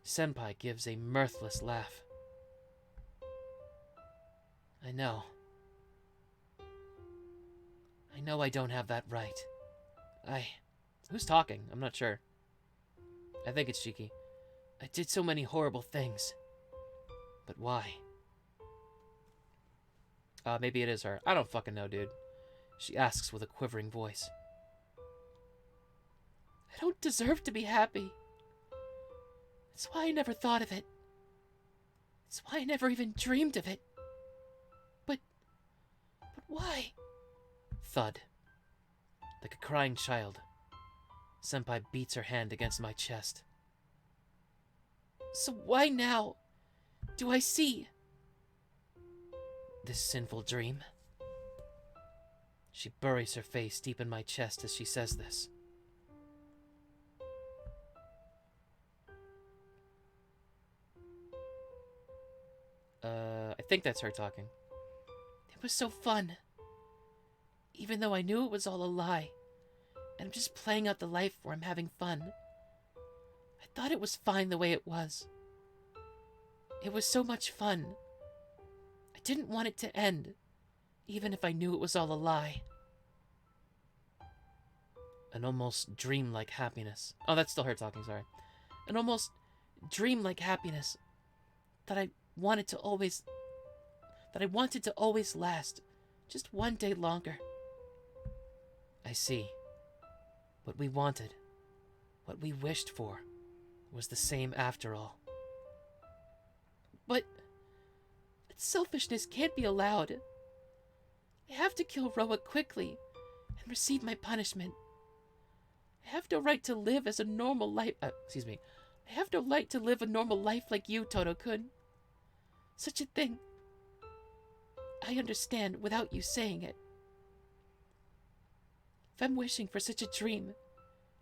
Senpai gives a mirthless laugh. I know I don't have that right. Who's talking? I'm not sure. I think it's Shiki. I did so many horrible things. But why? Maybe it is her. I don't fucking know, dude. She asks with a quivering voice. I don't deserve to be happy. That's why I never thought of it. That's why I never even dreamed of it. But why? Thud. Like a crying child, Senpai beats her hand against my chest. So why now do I see this sinful dream? She buries her face deep in my chest as she says this. I think that's her talking. It was so fun. Even though I knew it was all a lie. And I'm just playing out the life where I'm having fun. I thought it was fine the way it was. It was so much fun. I didn't want it to end, even if I knew it was all a lie. An almost dreamlike happiness. Oh, that's still her talking, sorry. An almost dreamlike happiness that I wanted to always last, just one day longer. I see. What we wanted, what we wished for, was the same after all. But selfishness can't be allowed. I have to kill Roa quickly and receive my punishment. I have no right to live as a normal life. I have no right to live a normal life like you, Tohno-kun. Such a thing, I understand without you saying it. If I'm wishing for such a dream,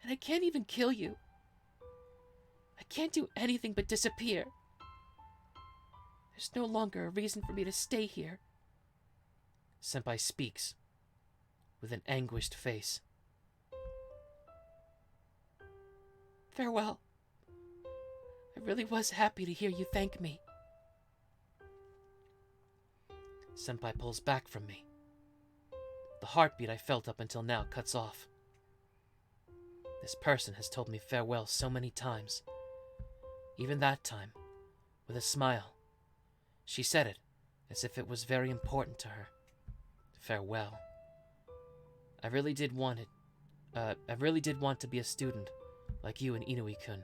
and I can't even kill you, I can't do anything but disappear. There's no longer a reason for me to stay here. Senpai speaks with an anguished face. Farewell. I really was happy to hear you thank me. Senpai pulls back from me. The heartbeat I felt up until now cuts off. This person has told me farewell so many times. Even that time, with a smile. She said it as if it was very important to her. Farewell. I really did want to be a student like you and Inui-kun.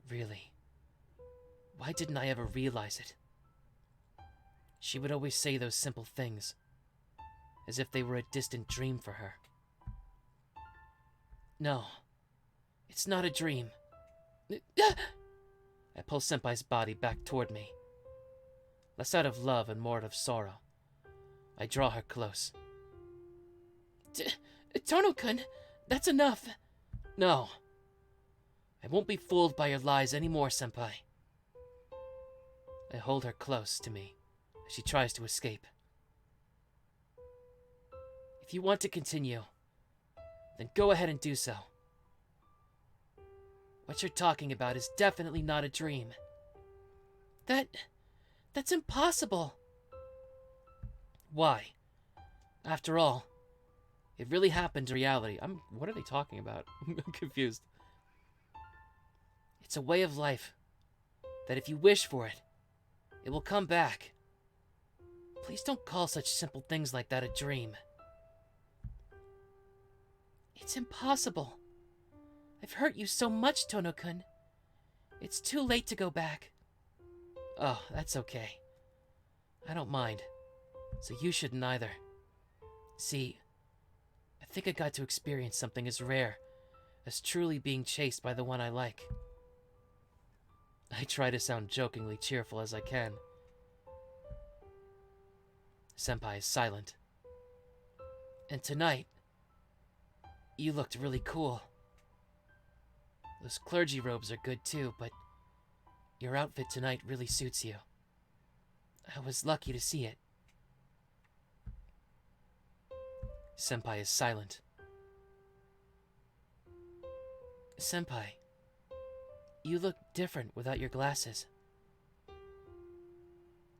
Really, why didn't I ever realize it? She would always say those simple things, as if they were a distant dream for her. No, it's not a dream. I pull Senpai's body back toward me. Less out of love and more out of sorrow. I draw her close. Tohno-kun, that's enough. No. I won't be fooled by your lies anymore, Senpai. I hold her close to me as she tries to escape. If you want to continue, then go ahead and do so. What you're talking about is definitely not a dream. That's impossible. Why? After all, it really happened in reality. What are they talking about? I'm confused. It's a way of life that if you wish for it, it will come back. Please don't call such simple things like that a dream. It's impossible. I've hurt you so much, Tohno-kun. It's too late to go back. Oh, that's okay. I don't mind. So you shouldn't either. See, I think I got to experience something as rare as truly being chased by the one I like. I try to sound jokingly cheerful as I can. Senpai is silent. And tonight, you looked really cool. Those clergy robes are good too, but your outfit tonight really suits you. I was lucky to see it. Senpai is silent. Senpai, you look different without your glasses.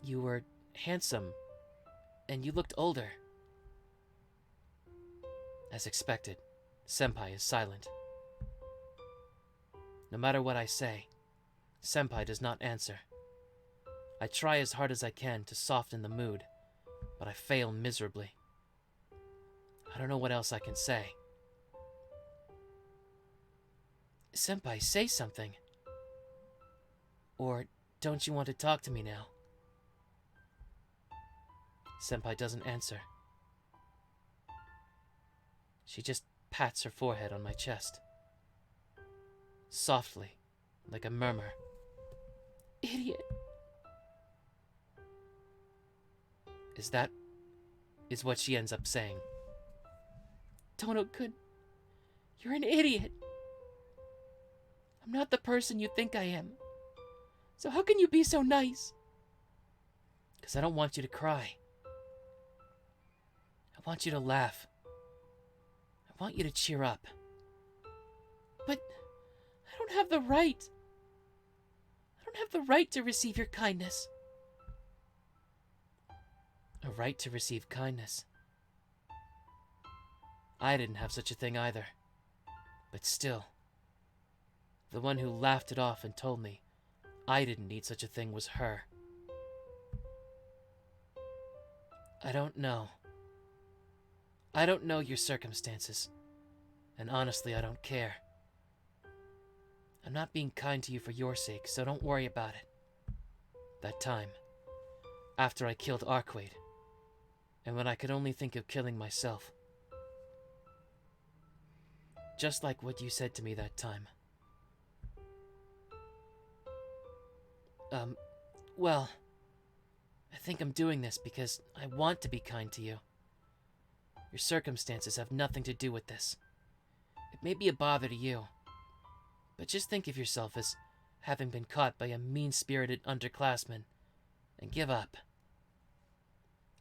You were handsome, and you looked older. As expected, Senpai is silent. No matter what I say, Senpai does not answer. I try as hard as I can to soften the mood, but I fail miserably. I don't know what else I can say. Senpai, say something. Or don't you want to talk to me now? Senpai doesn't answer. She just pats her forehead on my chest. Softly, like a murmur. Idiot. Is what she ends up saying. Tohno-kun, you're an idiot. I'm not the person you think I am. So how can you be so nice? Because I don't want you to cry. I want you to laugh. I want you to cheer up. But I don't have the right. I don't have the right to receive your kindness. A right to receive kindness. I didn't have such a thing either. But still, the one who laughed it off and told me I didn't need such a thing was her. I don't know. I don't know your circumstances. And honestly, I don't care. I'm not being kind to you for your sake, so don't worry about it. That time, after I killed Arcueid, and when I could only think of killing myself. Just like what you said to me that time. Well, I think I'm doing this because I want to be kind to you. Your circumstances have nothing to do with this. It may be a bother to you, but just think of yourself as having been caught by a mean-spirited underclassman, and give up.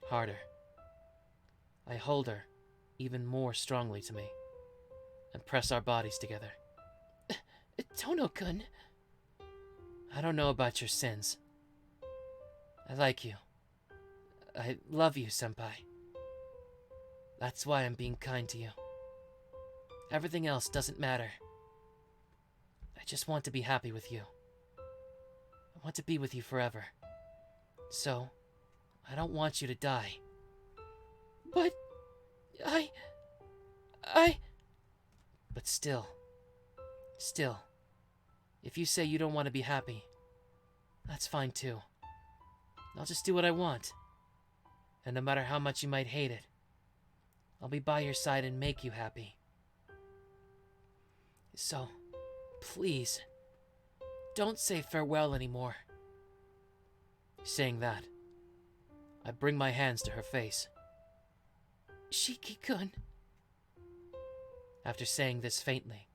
Harder. I hold her even more strongly to me, and press our bodies together. Tohno-kun. I don't know about your sins. I like you. I love you, Senpai. That's why I'm being kind to you. Everything else doesn't matter. I just want to be happy with you. I want to be with you forever. So, I don't want you to die. But... But still, Still, if you say you don't want to be happy, that's fine too. I'll just do what I want. And no matter how much you might hate it, I'll be by your side and make you happy. So, please, don't say farewell anymore. Saying that, I bring my hands to her face. Shiki-kun. After saying this faintly,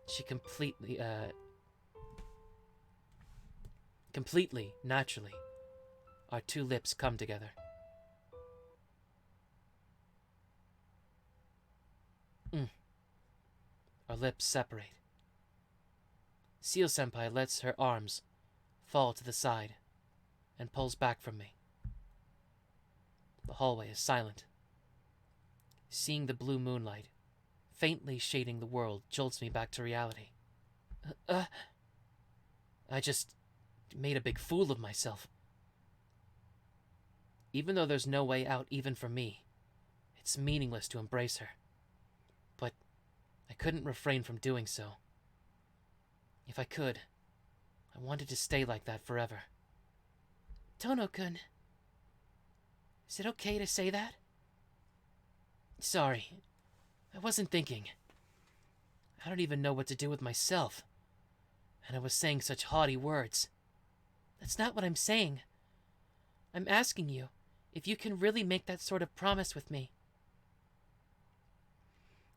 she completely, naturally, our two lips come together. Our lips separate. Seal-senpai lets her arms fall to the side and pulls back from me. The hallway is silent. Seeing the blue moonlight faintly shading the world jolts me back to reality. I just made a big fool of myself. Even though there's no way out even for me, it's meaningless to embrace her. But I couldn't refrain from doing so. If I could, I wanted to stay like that forever. Tohno-kun, is it okay to say that? Sorry, I wasn't thinking. I don't even know what to do with myself. And I was saying such haughty words. That's not what I'm saying. I'm asking you if you can really make that sort of promise with me.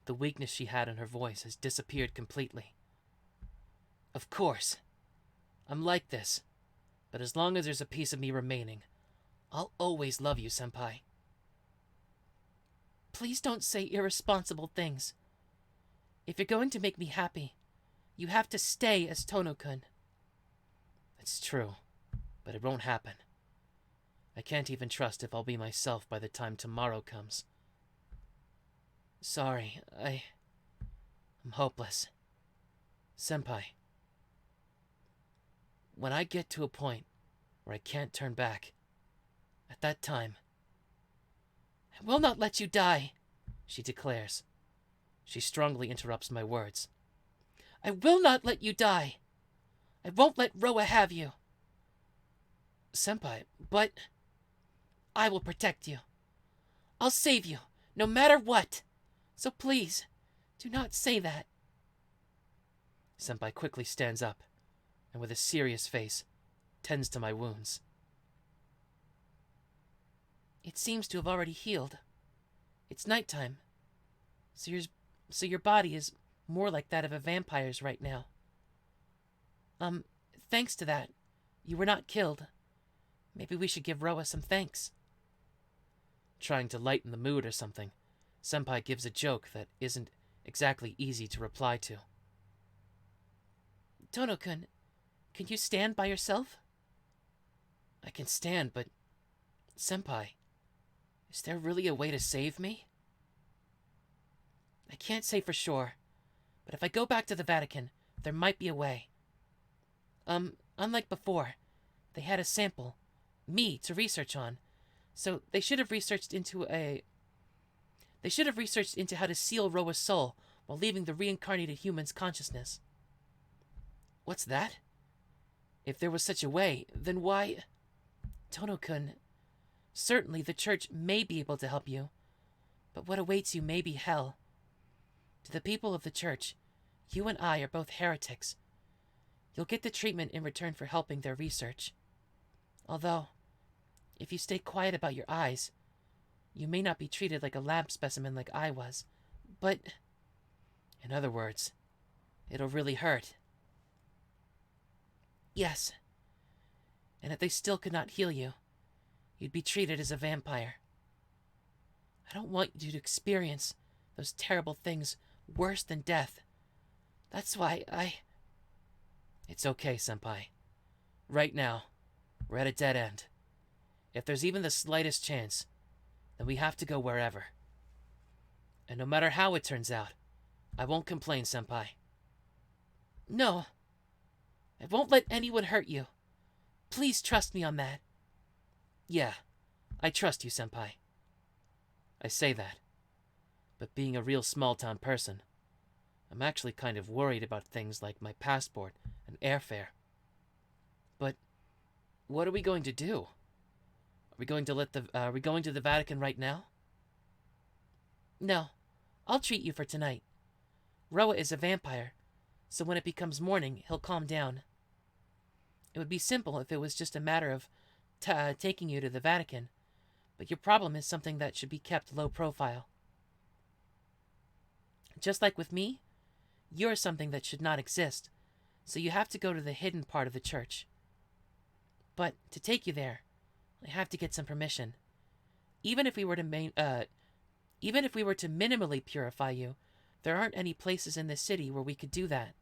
The weakness she had in her voice has disappeared completely. Of course. I'm like this. But as long as there's a piece of me remaining, I'll always love you, senpai. Please don't say irresponsible things. If you're going to make me happy, you have to stay as Tohno-kun. It's true, but it won't happen. I can't even trust if I'll be myself by the time tomorrow comes. Sorry, I'm hopeless. Senpai, when I get to a point where I can't turn back, at that time, I will not let you die, she declares. She strongly interrupts my words. I will not let you die. I won't let Roa have you. Senpai, but I will protect you. I'll save you, no matter what. So please, do not say that. Senpai quickly stands up, and with a serious face, tends to my wounds. It seems to have already healed. It's nighttime, so your body is more like that of a vampire's right now. Thanks to that, you were not killed. Maybe we should give Roa some thanks. Trying to lighten the mood or something, Senpai gives a joke that isn't exactly easy to reply to. Tohno-kun, can you stand by yourself? I can stand, but... Senpai, is there really a way to save me? I can't say for sure, but if I go back to the Vatican, there might be a way. Unlike before, they had a sample, me, to research on, so they should have researched into how to seal Roa's soul while leaving the reincarnated human's consciousness. What's that? If there was such a way, then why... Tohno-kun, certainly the church may be able to help you, but what awaits you may be hell. To the people of the church, you and I are both heretics. You'll get the treatment in return for helping their research. Although, if you stay quiet about your eyes, you may not be treated like a lab specimen like I was, but... In other words, it'll really hurt. Yes. And if they still could not heal you, you'd be treated as a vampire. I don't want you to experience those terrible things worse than death. That's why It's okay, senpai. Right now, we're at a dead end. If there's even the slightest chance, then we have to go wherever. And no matter how it turns out, I won't complain, senpai. No. I won't let anyone hurt you. Please trust me on that. Yeah, I trust you, senpai. I say that, but being a real small-town person, I'm actually kind of worried about things like my passport and airfare. But what are we going to do? Are we going to the Vatican right now? No, I'll treat you for tonight. Roa is a vampire, so when it becomes morning, he'll calm down. It would be simple if it was just a matter of taking you to the Vatican, but your problem is something that should be kept low profile. Just like with me, you're something that should not exist, so you have to go to the hidden part of the church. But to take you there, I have to get some permission. Even if we were to minimally purify you, there aren't any places in the city where we could do that.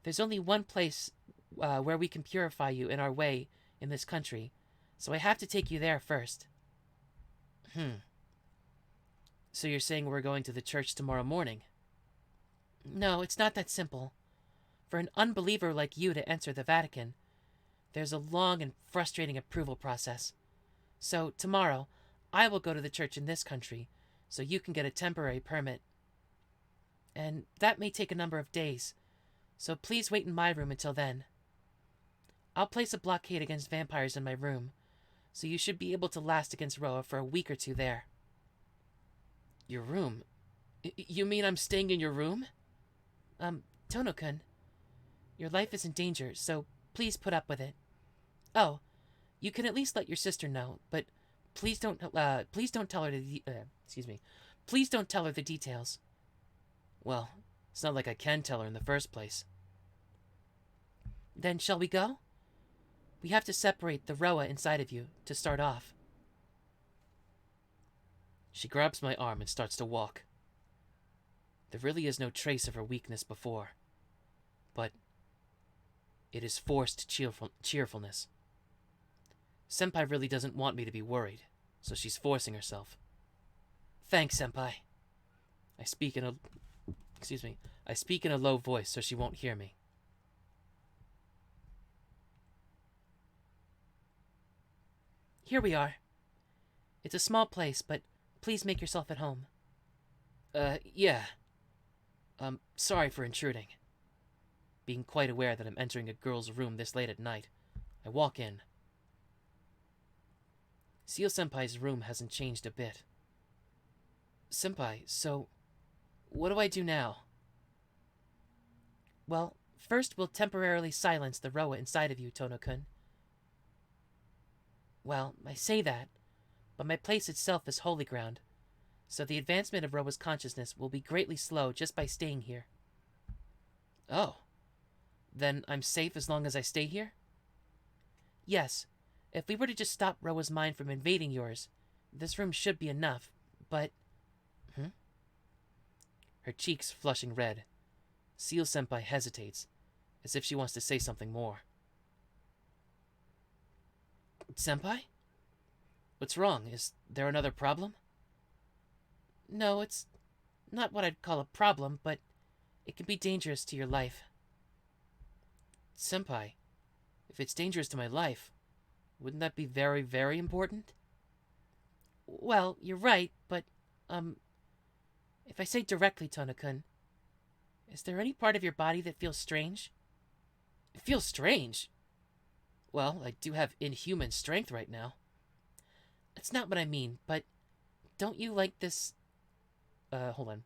There's only one place where we can purify you in our way in this country, so I have to take you there first. So you're saying we're going to the church tomorrow morning? No, it's not that simple. For an unbeliever like you to enter the Vatican, there's a long and frustrating approval process. So tomorrow, I will go to the church in this country, so you can get a temporary permit. And that may take a number of days, so please wait in my room until then. I'll place a blockade against vampires in my room, so you should be able to last against Roa for a week or two there. Your room? You mean I'm staying in your room? Tohno-kun, your life is in danger, so please put up with it. Oh, you can at least let your sister know, but please don't tell her Please don't tell her the details. Well, it's not like I can tell her in the first place. Then shall we go? We have to separate the Roa inside of you to start off. She grabs my arm and starts to walk. There really is no trace of her weakness before, but it is forced cheerfulness. Senpai really doesn't want me to be worried, so she's forcing herself. Thanks, Senpai. I speak in a low voice so she won't hear me. Here we are. It's a small place, but please make yourself at home. Yeah. Sorry for intruding. Being quite aware that I'm entering a girl's room this late at night, I walk in. Seal-senpai's room hasn't changed a bit. Senpai, so what do I do now? Well, first we'll temporarily silence the Roa inside of you, Tohno-kun. Well, I say that, but my place itself is holy ground, so the advancement of Roa's consciousness will be greatly slow just by staying here. Oh. Then I'm safe as long as I stay here? Yes. If we were to just stop Roa's mind from invading yours, this room should be enough, but... Her cheeks flushing red. Seal-senpai hesitates, as if she wants to say something more. Senpai? What's wrong? Is there another problem? No, it's not what I'd call a problem, but it can be dangerous to your life. Senpai, if it's dangerous to my life, wouldn't that be very, very important? Well, you're right, but, if I say directly, Tohno-kun, is there any part of your body that feels strange? It feels strange? Well, I do have inhuman strength right now. That's not what I mean, but don't you like this... hold on.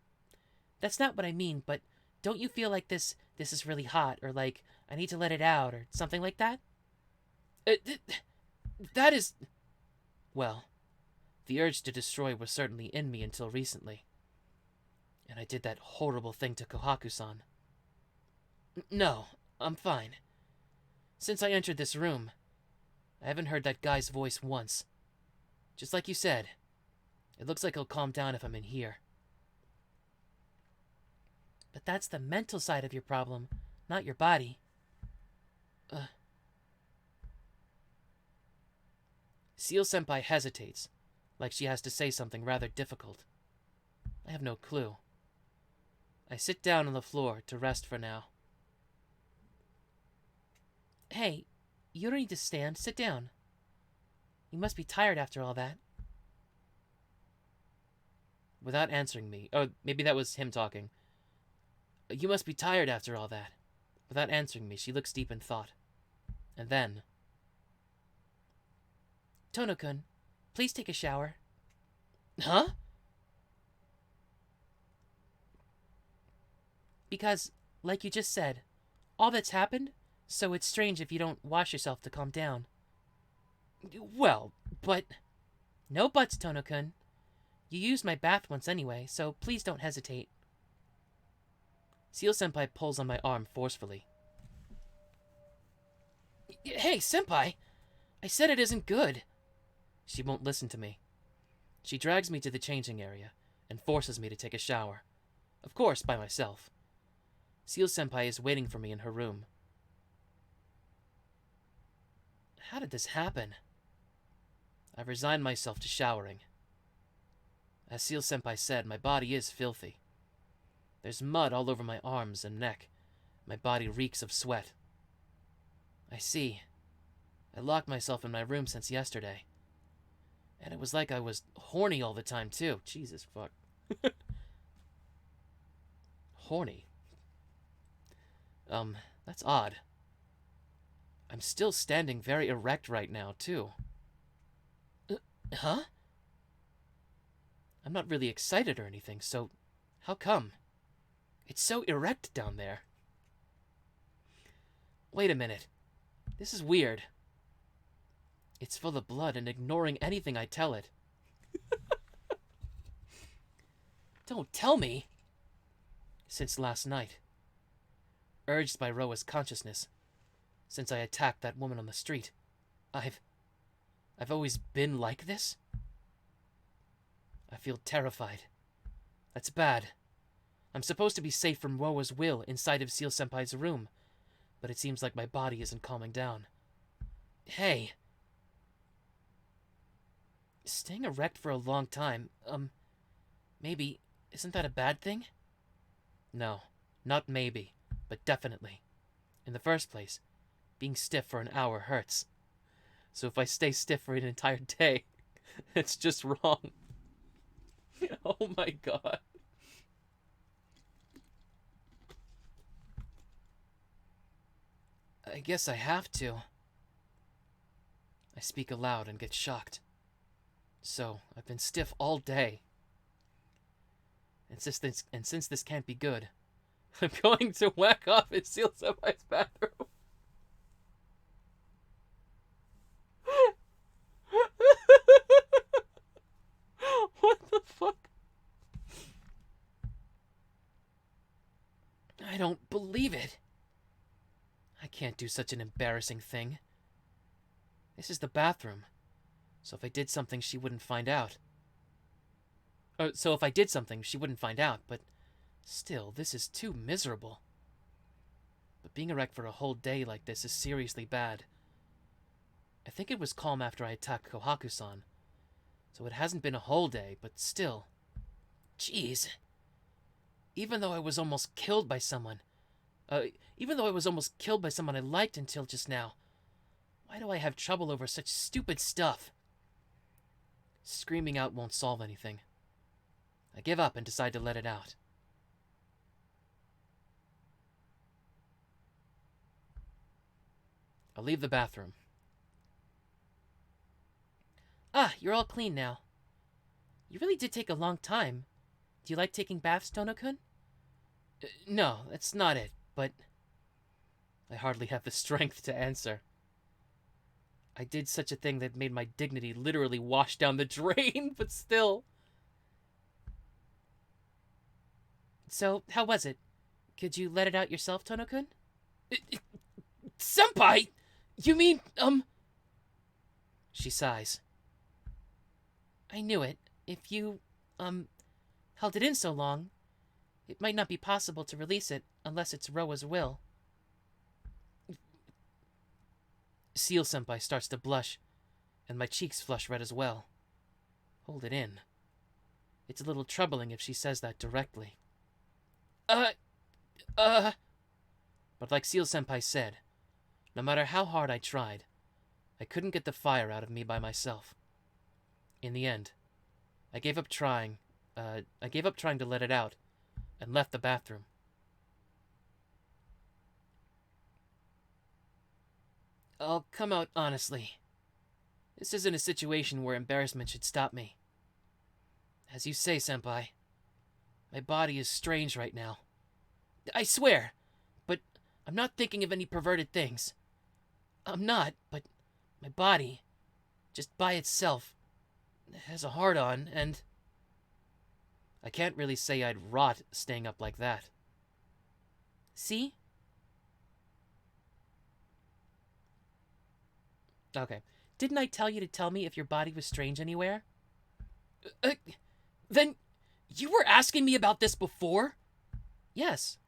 That's not what I mean, but don't you feel like this is really hot, or like I need to let it out, or something like that? That is... Well, the urge to destroy was certainly in me until recently. And I did that horrible thing to Kohaku-san. No, I'm fine. Since I entered this room, I haven't heard that guy's voice once. Just like you said, it looks like he'll calm down if I'm in here. But that's the mental side of your problem, not your body. Seal-senpai hesitates, like she has to say something rather difficult. I have no clue. I sit down on the floor to rest for now. Hey, you don't need to stand. Sit down. You must be tired after all that. Without answering me. Oh, maybe that was him talking. You must be tired after all that. Without answering me, she looks deep in thought. And then... Tohno-kun, please take a shower. Huh? Because, like you just said, all that's happened, so it's strange if you don't wash yourself to calm down. Well, but... No buts, Tohno-kun. You used my bath once anyway, so please don't hesitate. Seal-senpai pulls on my arm forcefully. Hey, senpai! I said it isn't good. She won't listen to me. She drags me to the changing area and forces me to take a shower. Of course, by myself. Seal-senpai is waiting for me in her room. How did this happen? I've resigned myself to showering. As Seal-senpai said, my body is filthy. There's mud all over my arms and neck. My body reeks of sweat. I see. I locked myself in my room since yesterday. And it was like I was horny all the time, too. Jesus fuck. Horny? That's odd. I'm still standing very erect right now, too. Huh? I'm not really excited or anything, so how come? It's so erect down there. Wait a minute. This is weird. It's full of blood and ignoring anything I tell it. Don't tell me! Since last night. Urged by Roa's consciousness. Since I attacked that woman on the street. I've always been like this? I feel terrified. That's bad. I'm supposed to be safe from Roa's will inside of Seal-senpai's room, but it seems like my body isn't calming down. Hey! Staying erect for a long time, maybe, isn't that a bad thing? No, not maybe, but definitely. In the first place, being stiff for an hour hurts. So if I stay stiff for an entire day, it's just wrong. Oh my god. I guess I have to. I speak aloud and get shocked. So, I've been stiff all day. And since this can't be good, I'm going to whack off in Seal-senpai's bathroom. What the fuck? I don't believe it. I can't do such an embarrassing thing. This is the bathroom. So if I did something, she wouldn't find out. But still, this is too miserable. But being erect for a whole day like this is seriously bad. I think it was calm after I attacked Kohaku-san. So it hasn't been a whole day, but still. Jeez. Even though I was almost killed by someone I liked until just now, why do I have trouble over such stupid stuff? Screaming out won't solve anything. I give up and decide to let it out. I'll leave the bathroom. Ah, you're all clean now. You really did take a long time. Do you like taking baths, Tohno-kun? No, that's not it, but I hardly have the strength to answer. I did such a thing that made my dignity literally wash down the drain, but still. So, how was it? Could you let it out yourself, Tohno-kun? Senpai! You mean, She sighs. I knew it. If you, held it in so long, it might not be possible to release it unless it's Roa's will. Seal-senpai starts to blush, and my cheeks flush red as well. Hold it in. It's a little troubling if she says that directly. But like Seal-senpai said, no matter how hard I tried, I couldn't get the fire out of me by myself. In the end, I gave up trying I gave up trying to let it out and left the bathroom. I'll come out honestly. This isn't a situation where embarrassment should stop me. As you say, Senpai, my body is strange right now. I swear, but I'm not thinking of any perverted things. I'm not, but my body, just by itself, has a hard-on, and I can't really say I'd rot staying up like that. See? Okay. Didn't I tell you to tell me if your body was strange anywhere? Then you were asking me about this before? Yes.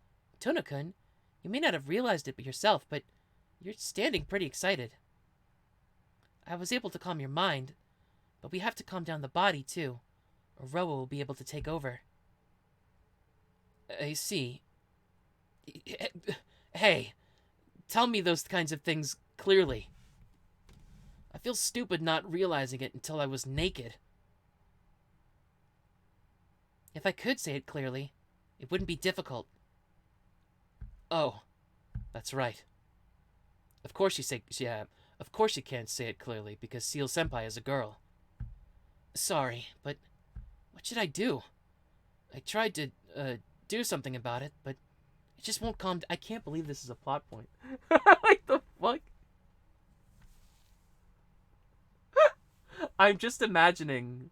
Tohno-kun, you may not have realized it yourself, but you're standing pretty excited. I was able to calm your mind, but we have to calm down the body, too, or Roa will be able to take over. I see. Hey, tell me those kinds of things clearly. I feel stupid not realizing it until I was naked. If I could say it clearly, it wouldn't be difficult. Oh, that's right. Of course of course you can't say it clearly because Seal Senpai is a girl. Sorry, but what should I do? I tried to do something about it, but it just won't calm. I can't believe this is a plot point. Like the fuck? I'm just imagining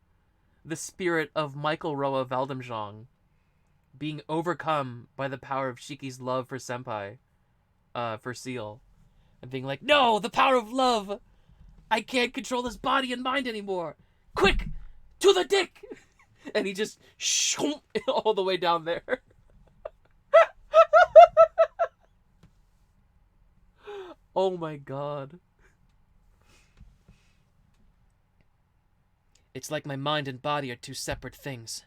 the spirit of Michael Roa Valdemjong being overcome by the power of Shiki's love for Senpai, for Seal, and being like, no, the power of love! I can't control this body and mind anymore! Quick! To the dick! And he just shoom all the way down there. Oh my god. It's like my mind and body are two separate things.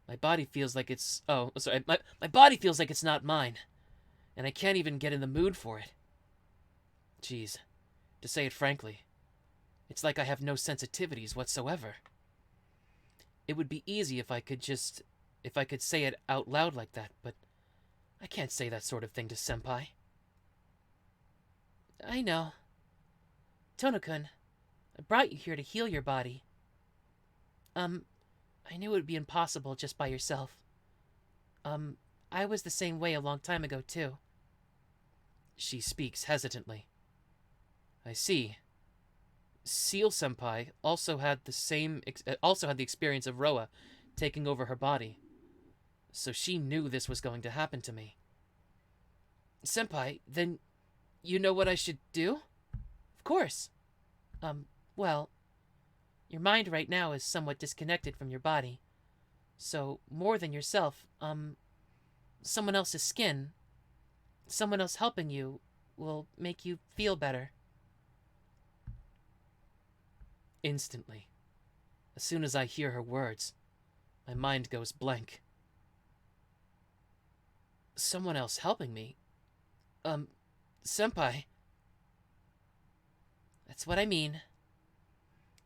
My body feels like it's... Oh, sorry. My body feels like it's not mine. And I can't even get in the mood for it. Jeez. To say it frankly, it's like I have no sensitivities whatsoever. It would be easy if I could say it out loud like that, but I can't say that sort of thing to Senpai. I know. Tohno-kun, I brought you here to heal your body. I knew it would be impossible just by yourself. I was the same way a long time ago, too. She speaks hesitantly. I see. Seal Senpai also had the experience of Roa taking over her body. So she knew this was going to happen to me. Senpai, then you know what I should do? Of course. Well, your mind right now is somewhat disconnected from your body. So, more than yourself, someone else's skin, someone else helping you, will make you feel better. Instantly, as soon as I hear her words, my mind goes blank. Someone else helping me? Senpai. That's what I mean.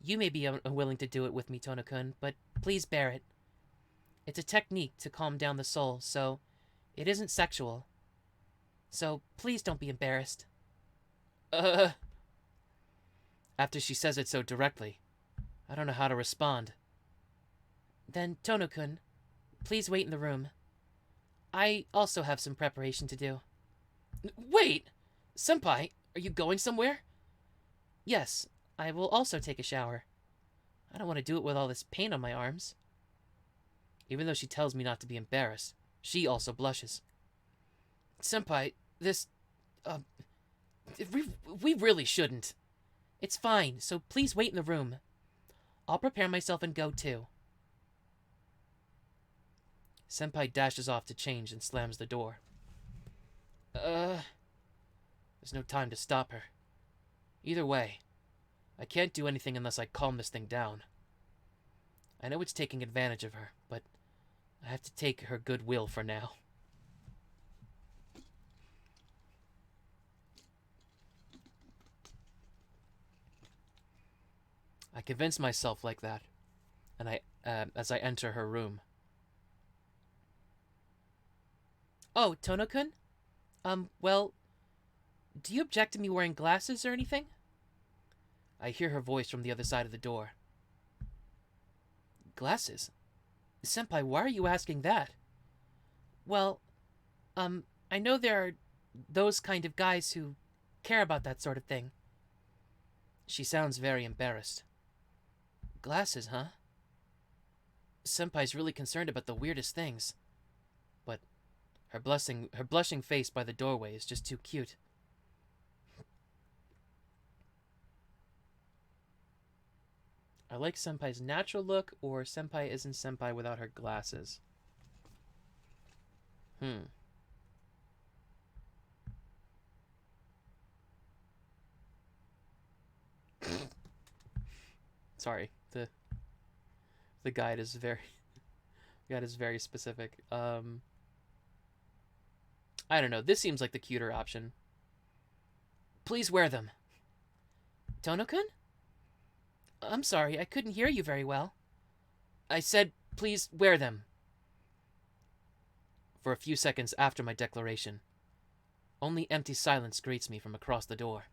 You may be unwilling to do it with me, Tohno-kun, but please bear it. It's a technique to calm down the soul, so it isn't sexual. So please don't be embarrassed. After she says it so directly, I don't know how to respond. Then, Tohno-kun, please wait in the room. I also have some preparation to do. Wait! Senpai, are you going somewhere? Yes, I will also take a shower. I don't want to do it with all this paint on my arms. Even though she tells me not to be embarrassed, she also blushes. Senpai, this... we really shouldn't. It's fine, so please wait in the room. I'll prepare myself and go too. Senpai dashes off to change and slams the door. There's no time to stop her. Either way, I can't do anything unless I calm this thing down. I know it's taking advantage of her, but I have to take her goodwill for now. I convince myself like that, and as I enter her room. Oh, Tohno-kun? Well, do you object to me wearing glasses or anything? I hear her voice from the other side of the door. Glasses? Senpai, why are you asking that? Well, I know there are those kind of guys who care about that sort of thing. She sounds very embarrassed. Glasses, huh? Senpai's really concerned about the weirdest things. But her blushing face by the doorway is just too cute. I like Senpai's natural look, or Senpai isn't Senpai without her glasses. Sorry, the guide is very specific. I don't know. This seems like the cuter option. Please wear them. Tohno-kun? I'm sorry, I couldn't hear you very well. I said, please wear them. For a few seconds after my declaration, only empty silence greets me from across the door.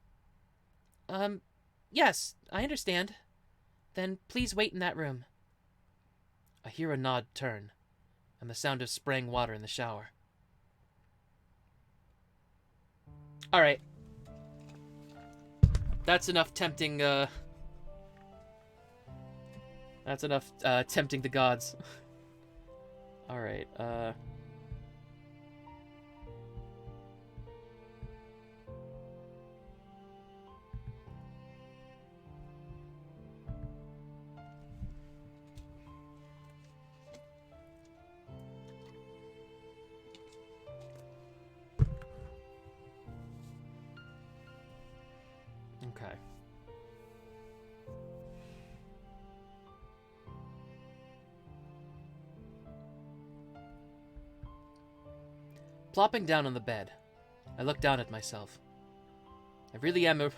Yes, I understand. Then please wait in that room. I hear a nod turn, and the sound of spraying water in the shower. Alright. That's enough tempting, That's enough, tempting the gods. Alright, okay. Plopping down on the bed, I look down at myself. I really am a...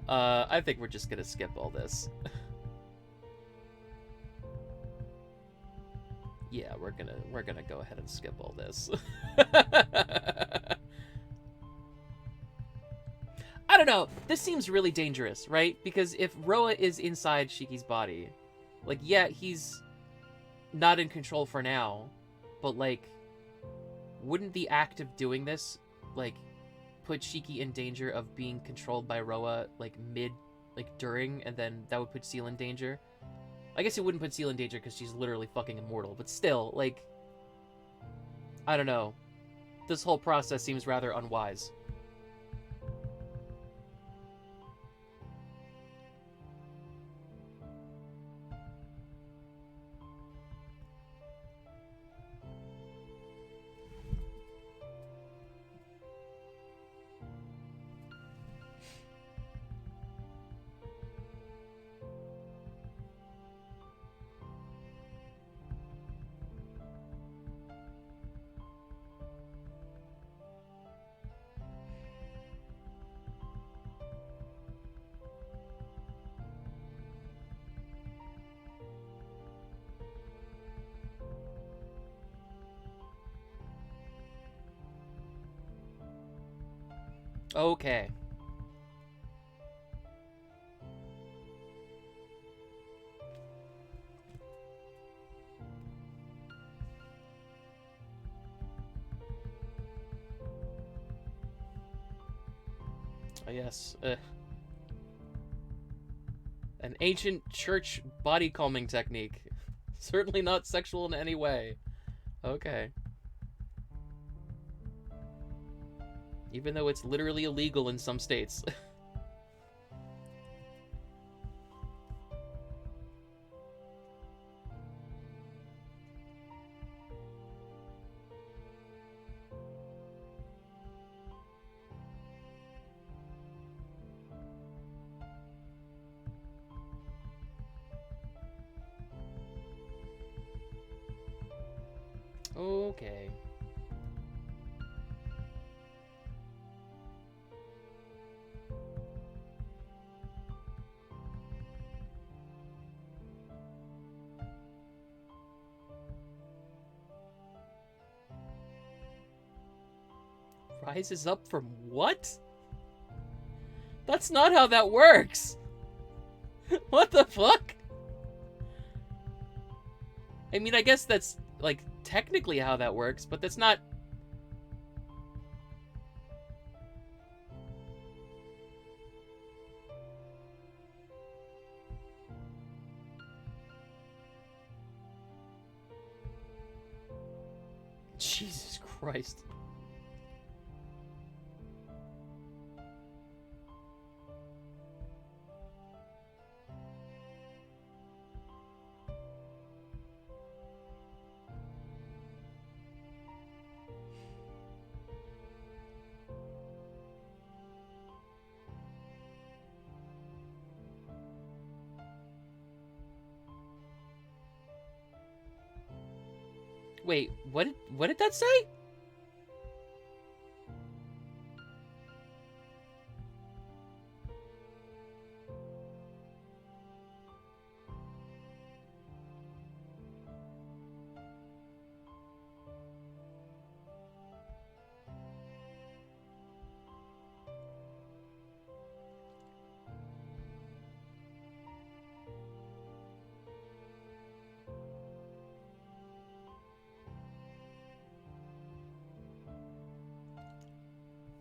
I think we're just gonna skip all this. Yeah, we're gonna go ahead and skip all this. I don't know. This seems really dangerous, right? Because if Roa is inside Shiki's body, like, yeah, he's not in control for now, but, like, wouldn't the act of doing this, like, put Shiki in danger of being controlled by Roa, like, during, and then that would put Seal in danger? I guess it wouldn't put Seal in danger because she's literally fucking immortal, but still, like, I don't know. This whole process seems rather unwise. Okay. Oh, yes. An ancient church body combing technique. Certainly not sexual in any way. Okay. Even though it's literally illegal in some states. Okay. Rises up from what? That's not how that works! What the fuck? I mean, I guess that's, like, technically how that works, but that's not... Jesus Christ. Wait, what did that say?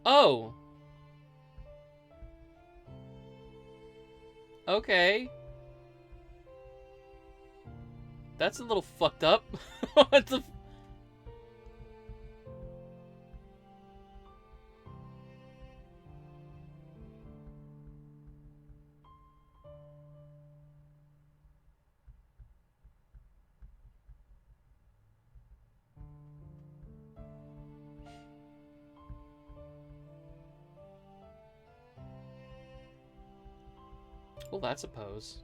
Oh. Okay. That's a little fucked up. What the... Well, that's a pose.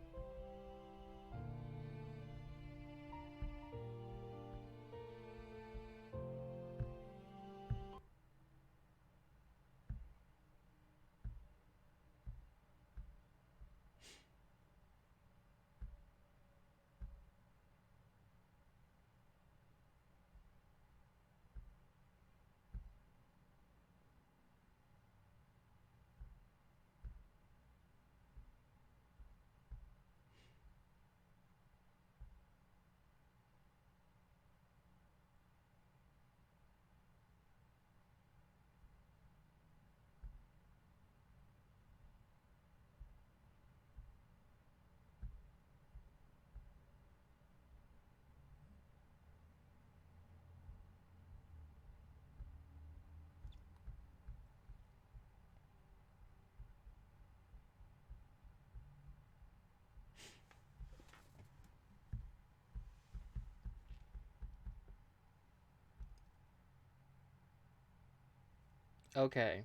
Okay.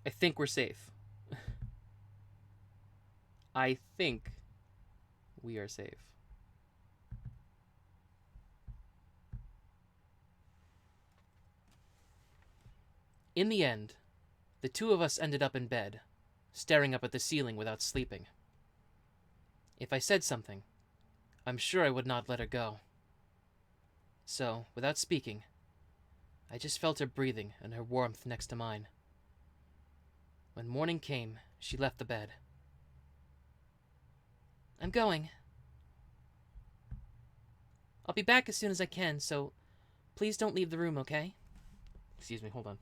I think we're safe. I think we are safe. In the end, the two of us ended up in bed, staring up at the ceiling without sleeping. If I said something, I'm sure I would not let her go. So, without speaking, I just felt her breathing and her warmth next to mine. When morning came, she left the bed. I'm going. I'll be back as soon as I can, so please don't leave the room, okay? Excuse me, hold on.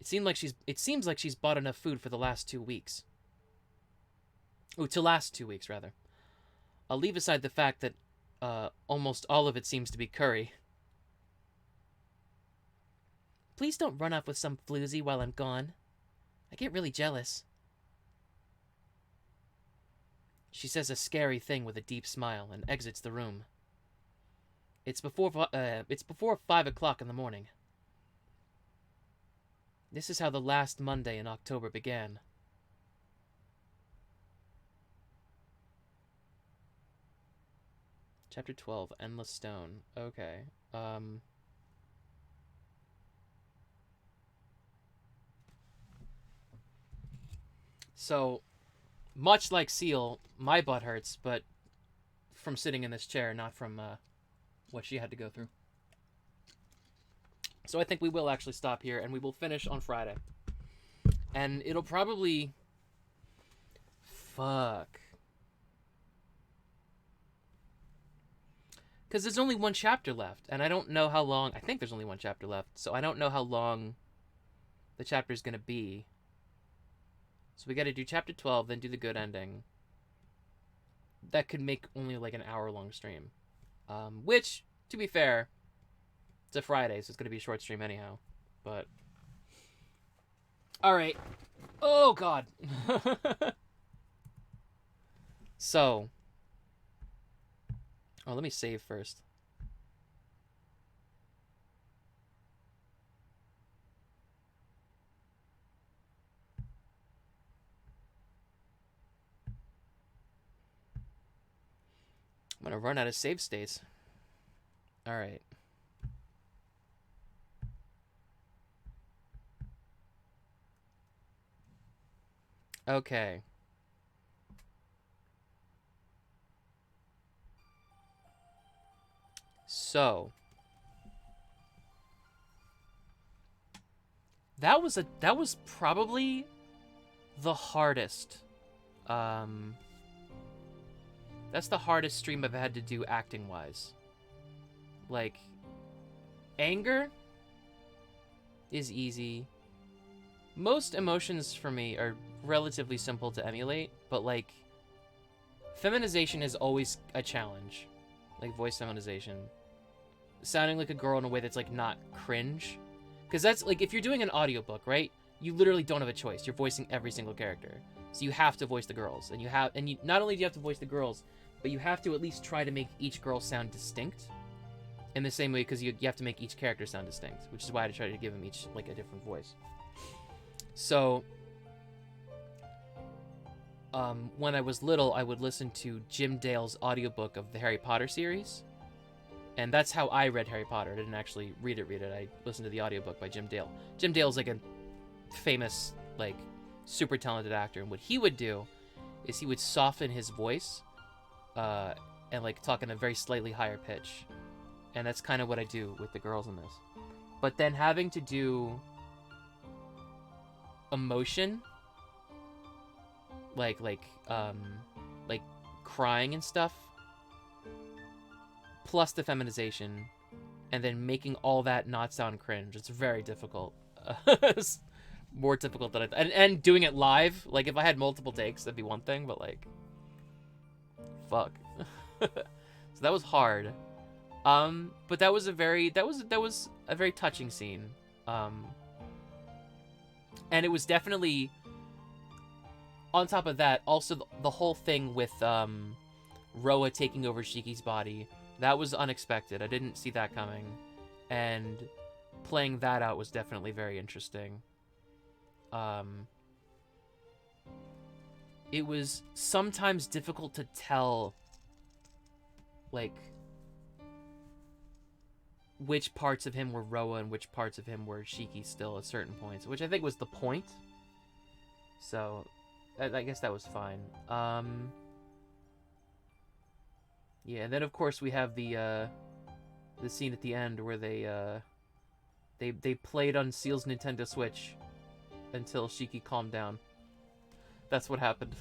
It seems like she's bought enough food for the last 2 weeks. Oh, to last 2 weeks, rather. I'll leave aside the fact that almost all of it seems to be curry. Please don't run off with some floozy while I'm gone. I get really jealous. She says a scary thing with a deep smile and exits the room. It's before 5 o'clock in the morning. This is how the last Monday in October began. Chapter 12, Endless Stone. Okay. So, much like Seal, my butt hurts, but from sitting in this chair, not from what she had to go through. So I think we will actually stop here, and we will finish on Friday. And it'll probably... Fuck. Because there's only one chapter left, and I don't know how long... I think there's only one chapter left, so I don't know how long the chapter's going to be. So we got to do chapter 12, then do the good ending. That could make only like an hour-long stream. Which, to be fair, it's a Friday, so it's going to be a short stream anyhow. But... Alright. Oh, God. So... Oh, let me save first. I'm gonna run out of save states. Alright. Okay. So that was probably the hardest. That's the hardest stream I've had to do acting wise. Like, anger is easy. Most emotions for me are relatively simple to emulate, but like feminization is always a challenge. Like voice feminization. Sounding like a girl in a way that's like not cringe. Because that's like, if you're doing an audiobook, right? You literally don't have a choice. You're voicing every single character. So you have to voice the girls. And you not only do you have to voice the girls, but you have to at least try to make each girl sound distinct. In the same way, because you have to make each character sound distinct. Which is why I try to give them each like a different voice. So when I was little, I would listen to Jim Dale's audiobook of the Harry Potter series. And that's how I read Harry Potter. I didn't actually read it. I listened to the audiobook by Jim Dale. Jim Dale's like a famous, like, super talented actor. And what he would do is he would soften his voice and, like, talk in a very slightly higher pitch. And that's kind of what I do with the girls in this. But then having to do emotion, like crying and stuff, plus the feminization, and then making all that not sound cringe. It's very difficult. It's more difficult than and doing it live. Like, if I had multiple takes, that'd be one thing, but like, fuck. So that was hard. But that was a very touching scene. And it was definitely, on top of that, also the whole thing with Roa taking over Shiki's body. That was unexpected. I didn't see that coming. And playing that out was definitely very interesting. It was sometimes difficult to tell, like, which parts of him were Roa and which parts of him were Shiki still at certain points, which I think was the point. So, I guess that was fine. Yeah, and then of course we have the scene at the end where they played on Seal's Nintendo Switch until Shiki calmed down. That's what happened.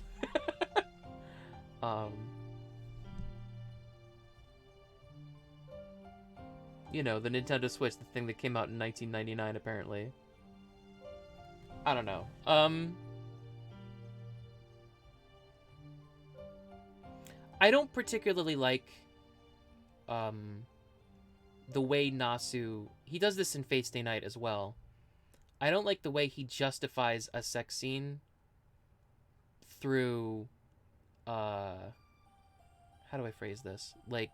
You know, the Nintendo Switch, the thing that came out in 1999, apparently. I don't know. I don't particularly like the way Nasu... He does this in Fate Stay Night as well. I don't like the way he justifies a sex scene through... how do I phrase this? Like...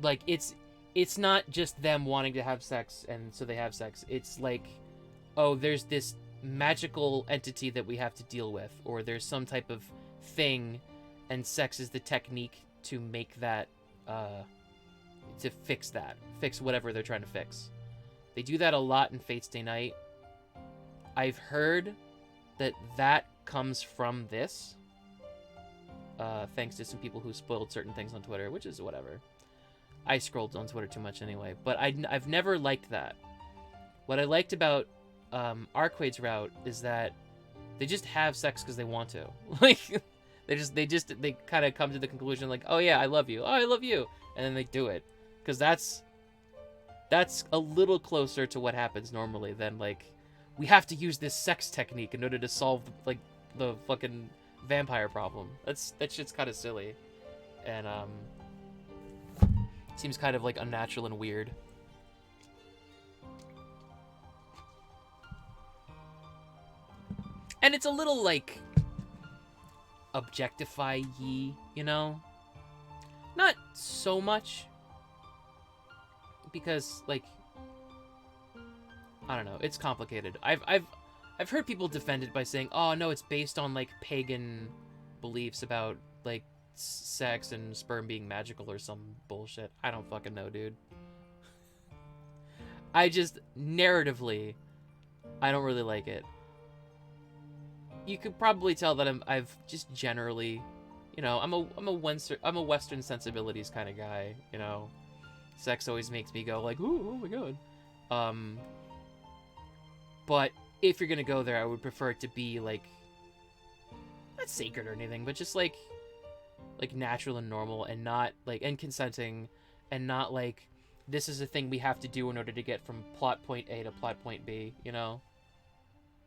Like, it's not just them wanting to have sex, and so they have sex. It's like, oh, there's this magical entity that we have to deal with, or there's some type of thing, and sex is the technique to make that, to fix whatever they're trying to fix. They do that a lot in Fate Stay Night. I've heard that that comes from this. Thanks to some people who spoiled certain things on Twitter, which is whatever. I scrolled on Twitter too much anyway. But I've never liked that. What I liked about Arcueid's route is that they just have sex because they want to. Like, they kind of come to the conclusion like, oh yeah, I love you. Oh, I love you. And then they do it. Because that's a little closer to what happens normally than, like, we have to use this sex technique in order to solve, like, the fucking vampire problem. That shit's kind of silly. And, seems kind of, like, unnatural and weird. And it's a little, like, objectify-y, you know? Not so much. Because, like, I don't know, it's complicated. I've heard people defend it by saying, oh, no, it's based on, like, pagan beliefs about, like, sex and sperm being magical or some bullshit. I don't fucking know, dude. Narratively, I don't really like it. You could probably tell that I've just generally, you know, I'm a Western sensibilities kind of guy, you know. Sex always makes me go like, ooh, oh my god. But if you're gonna go there, I would prefer it to be like, not sacred or anything, but just like natural and normal, and not like, and consenting, and not like, this is a thing we have to do in order to get from plot point A to plot point B, you know?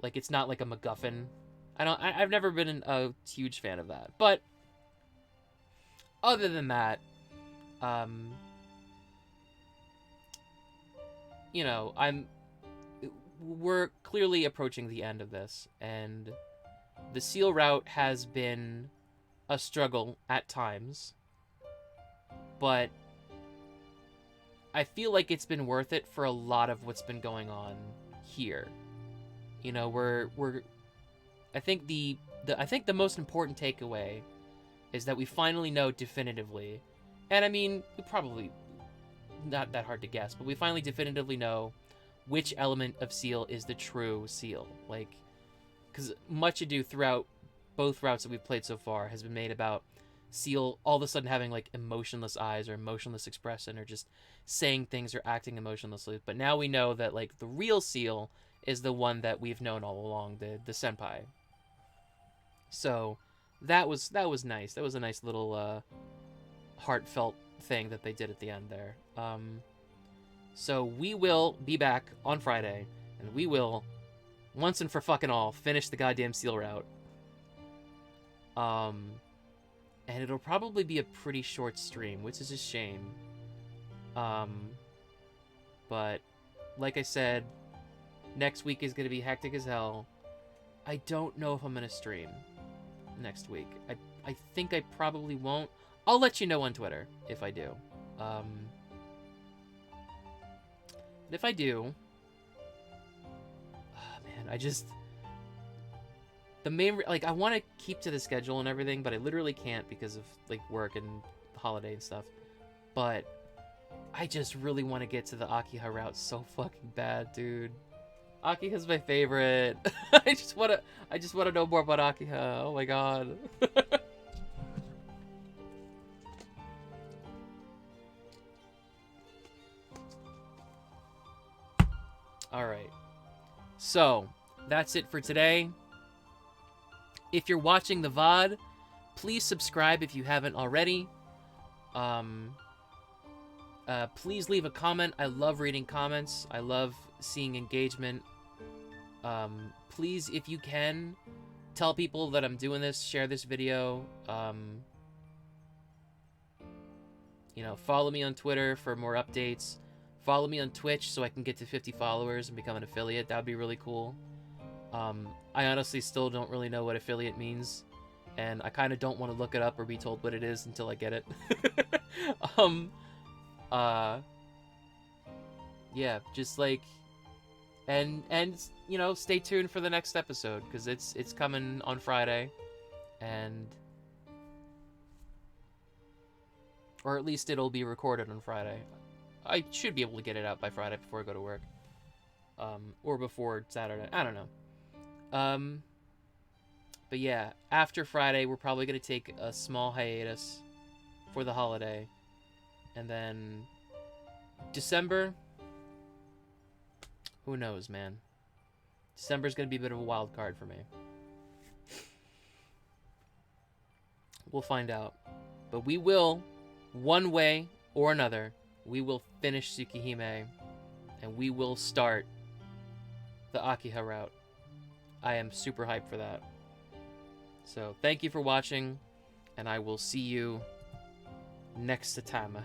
Like, it's not like a MacGuffin. I've never been a huge fan of that. But other than that, you know, we're clearly approaching the end of this, and the seal route has been a struggle at times, but I feel like it's been worth it for a lot of what's been going on here. You know, I think the most important takeaway is that we finally know definitively, and I mean, we probably, not that hard to guess, but we finally definitively know which element of seal is the true seal. Like, because much ado throughout both routes that we've played so far has been made about seal all of a sudden having, like, emotionless eyes or emotionless expression or just saying things or acting emotionlessly. But now we know that, like, the real seal is the one that we've known all along, the senpai. So that was nice. That was a nice little heartfelt thing that they did at the end there. So we will be back on Friday, and we will, once and for fucking all, finish the goddamn seal route. And it'll probably be a pretty short stream, which is a shame. But like I said, next week is going to be hectic as hell. I don't know if I'm going to stream next week. I think I probably won't. I'll let you know on Twitter if I do. If I do, man, the main, like, I want to keep to the schedule and everything, but I literally can't because of, like, work and the holiday and stuff. But I just really want to get to the Akiha route so fucking bad, dude. Akiha's my favorite. I just want to know more about Akiha. Oh my god. Alright. So, that's it for today. If you're watching the VOD, please subscribe if you haven't already. Please leave a comment. I love reading comments. I love seeing engagement. Please, if you can, tell people that I'm doing this, share this video. You know, follow me on Twitter for more updates. Follow me on Twitch so I can get to 50 followers and become an affiliate. That would be really cool. I honestly still don't really know what affiliate means, and I kind of don't want to look it up or be told what it is until I get it. Yeah, just like, and you know, stay tuned for the next episode, because it's coming on Friday, and or at least it'll be recorded on Friday. I should be able to get it out by Friday before I go to work. or before Saturday. I don't know. But yeah, after Friday, we're probably going to take a small hiatus for the holiday. And then December, who knows, man. December's going to be a bit of a wild card for me. We'll find out. But we will, one way or another, we will finish Tsukihime, and we will start the Akiha route. I am super hyped for that. So, thank you for watching, and I will see you next time.